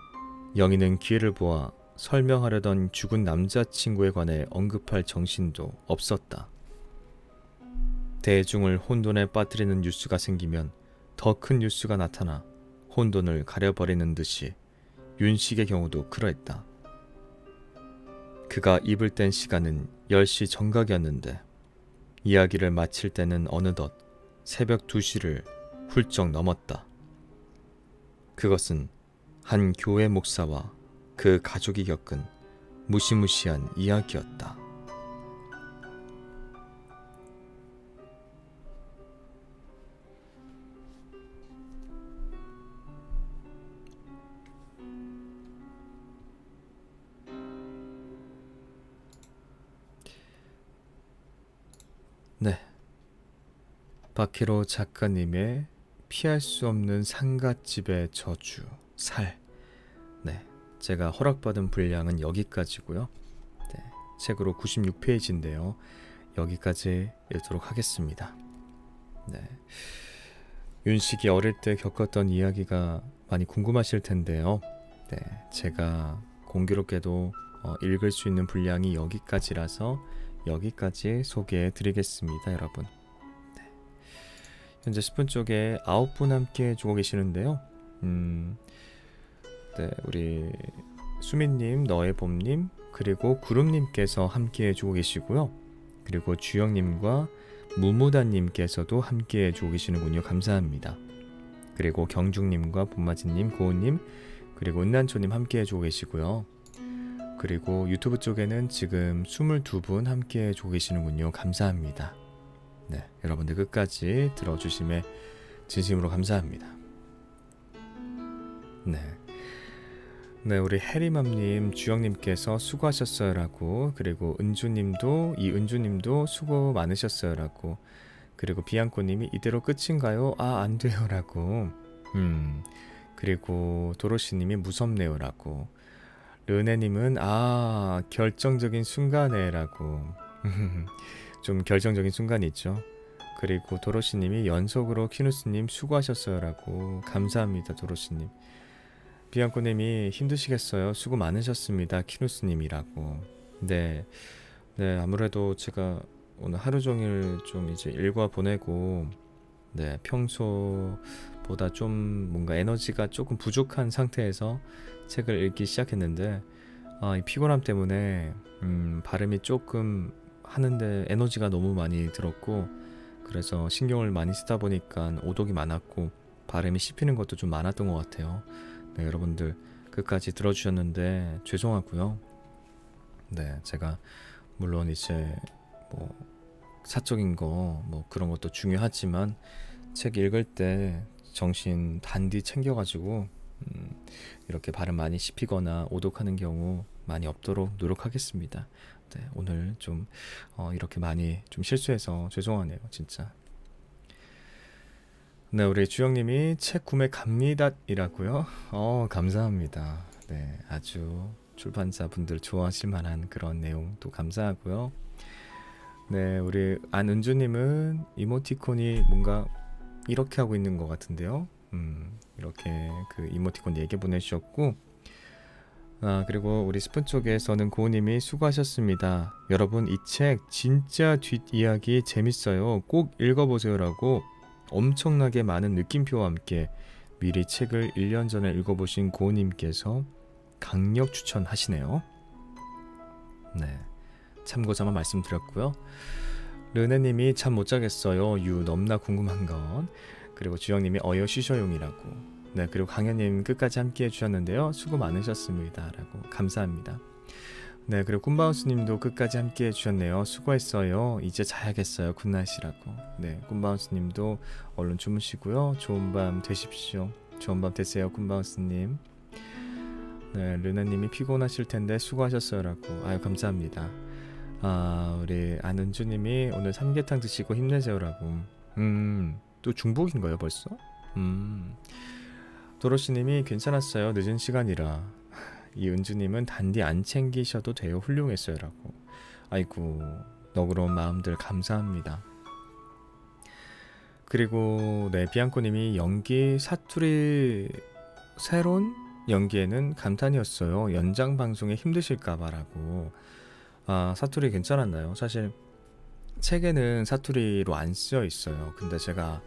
영희는 기회를 보아 설명하려던 죽은 남자친구에 관해 언급할 정신도 없었다. 대중을 혼돈에 빠뜨리는 뉴스가 생기면 더 큰 뉴스가 나타나 혼돈을 가려버리는 듯이 윤식의 경우도 그러했다. 그가 입을 뗀 시간은 10시 정각이었는데 이야기를 마칠 때는 어느덧 새벽 2시를 훌쩍 넘었다. 그것은 한 교회 목사와 그 가족이 겪은 무시무시한 이야기였다. 네, 박혜로 작가님의 피할 수 없는 상갓집의 저주, 살. 네, 제가 허락받은 분량은 여기까지고요. 네, 책으로 96페이지인데요. 여기까지 읽도록 하겠습니다. 네, 윤식이 어릴 때 겪었던 이야기가 많이 궁금하실 텐데요. 네, 제가 공교롭게도 읽을 수 있는 분량이 여기까지라서 여기까지 소개해 드리겠습니다, 여러분. 네. 현재 10분 쪽에 9분 함께 해주고 계시는데요. 네, 우리 수민님, 너의봄님, 그리고 구름님께서 함께 해주고 계시고요. 그리고 주영님과 무무다님께서도 함께 해주고 계시는군요. 감사합니다. 그리고 경중님과 봄마진님, 고은님, 그리고 은난초님 함께 해주고 계시고요. 그리고 유튜브 쪽에는 지금 22분 함께 해주고 계시는군요. 감사합니다. 네, 여러분들 끝까지 들어주심에 진심으로 감사합니다. 네. 네, 우리 해리맘님, 주영님께서 수고하셨어요 라고, 그리고 은주님도, 이은주님도 수고 많으셨어요 라고, 그리고 비앙코님이 이대로 끝인가요? 아, 안 돼요 라고, 그리고 도로시님이 무섭네요 라고, 르네님은 아, 결정적인 순간에 라고, 좀 결정적인 순간이 있죠. 그리고 도로시님이 연속으로 키누스님 수고하셨어요 라고, 감사합니다 도로시님. 비앙코님이 힘드시겠어요? 수고 많으셨습니다. 키누스님이라고. 네, 네, 아무래도 제가 오늘 하루 종일 좀 이제 일과 보내고, 네, 평소보다 좀 뭔가 에너지가 조금 부족한 상태에서 책을 읽기 시작했는데, 이 피곤함 때문에 발음이 조금 하는데 에너지가 너무 많이 들었고, 그래서 신경을 많이 쓰다 보니까 오독이 많았고 발음이 씹히는 것도 좀 많았던 것 같아요. 네, 여러분들 끝까지 들어주셨는데 죄송하고요. 네, 제가 물론 이제 뭐 사적인 거 뭐 그런 것도 중요하지만 책 읽을 때 정신 단디 챙겨가지고 이렇게 발음 많이 씹히거나 오독하는 경우 많이 없도록 노력하겠습니다. 네, 오늘 좀 이렇게 많이 좀 실수해서 죄송하네요, 진짜. 네, 우리 주영님이 책 구매 갑니다 이라고요. 감사합니다. 네, 아주 출판사분들 좋아하실 만한 그런 내용도 감사하고요. 네, 우리 안은주님은 이모티콘이 뭔가 이렇게 하고 있는 것 같은데요. 이렇게 그 이모티콘 4개 보내주셨고, 그리고 우리 스푼 쪽에서는 고우님이 수고하셨습니다. 여러분 이 책 진짜 뒷이야기 재밌어요. 꼭 읽어보세요 라고 엄청나게 많은 느낌표와 함께 미리 책을 1년 전에 읽어보신 고우님께서 강력 추천하시네요. 네, 참고자만 말씀드렸고요. 르네님이 잠 못자겠어요. 유 넘나 궁금한 건. 그리고 주영님이 어여 쉬셔용이라고. 네, 그리고 강현님 끝까지 함께 해주셨는데요. 수고 많으셨습니다 라고, 감사합니다. 네, 그리고 꿈바운스님도 끝까지 함께 해주셨네요. 수고했어요. 이제 자야겠어요. 굿나잇이라고. 네, 꿈바운스님도 얼른 주무시고요. 좋은 밤 되십시오. 좋은 밤 되세요, 꿈바운스님. 네, 르나님이 피곤하실 텐데 수고하셨어요 라고. 아유, 감사합니다. 우리 안은주님이 오늘 삼계탕 드시고 힘내세요 라고. 또 중복인가요 벌써? 도로시님이 괜찮았어요. 늦은 시간이라. 이은주님은 단디 안 챙기셔도 돼요. 훌륭했어요 라고. 아이고, 너그러운 마음들 감사합니다. 그리고 네, 비앙코님이 연기 사투리 새로운 연기에는 감탄이었어요. 연장 방송에 힘드실까봐 라고. 사투리 괜찮았나요? 사실 책에는 사투리로 안 쓰여 있어요. 근데 제가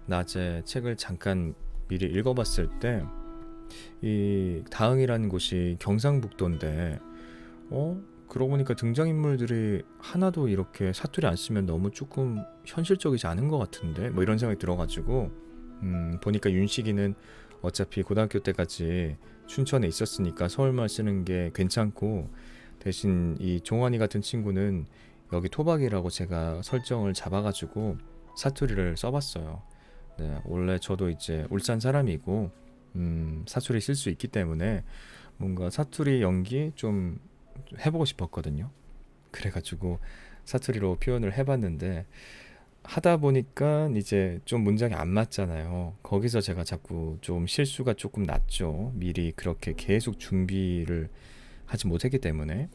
낮에 책을 잠깐 미리 읽어봤을 때 이 다흥이라는 곳이 경상북도인데 그러고 보니까 등장인물들이 하나도 이렇게 사투리 안 쓰면 너무 조금 현실적이지 않은 것 같은데 뭐 이런 생각이 들어가지고 보니까 윤식이는 어차피 고등학교 때까지 춘천에 있었으니까 서울말 쓰는 게 괜찮고, 대신 이 종환이 같은 친구는 여기 토박이라고 제가 설정을 잡아가지고 사투리를 써봤어요. 네, 원래 저도 이제 울산 사람이고 사투리 쓸 수 있기 때문에 뭔가 사투리 연기 좀 해보고 싶었거든요. 그래가지고 사투리로 표현을 해봤는데 하다 보니까 이제 좀 문장이 안 맞잖아요. 거기서 제가 자꾸 좀 실수가 조금 났죠. 미리 그렇게 계속 준비를 하지 못했기 때문에.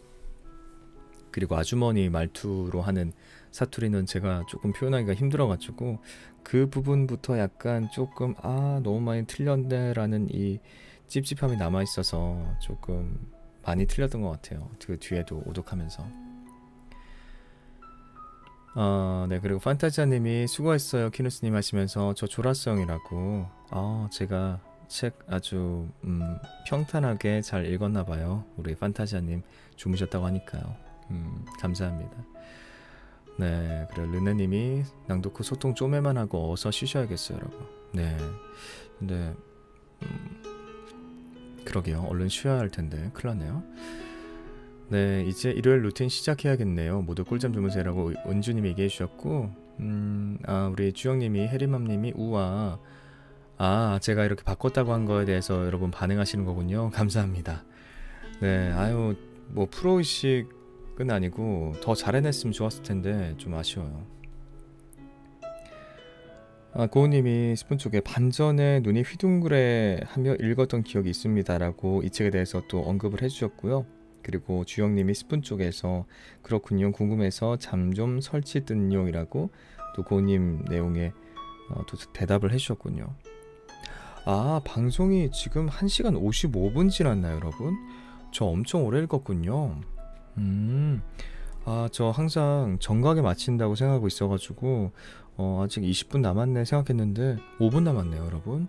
그리고 아주머니 말투로 하는 사투리는 제가 조금 표현하기가 힘들어가지고 그 부분부터 약간 조금 너무 많이 틀렸네 라는 이 찝찝함이 남아있어서 조금 많이 틀렸던 것 같아요. 그 뒤에도 오독하면서. 네, 그리고 판타지아님이 수고했어요 키누스님 하시면서 저 졸았어요이라고. 제가 책 아주 평탄하게 잘 읽었나봐요. 우리 판타지아님 주무셨다고 하니까요. 감사합니다. 네, 그리고 르네님이 낭독 후 소통 쪼매만 하고 어서 쉬셔야겠어요 라고. 네, 근데 그러게요. 얼른 쉬어야 할 텐데 큰일 났네요. 네, 이제 일요일 루틴 시작해야겠네요. 모두 꿀잠 주무세요라고 은주님이 얘기해 주셨고, 우리 주영님이 해리맘님이 우와, 제가 이렇게 바꿨다고 한 거에 대해서 여러분 반응하시는 거군요. 감사합니다. 네, 아유, 뭐 프로의식은 아니고 더 잘해냈으면 좋았을 텐데 좀 아쉬워요. 고우님이 스푼 쪽에 반전에 눈이 휘둥그레 하며 읽었던 기억이 있습니다라고 이 책에 대해서 또 언급을 해주셨고요. 그리고 주영님이 스푼 쪽에서 그렇군요. 궁금해서 잠 좀 설치 뜬용이라고 또 고우님 내용에 또 대답을 해주셨군요. 방송이 지금 1시간 55분 지났나요, 여러분? 저 엄청 오래 읽었군요. 저 항상 정각에 마친다고 생각하고 있어가지고 아직 20분 남았네 생각했는데 5분 남았네요, 여러분.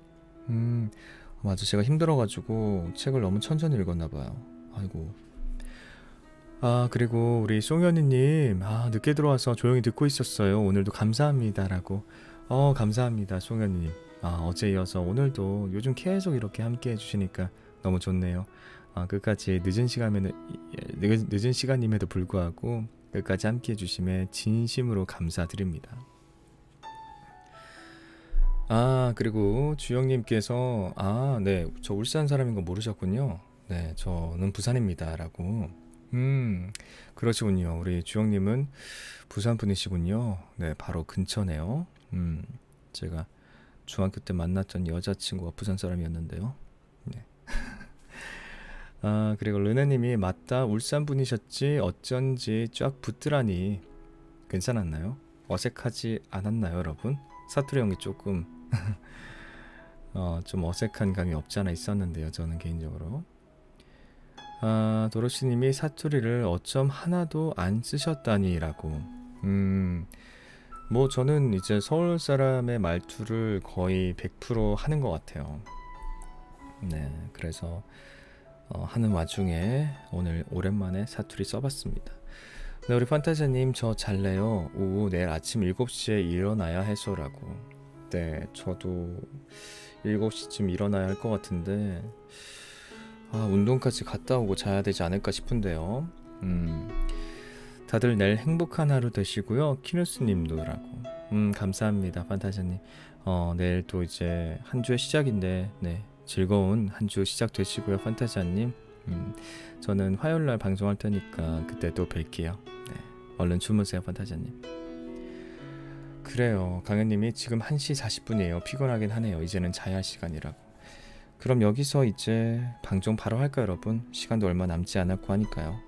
맞아, 제가 힘들어가지고 책을 너무 천천히 읽었나봐요. 아이고. 그리고 우리 송현이님, 늦게 들어와서 조용히 듣고 있었어요. 오늘도 감사합니다라고. 감사합니다, 송현이님. 어제 이어서 오늘도 요즘 계속 이렇게 함께 해주시니까 너무 좋네요. 끝까지 늦은 시간임에도 불구하고 끝까지 함께 해주심에 진심으로 감사드립니다. 그리고 주영님께서 네, 저 울산 사람인 거 모르셨군요. 네, 저는 부산입니다 라고. 그러시군요. 우리 주영님은 부산 분이시군요. 네, 바로 근처네요. 제가 중학교 때 만났던 여자친구가 부산 사람이었는데요. 네. 그리고 르네님이 맞다, 울산 분이셨지 어쩐지 쫙 붙더라니. 괜찮았나요? 어색하지 않았나요, 여러분? 사투리 연기 조금 좀 어색한 감이 없지 않아 있었는데요, 저는 개인적으로. 도로시님이 사투리를 어쩜 하나도 안 쓰셨다니 라고. 뭐 저는 이제 서울 사람의 말투를 거의 100% 하는 것 같아요. 네, 그래서 하는 와중에 오늘 오랜만에 사투리 써봤습니다. 네, 우리 판타지님, 저 잘래요. 오후 내일 아침 7시에 일어나야 해서라고. 네, 저도 7시쯤 일어나야 할 것 같은데 운동까지 갔다 오고 자야 되지 않을까 싶은데요. 다들 내일 행복한 하루 되시고요. 키누스님도라고. 감사합니다, 판타지님. 내일 또 이제 한 주의 시작인데, 네, 즐거운 한 주 시작 되시고요, 판타지님. 저는 화요일날 방송할 테니까 그때 또 뵐게요. 네, 얼른 주무세요, 판타지님. 그래요, 강현님이 지금 1시 40분이에요. 피곤하긴 하네요. 이제는 자야 할 시간이라고. 그럼 여기서 이제 방송 바로 할까요, 여러분? 시간도 얼마 남지 않았고 하니까요.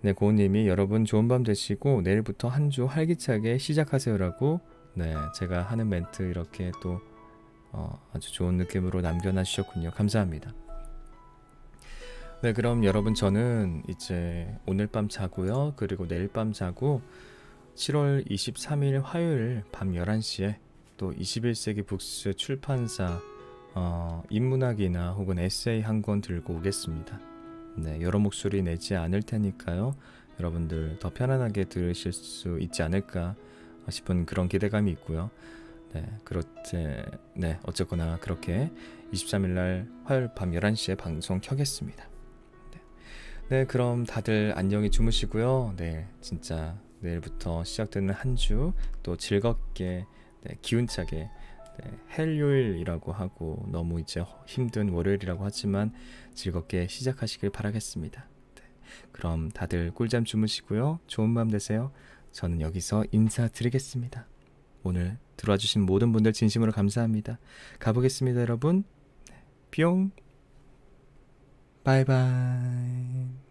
네, 고은님이 여러분 좋은 밤 되시고 내일부터 한 주 활기차게 시작하세요라고. 네, 제가 하는 멘트 이렇게 또 아주 좋은 느낌으로 남겨놔 주셨군요. 감사합니다. 네, 그럼 여러분 저는 이제 오늘 밤 자고요. 그리고 내일 밤 자고 7월 23일 화요일 밤 11시에 또 21세기 북스 출판사 인문학이나 혹은 에세이 한 권 들고 오겠습니다. 네, 여러 목소리 내지 않을 테니까요. 여러분들 더 편안하게 들으실 수 있지 않을까 싶은 그런 기대감이 있고요. 네, 어쨌거나 그렇게 23일날 화요일 밤 11시에 방송 켜겠습니다. 네, 그럼 다들 안녕히 주무시고요. 네, 진짜 내일부터 시작되는 한 주 또 즐겁게, 네, 기운차게, 네, 헬요일이라고 하고 너무 이제 힘든 월요일이라고 하지만 즐겁게 시작하시길 바라겠습니다. 네, 그럼 다들 꿀잠 주무시고요. 좋은 밤 되세요. 저는 여기서 인사드리겠습니다. 오늘 들어와 주신 모든 분들 진심으로 감사합니다. 가보겠습니다, 여러분. 네, 뿅. 바이바이.